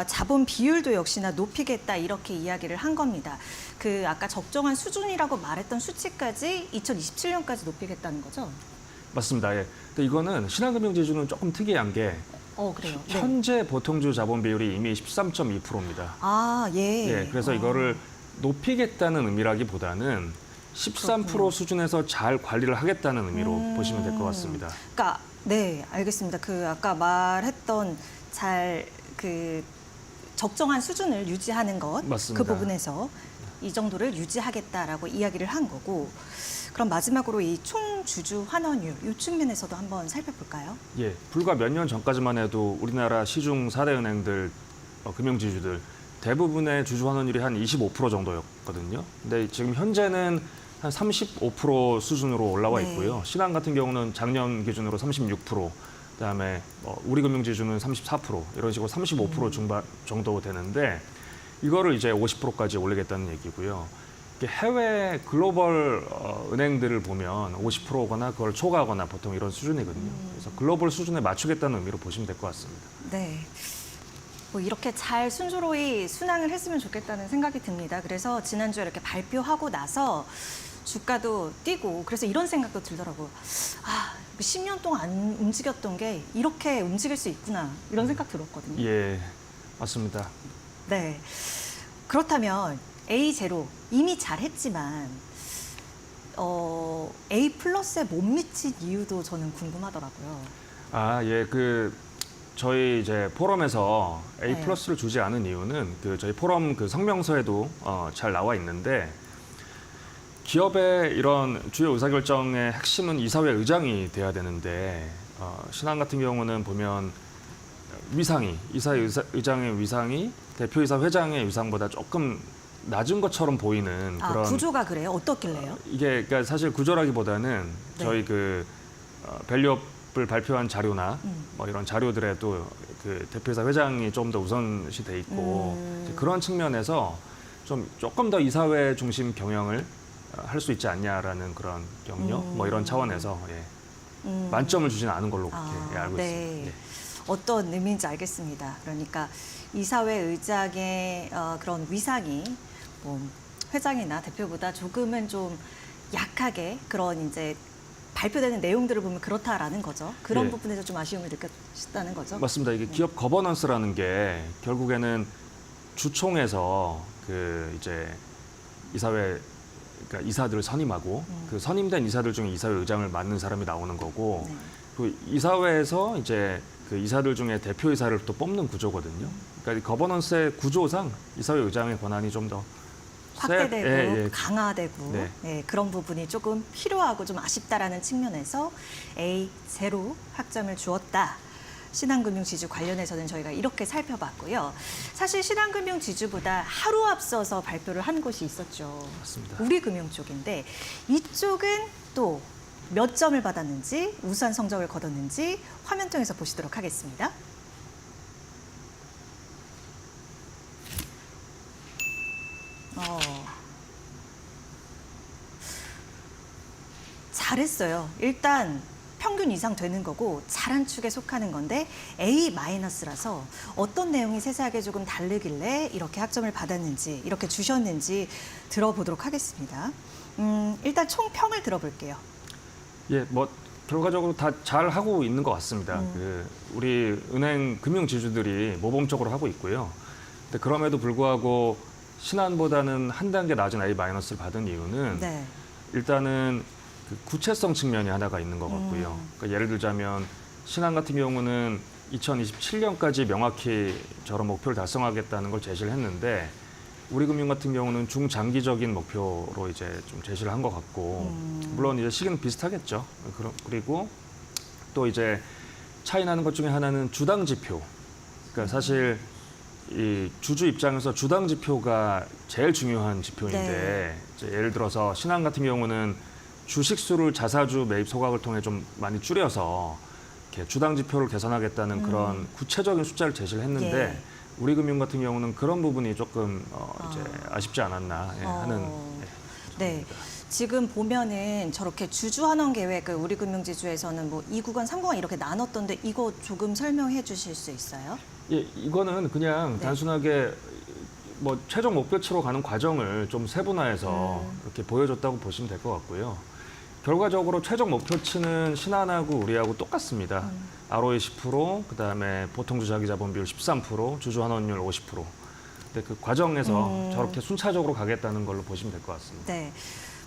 Speaker 2: 자본 비율도 역시나 높이겠다 이렇게 이야기를 한 겁니다. 그 아까 적정한 수준이라고 말했던 수치까지 2027년까지 높이겠다는 거죠?
Speaker 6: 맞습니다. 예. 근데 이거는 신한금융지주는 조금 특이한 게
Speaker 2: 그래요. 네.
Speaker 6: 현재 보통주 자본 비율이 이미 13.2%입니다.
Speaker 2: 예.
Speaker 6: 예, 그래서 이거를 높이겠다는 의미라기보다는 13% 수준에서 잘 관리를 하겠다는 의미로 보시면 될 것 같습니다.
Speaker 2: 그러니까 네, 알겠습니다. 그 아까 말했던 그 적정한 수준을 유지하는 것,
Speaker 6: 맞습니다.
Speaker 2: 그 부분에서 이 정도를 유지하겠다라고 이야기를 한 거고, 그럼 마지막으로 이 총 주주 환원율 이 측면에서도 한번 살펴볼까요?
Speaker 6: 예, 불과 몇 년 전까지만 해도 우리나라 시중 4대 은행들, 금융지주들 대부분의 주주 환원율이 한 25% 정도였거든요. 근데 지금 현재는 한 35% 수준으로 올라와 있고요. 신한 같은 경우는 작년 기준으로 36%, 그다음에 우리금융지주는 34% 이런 식으로 35% 중반 정도 되는데 이거를 이제 50%까지 올리겠다는 얘기고요. 이게 해외 글로벌 은행들을 보면 50%거나 그걸 초과하거나 보통 이런 수준이거든요. 그래서 글로벌 수준에 맞추겠다는 의미로 보시면 될 것 같습니다.
Speaker 2: 네. 뭐 이렇게 잘 순조로이 순항을 했으면 좋겠다는 생각이 듭니다. 그래서 지난주에 이렇게 발표하고 나서 주가도 뛰고 그래서 이런 생각도 들더라고요. 10년 동안 안 움직였던 게 이렇게 움직일 수 있구나 이런 생각 들었거든요.
Speaker 6: 예, 맞습니다.
Speaker 2: 네. 그렇다면 A0 이미 잘했지만 A 플러스에 못 미친 이유도 저는 궁금하더라고요.
Speaker 6: 예, 저희 이제 포럼에서 A
Speaker 2: 네.
Speaker 6: 플러스를 주지 않은 이유는 저희 포럼 성명서에도 잘 나와 있는데 기업의 이런 주요 의사결정의 핵심은 이사회 의장이 돼야 되는데 신한 같은 경우는 보면 위상이 이사회 의장의 위상이 대표이사 회장의 위상보다 조금 낮은 것처럼 보이는 그런
Speaker 2: 구조가 그래요? 어떻길래요?
Speaker 6: 이게 그러니까 사실 구조라기보다는
Speaker 2: 네.
Speaker 6: 저희 밸류업을 발표한 자료나 뭐 이런 자료들에도 대표이사 회장이 좀 더 우선시 돼 있고 이제 그런 측면에서 조금 더 이사회 중심 경영을 할 수 있지 않냐라는 그런 격려 뭐 이런 차원에서 만점을 주지는 않은 걸로 그렇게 알고
Speaker 2: 네.
Speaker 6: 있습니다. 네.
Speaker 2: 어떤 의미인지 알겠습니다. 그러니까 이사회 의장의 그런 위상이 뭐 회장이나 대표보다 조금은 좀 약하게 그런 이제 발표되는 내용들을 보면 그렇다라는 거죠. 그런
Speaker 6: 예.
Speaker 2: 부분에서 좀 아쉬움을 느꼈다는 거죠.
Speaker 6: 맞습니다. 이게 기업 거버넌스라는 게 결국에는 주총에서 이제 이사회 그러니까 이사들을 선임하고 그 선임된 이사들 중에 이사회 의장을 맡는 사람이 나오는 거고
Speaker 2: 네.
Speaker 6: 그 이사회에서 이제 그 이사들 중에 대표이사를 또 뽑는 구조거든요. 그러니까 이 거버넌스의 구조상 이사회 의장의 권한이 좀 더
Speaker 2: 확대되고 강화되고
Speaker 6: 네.
Speaker 2: 예, 그런 부분이 조금 필요하고 좀 아쉽다라는 측면에서 A0 학점을 주었다. 신한금융지주 관련해서는 저희가 이렇게 살펴봤고요. 사실 신한금융지주보다 하루 앞서서 발표를 한 곳이 있었죠.
Speaker 6: 맞습니다.
Speaker 2: 우리금융 쪽인데 이쪽은 또 몇 점을 받았는지 우수한 성적을 거뒀는지 화면 통해서 보시도록 하겠습니다. 잘했어요. 평균 이상 되는 거고 잘한 축에 속하는 건데 A-라서 어떤 내용이 세세하게 조금 다르길래 이렇게 학점을 받았는지 이렇게 주셨는지 들어보도록 하겠습니다. 일단 총평을 들어볼게요.
Speaker 6: 예, 뭐 결과적으로 다 잘 하고 있는 것 같습니다. 우리 은행 금융 지주들이 모범적으로 하고 있고요. 근데 그럼에도 불구하고 신한보다는 한 단계 낮은 A-를 받은 이유는
Speaker 2: 네.
Speaker 6: 일단은 구체성 측면이 하나가 있는 것 같고요. 그러니까 예를 들자면 신한 같은 경우는 2027년까지 명확히 저런 목표를 달성하겠다는 걸 제시를 했는데 우리금융 같은 경우는 중장기적인 목표로 이제 좀 제시를 한 것 같고 물론 이제 시기는 비슷하겠죠. 그리고 또 이제 차이 나는 것 중에 하나는 주당 지표. 그러니까 사실 이 주주 입장에서 주당 지표가 제일 중요한 지표인데
Speaker 2: 네.
Speaker 6: 이제 예를 들어서 신한 같은 경우는 주식수를 자사주 매입 소각을 통해 좀 많이 줄여서 이렇게 주당 지표를 개선하겠다는 그런 구체적인 숫자를 제시를 했는데
Speaker 2: 예.
Speaker 6: 우리금융 같은 경우는 그런 부분이 조금 이제 아쉽지 않았나 하는.
Speaker 2: 네. 지금 보면은 저렇게 주주환원 계획을 우리금융지주에서는 뭐 2구간, 3구간 이렇게 나눴던데 이거 조금 설명해 주실 수 있어요?
Speaker 6: 예, 이거는 그냥
Speaker 2: 네.
Speaker 6: 단순하게 뭐 최종 목표치로 가는 과정을 좀 세분화해서 이렇게 보여줬다고 보시면 될 것 같고요. 결과적으로 최종 목표치는 신한하고 우리하고 똑같습니다. ROE 10%, 그다음에 보통주 자기자본 비율 13%, 주주 환원율 50%. 근데 그 과정에서 저렇게 순차적으로 가겠다는 걸로 보시면 될 것 같습니다.
Speaker 2: 네.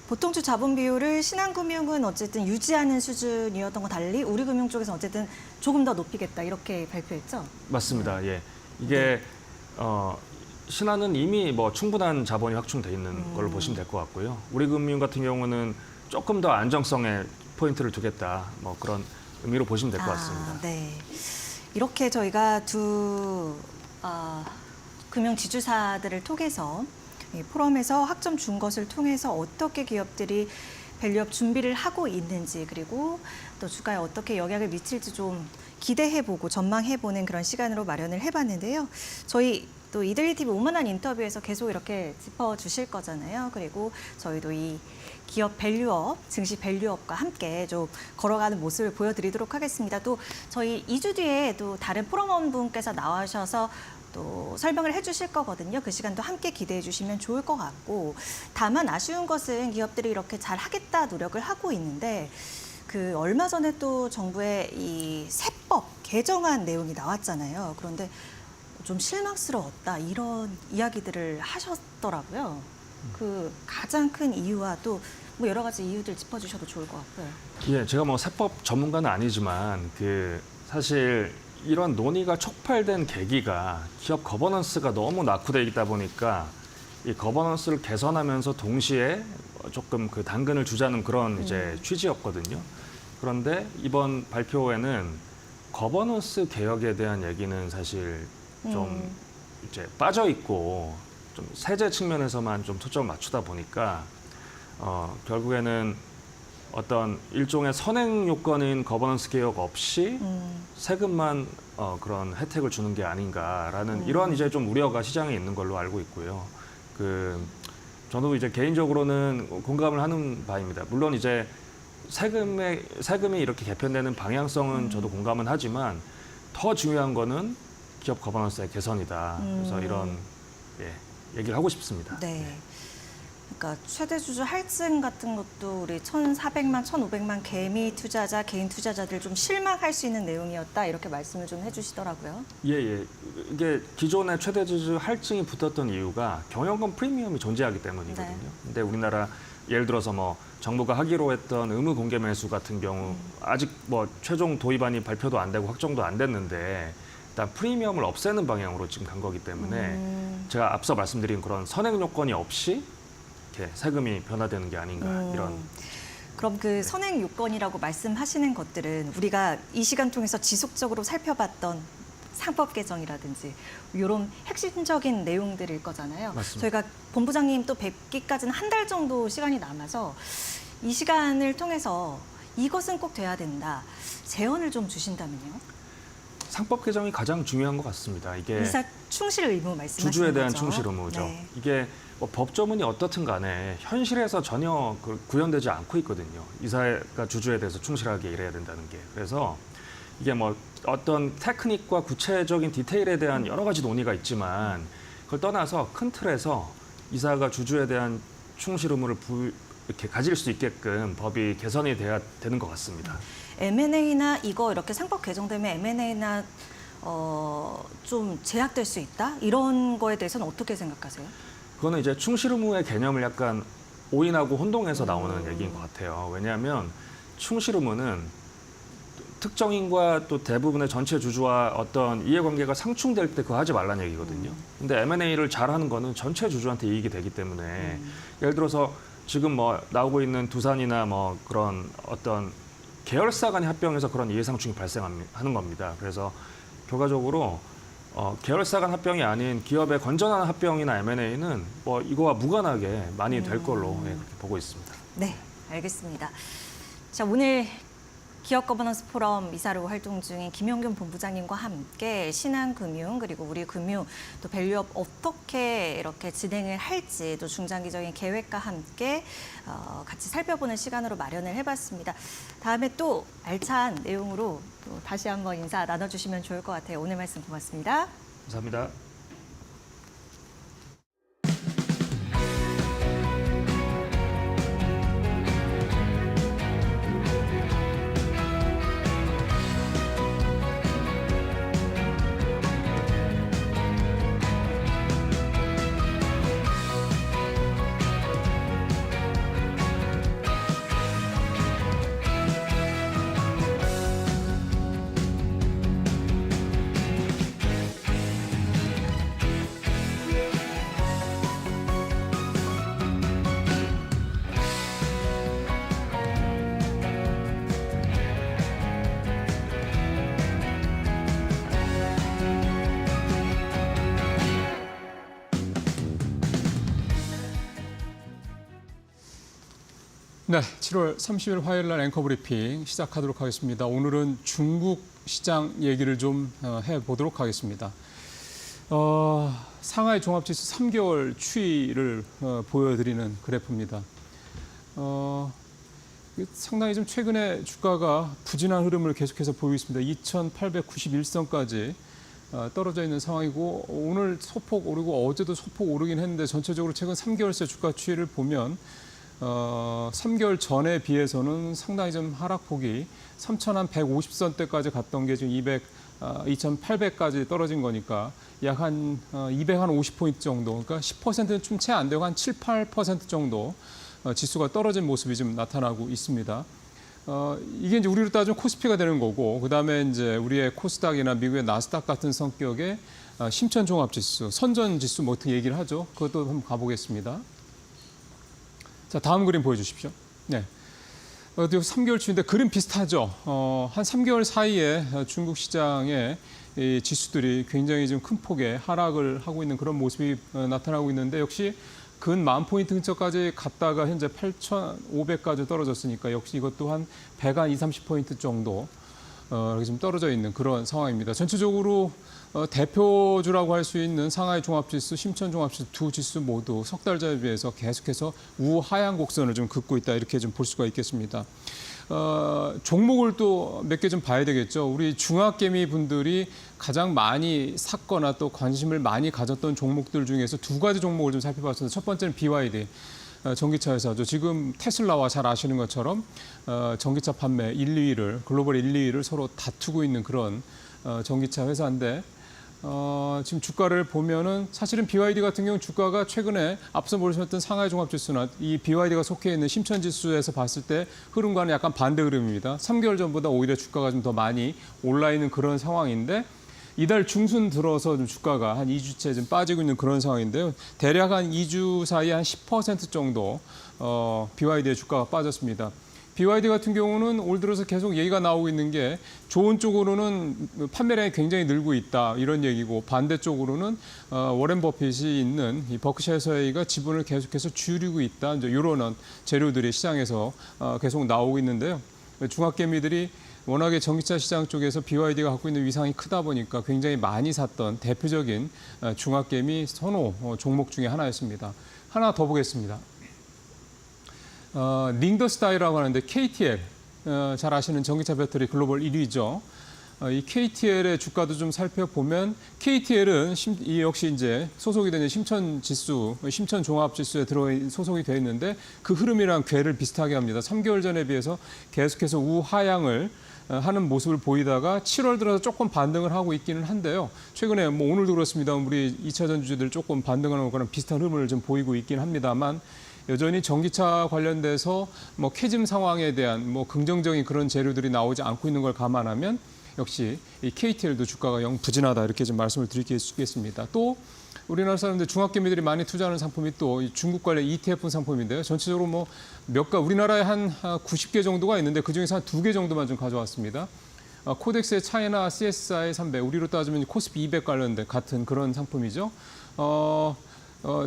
Speaker 2: 보통주 자본 비율을 신한금융은 어쨌든 유지하는 수준이었던 거 달리 우리금융 쪽에서 어쨌든 조금 더 높이겠다 이렇게 발표했죠?
Speaker 6: 맞습니다. 예, 이게 신한은 이미 뭐 충분한 자본이 확충돼 있는 걸로 보시면 될 것 같고요. 우리금융 같은 경우는 조금 더 안정성에 포인트를 두겠다. 뭐 그런 의미로 보시면 될 것 같습니다.
Speaker 2: 네. 이렇게 저희가 두 금융 지주사들을 통해서 이 포럼에서 학점 준 것을 통해서 어떻게 기업들이 밸류업 준비를 하고 있는지 그리고 또 주가에 어떻게 영향을 미칠지 좀 기대해보고 전망해보는 그런 시간으로 마련을 해봤는데요. 저희 또 이들리 TV 오만한 인터뷰에서 계속 이렇게 짚어주실 거잖아요. 그리고 저희도 이 기업 밸류업, 증시 밸류업과 함께 좀 걸어가는 모습을 보여드리도록 하겠습니다. 또 저희 2주 뒤에 또 다른 포럼원 분께서 나와주셔서 또 설명을 해주실 거거든요. 그 시간도 함께 기대해 주시면 좋을 것 같고, 다만 아쉬운 것은 기업들이 이렇게 잘 하겠다 노력을 하고 있는데 그 얼마 전에 또 정부의 이 세법 개정안 내용이 나왔잖아요. 그런데 좀 실망스러웠다 이런 이야기들을 하셨더라고요. 그 가장 큰 이유와 또 뭐 여러 가지 이유들 짚어주셔도 좋을 것 같고요.
Speaker 6: 예, 제가 뭐 세법 전문가는 아니지만 그 사실 이런 논의가 촉발된 계기가 기업 거버넌스가 너무 낙후돼 있다 보니까 이 거버넌스를 개선하면서 동시에 조금 그 당근을 주자는 그런 이제 취지였거든요. 그런데 이번 발표에는 거버넌스 개혁에 대한 얘기는 사실 좀 이제 빠져 있고 좀 세제 측면에서만 좀 초점을 맞추다 보니까 결국에는 어떤 일종의 선행 요건인 거버넌스 개혁 없이 세금만 그런 혜택을 주는 게 아닌가라는 이런 이제 좀 우려가 시장에 있는 걸로 알고 있고요. 저도 이제 개인적으로는 공감을 하는 바입니다. 물론 이제 세금이 이렇게 개편되는 방향성은 저도 공감은 하지만 더 중요한 거는 기업 거버넌스의 개선이다. 그래서 이런 얘기를 하고 싶습니다.
Speaker 2: 네. 그러니까 최대 주주 할증 같은 것도 우리 1,400만, 1,500만 개미 투자자, 개인 투자자들 좀 실망할 수 있는 내용이었다 이렇게 말씀을 좀 해주시더라고요.
Speaker 6: 예. 이게 기존에 최대 주주 할증이 붙었던 이유가 경영권 프리미엄이 존재하기 때문이거든요.
Speaker 2: 네.
Speaker 6: 근데 우리나라 예를 들어서 뭐 정부가 하기로 했던 의무 공개 매수 같은 경우 아직 뭐 최종 도입안이 발표도 안 되고 확정도 안 됐는데 일단 프리미엄을 없애는 방향으로 지금 간 거기 때문에 제가 앞서 말씀드린 그런 선행 요건이 없이 이렇게 세금이 변화되는 게 아닌가 이런.
Speaker 2: 그럼 그 선행 요건이라고 말씀하시는 것들은 우리가 이 시간 통해서 지속적으로 살펴봤던 상법 개정이라든지 이런 핵심적인 내용들일 거잖아요.
Speaker 6: 맞습니다.
Speaker 2: 저희가 본부장님 또 뵙기까지는 한 달 정도 시간이 남아서 이 시간을 통해서 이것은 꼭 돼야 된다. 제언을 좀 주신다면요.
Speaker 6: 상법 개정이 가장 중요한 것 같습니다. 이게
Speaker 2: 이사 충실 의무 말씀하시는 거죠.
Speaker 6: 주주에 대한 충실 의무죠.
Speaker 2: 네.
Speaker 6: 이게 뭐 법조문이 어떻든 간에 현실에서 전혀 구현되지 않고 있거든요. 이사가 주주에 대해서 충실하게 일해야 된다는 게. 그래서 이게 뭐 어떤 테크닉과 구체적인 디테일에 대한 여러 가지 논의가 있지만 그걸 떠나서 큰 틀에서 이사가 주주에 대한 충실 의무를 이렇게 가질 수 있게끔 법이 개선이 돼야 되는 것 같습니다.
Speaker 2: M&A나 이거 이렇게 상법 개정되면 M&A나 좀 제약될 수 있다? 이런 거에 대해서는 어떻게 생각하세요?
Speaker 6: 그거는 이제 충실 의무의 개념을 약간 오인하고 혼동해서 나오는 얘기인 것 같아요. 왜냐하면 충실 의무는 특정인과 또 대부분의 전체 주주와 어떤 이해관계가 상충될 때 그거 하지 말라는 얘기거든요. 근데 M&A를 잘하는 거는 전체 주주한테 이익이 되기 때문에 예를 들어서 지금 뭐 나오고 있는 두산이나 뭐 그런 어떤 계열사 간의 합병에서 그런 이해상충이 발생하는 겁니다. 그래서 결과적으로 계열사 간 합병이 아닌 기업의 건전한 합병이나 M&A는 뭐 이거와 무관하게 많이 될 걸로 그렇게 보고 있습니다.
Speaker 2: 네, 알겠습니다. 자, 오늘 기업 거버넌스 포럼 이사로 활동 중인 김영균 본부장님과 함께 신한금융 그리고 우리금융 또 밸류업 어떻게 이렇게 진행을 할지 또 중장기적인 계획과 함께 같이 살펴보는 시간으로 마련을 해봤습니다. 다음에 또 알찬 내용으로 또 다시 한번 인사 나눠주시면 좋을 것 같아요. 오늘 말씀 고맙습니다.
Speaker 6: 감사합니다.
Speaker 1: 네, 7월 30일 화요일 날 앵커 브리핑 시작하도록 하겠습니다. 오늘은 중국 시장 얘기를 좀 해보도록 하겠습니다. 상하이 종합지수 3개월 추이를 보여드리는 그래프입니다. 상당히 좀 최근에 주가가 부진한 흐름을 계속해서 보이고 있습니다. 2,891선까지 떨어져 있는 상황이고 오늘 소폭 오르고 어제도 소폭 오르긴 했는데 전체적으로 최근 3개월 새 주가 추이를 보면 3개월 전에 비해서는 상당히 좀 하락폭이 3,150선대까지 갔던 게 지금 2,800까지 떨어진 거니까 약 한 250포인트 정도, 그러니까 10%는 좀 채 안 되고 한 7, 8% 정도 지수가 떨어진 모습이 좀 나타나고 있습니다. 이게 이제 우리로 따지면 코스피가 되는 거고, 그 다음에 이제 우리의 코스닥이나 미국의 나스닥 같은 성격의 심천종합지수, 선전지수 뭐 어떻게 얘기를 하죠. 그것도 한번 가보겠습니다. 자, 다음 그림 보여주십시오. 네. 3개월 추인데 그림 비슷하죠. 한 3개월 사이에 중국 시장의 이 지수들이 굉장히 좀 큰 폭의 하락을 하고 있는 그런 모습이 나타나고 있는데 역시 근 10,000포인트 근처까지 갔다가 현재 8,500까지 떨어졌으니까 역시 이것도 한 100한 20-30포인트 정도 이렇게 좀 떨어져 있는 그런 상황입니다. 전체적으로 대표주라고 할 수 있는 상하이 종합지수, 심천 종합지수 두 지수 모두 석 달 전에 비해서 계속해서 우하향 곡선을 좀 긋고 있다 이렇게 좀 볼 수가 있겠습니다. 종목을 또 몇 개 좀 봐야 되겠죠. 우리 중학개미 분들이 가장 많이 샀거나 또 관심을 많이 가졌던 종목들 중에서 두 가지 종목을 좀 살펴봤습니다. 첫 번째는 BYD. 전기차 회사죠. 지금 테슬라와 잘 아시는 것처럼 전기차 판매 1, 2위를 글로벌 1, 2위를 서로 다투고 있는 그런 전기차 회사인데 지금 주가를 보면은 사실은 BYD 같은 경우는 주가가 최근에 앞서 보셨던 상하이 종합지수나 이 BYD가 속해 있는 심천지수에서 봤을 때 흐름과는 약간 반대 흐름입니다. 3개월 전보다 오히려 주가가 좀 더 많이 올라 있는 그런 상황인데 이달 중순 들어서 좀 주가가 한 2주째 좀 빠지고 있는 그런 상황인데요. 대략 한 2주 사이에 한 10% 정도 BYD의 주가가 빠졌습니다. BYD 같은 경우는 올 들어서 계속 얘기가 나오고 있는 게 좋은 쪽으로는 판매량이 굉장히 늘고 있다 이런 얘기고 반대쪽으로는 워렌 버핏이 있는 이 버크셔 해서웨이가 지분을 계속해서 줄이고 있다 이제 이런 재료들이 시장에서 계속 나오고 있는데요. 중학개미들이 워낙에 전기차 시장 쪽에서 BYD가 갖고 있는 위상이 크다 보니까 굉장히 많이 샀던 대표적인 중학개미 선호 종목 중에 하나였습니다. 하나 더 보겠습니다. 링더스타이라고 하는데 KTL, 잘 아시는 전기차 배터리 글로벌 1위죠. 이 KTL의 주가도 좀 살펴보면 KTL은 역시 이제 소속이 되는 심천지수, 심천종합지수에 소속이 되어 있는데 그 흐름이랑 궤를 비슷하게 합니다. 3개월 전에 비해서 계속해서 우하향을 하는 모습을 보이다가 7월 들어서 조금 반등을 하고 있기는 한데요. 최근에 뭐 오늘도 그렇습니다. 우리 2차 전지주들 조금 반등하는 거랑 비슷한 흐름을 좀 보이고 있긴 합니다만 여전히 전기차 관련돼서 뭐 캐즘 상황에 대한 뭐 긍정적인 그런 재료들이 나오지 않고 있는 걸 감안하면 역시 이 KTL도 주가가 영 부진하다 이렇게 좀 말씀을 드리겠습니다. 또 우리나라 사람들 중학개미들이 많이 투자하는 상품이 또 중국 관련 ETF 상품인데요. 전체적으로 뭐 우리나라에 한 90개 정도가 있는데 그중에서 한 2개 정도만 좀 가져왔습니다. 코덱스의 차이나 CSI 300, 우리로 따지면 코스피 200 관련된 같은 그런 상품이죠.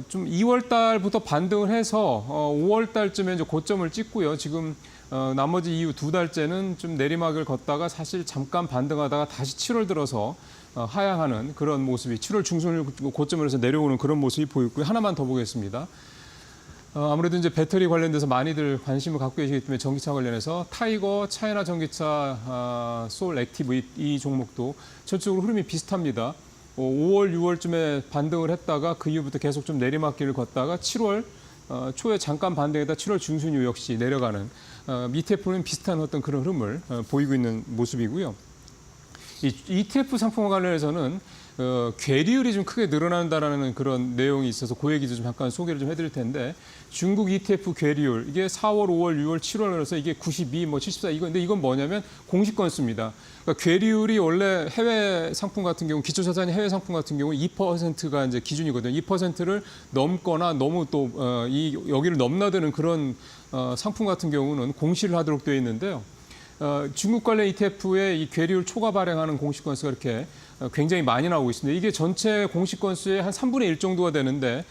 Speaker 1: 좀 2월 달부터 반등을 해서 5월 달쯤에 이제 고점을 찍고요. 지금 나머지 이후 2달째는 좀 내리막을 걷다가 사실 잠깐 반등하다가 다시 7월 들어서 하향하는 그런 모습이 7월 중순을 고점을 해서 내려오는 그런 모습이 보이고요. 하나만 더 보겠습니다. 아무래도 이제 배터리 관련돼서 많이들 관심을 갖고 계시기 때문에 전기차 관련해서 타이거, 차이나 전기차, 소울 액티브 이 종목도 전체적으로 흐름이 비슷합니다. 5월, 6월쯤에 반등을 했다가 그 이후부터 계속 좀 내리막길을 걷다가 7월 초에 잠깐 반등했다 7월 중순 이후 역시 내려가는 ETF는 비슷한 어떤 그런 흐름을 보이고 있는 모습이고요. 이 ETF 상품과 관련해서는 괴리율이 좀 크게 늘어난다라는 그런 내용이 있어서 그 얘기도 좀 잠깐 소개를 좀 해드릴 텐데 중국 ETF 괴리율 이게 4월, 5월, 6월, 7월에서 이게 92, 74 이건 뭐냐면 공시 건수입니다. 그러니까 괴리율이 원래 해외 상품 같은 경우 기초자산이 해외 상품 같은 경우 2%가 이제 기준이거든요. 2%를 넘거나 너무 또 여기를 넘나드는 그런 상품 같은 경우는 공시를 하도록 되어 있는데요. 중국 관련 ETF의 이 괴리율 초과 발행하는 공시 건수가 이렇게 굉장히 많이 나오고 있습니다. 이게 전체 공시 건수의 한 3분의 1 정도가 되는데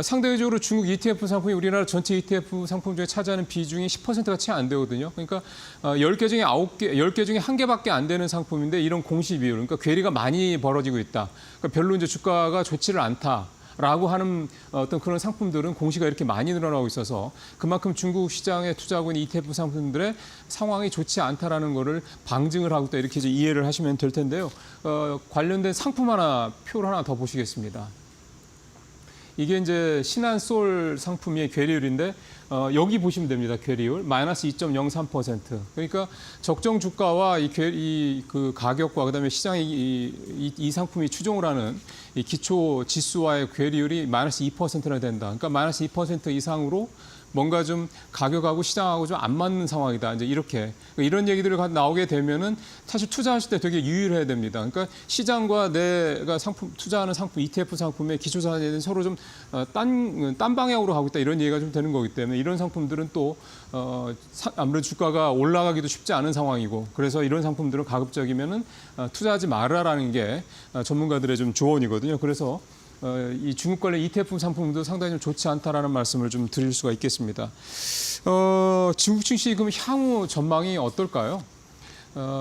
Speaker 1: 상대적으로 중국 ETF 상품이 우리나라 전체 ETF 상품 중에 차지하는 비중이 10%가 채 안 되거든요. 그러니까 10개 중에 10개 중에 1개밖에 안 되는 상품인데 이런 공시 비율, 그러니까 괴리가 많이 벌어지고 있다. 그러니까 별로 이제 주가가 좋지를 않다. 라고 하는 어떤 그런 상품들은 공시가 이렇게 많이 늘어나고 있어서 그만큼 중국 시장에 투자하고 있는 ETF 상품들의 상황이 좋지 않다라는 거를 방증을 하고 또 이렇게 이제 이해를 하시면 될 텐데요. 관련된 상품 하나, 표를 하나 더 보시겠습니다. 이게 이제 신한솔 상품의 괴리율인데 여기 보시면 됩니다. 괴리율 마이너스 2.03%. 그러니까 적정 주가와 그 가격과 그다음에 시장의 이 상품이 추종을 하는 이 기초 지수와의 괴리율이 마이너스 2%나 된다. 그러니까 마이너스 2% 이상으로 뭔가 좀 가격하고 시장하고 좀 안 맞는 상황이다. 이제 이렇게 이런 얘기들이 나오게 되면은 사실 투자하실 때 되게 유의를 해야 됩니다. 그러니까 시장과 내가 상품 투자하는 상품 ETF 상품의 기초 자산이 서로 좀 딴 방향으로 가고 있다 이런 얘기가 좀 되는 거기 때문에 이런 상품들은 또 아무래도 주가가 올라가기도 쉽지 않은 상황이고 그래서 이런 상품들은 가급적이면은 투자하지 말아라는 게 전문가들의 좀 조언이거든요. 그래서 이 중국 관련 ETF 상품도 상당히 좀 좋지 않다라는 말씀을 좀 드릴 수가 있겠습니다. 중국 증시 그럼 향후 전망이 어떨까요?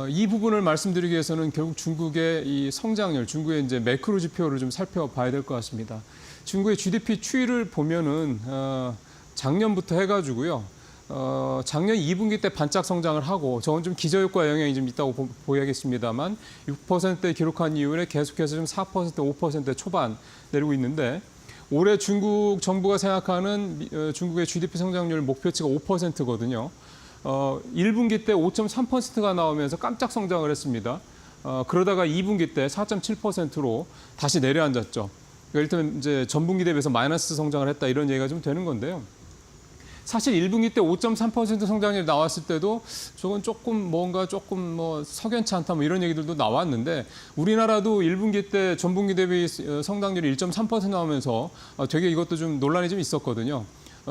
Speaker 1: 이 부분을 말씀드리기 위해서는 결국 중국의 이 성장률, 중국의 이제 매크로 지표를 좀 살펴봐야 될 것 같습니다. 중국의 GDP 추이를 보면은 작년부터 해가지고요. 작년 2분기 때 반짝 성장을 하고 저건 좀 기저효과 영향이 좀 있다고 보여야겠습니다만 6%대 기록한 이후에 계속해서 좀 4%, 5% 초반 내리고 있는데 올해 중국 정부가 생각하는 중국의 GDP 성장률 목표치가 5%거든요. 1분기 때 5.3%가 나오면서 깜짝 성장을 했습니다. 그러다가 2분기 때 4.7%로 다시 내려앉았죠. 그러니까 일단 이제 전분기 대비해서 마이너스 성장을 했다 이런 얘기가 좀 되는 건데요. 사실 1분기 때 5.3% 성장률이 나왔을 때도 저건 조금 뭐 석연치 않다 뭐 이런 얘기들도 나왔는데 우리나라도 1분기 때 전분기 대비 성장률이 1.3% 나오면서 되게 이것도 좀 논란이 좀 있었거든요.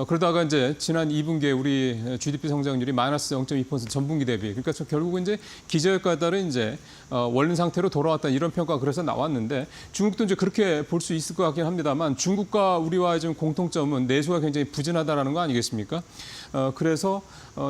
Speaker 1: 그러다가 이제 지난 2분기에 우리 GDP 성장률이 마이너스 0.2% 전분기 대비. 그러니까 결국은 이제 기저효과에 따른 이제 원래 상태로 돌아왔다 이런 평가가 그래서 나왔는데 중국도 이제 그렇게 볼 수 있을 것 같긴 합니다만 중국과 우리와의 좀 공통점은 내수가 굉장히 부진하다라는 거 아니겠습니까? 그래서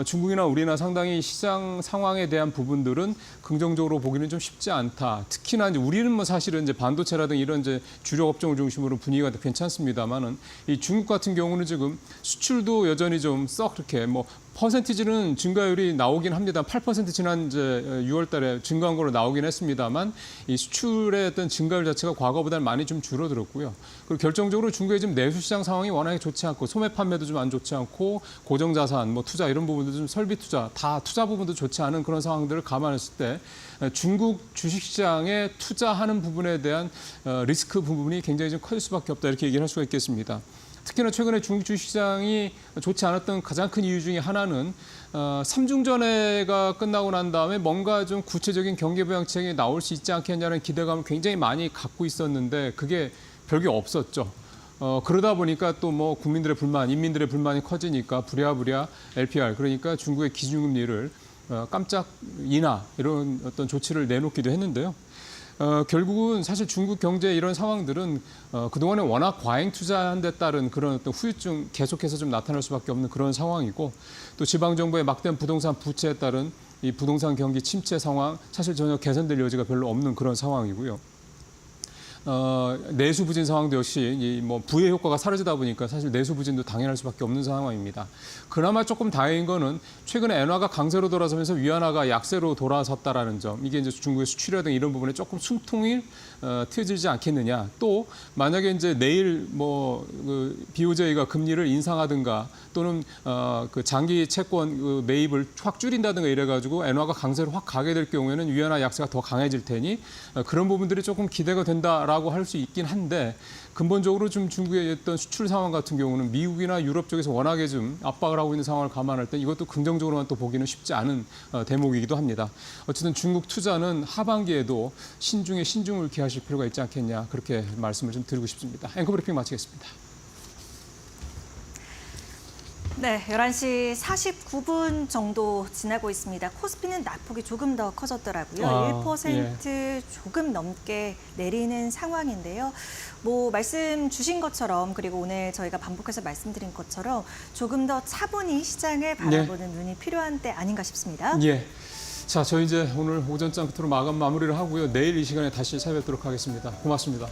Speaker 1: 중국이나 우리나 상당히 시장 상황에 대한 부분들은 긍정적으로 보기는 좀 쉽지 않다. 특히나 이제 우리는 뭐 사실은 이제 반도체라든 이런 이제 주력 업종을 중심으로 분위기가 괜찮습니다만은 이 중국 같은 경우는 지금 수출도 여전히 좀 썩 그렇게 뭐 퍼센티지는 증가율이 나오긴 합니다. 8% 지난 이제 6월 달에 증가한 걸로 나오긴 했습니다만 이 수출의 어떤 증가율 자체가 과거보다는 많이 좀 줄어들었고요. 그리고 결정적으로 중국의 지금 내수 시장 상황이 워낙에 좋지 않고 소매 판매도 좀 안 좋지 않고 고정 자산, 뭐 투자 이런 부분도 좀 설비 투자, 다 투자 부분도 좋지 않은 그런 상황들을 감안했을 때 중국 주식 시장에 투자하는 부분에 대한 리스크 부분이 굉장히 좀 커질 수밖에 없다 이렇게 얘기를 할 수가 있겠습니다. 특히나 최근에 중국 주식시장이 좋지 않았던 가장 큰 이유 중에 하나는 삼중전회가 끝나고 난 다음에 뭔가 좀 구체적인 경기부양책이 나올 수 있지 않겠냐는 기대감을 굉장히 많이 갖고 있었는데 그게 별게 없었죠. 그러다 보니까 또 뭐 국민들의 불만, 인민들의 불만이 커지니까 부랴부랴 LPR 그러니까 중국의 기준금리를 깜짝 인하 이런 어떤 조치를 내놓기도 했는데요. 결국은 사실 중국 경제 이런 상황들은 그동안에 워낙 과잉 투자한 데 따른 그런 어떤 후유증 계속해서 좀 나타날 수밖에 없는 그런 상황이고 또 지방정부의 막대한 부동산 부채에 따른 이 부동산 경기 침체 상황 사실 전혀 개선될 여지가 별로 없는 그런 상황이고요. 내수 부진 상황도 역시 이 뭐 부의 효과가 사라지다 보니까 사실 내수 부진도 당연할 수밖에 없는 상황입니다. 그나마 조금 다행인 거는 최근에 엔화가 강세로 돌아서면서 위안화가 약세로 돌아섰다라는 점. 이게 이제 중국의 수출이라든가 이런 부분에 조금 숨통이 트여지지 않겠느냐. 또 만약에 이제 내일 그 BOJ가 금리를 인상하든가 또는 그 장기 채권 그 매입을 확 줄인다든가 이래가지고 엔화가 강세로 확 가게 될 경우에는 위안화 약세가 더 강해질 테니 그런 부분들이 조금 기대가 된다라고 할 수 있긴 한데 근본적으로 좀 중국의 어떤 수출 상황 같은 경우는 미국이나 유럽 쪽에서 워낙에 좀 압박을 하고 있는 상황을 감안할 때 이것도 긍정적으로만 또 보기는 쉽지 않은 대목이기도 합니다. 어쨌든 중국 투자는 하반기에도 신중에 신중을 기하실 필요가 있지 않겠냐 그렇게 말씀을 좀 드리고 싶습니다. 앵커 브리핑 마치겠습니다.
Speaker 2: 네, 11시 49분 정도 지나고 있습니다. 코스피는 낙폭이 조금 더 커졌더라고요. 1% 조금 넘게 내리는 상황인데요. 뭐 말씀 주신 것처럼 그리고 오늘 저희가 반복해서 말씀드린 것처럼 조금 더 차분히 시장을 바라보는 눈이 필요한 때 아닌가 싶습니다.
Speaker 1: 예. 자, 저희 이제 오늘 오전장 끝으로 마무리를 하고요. 내일 이 시간에 다시 찾아뵙도록 하겠습니다. 고맙습니다.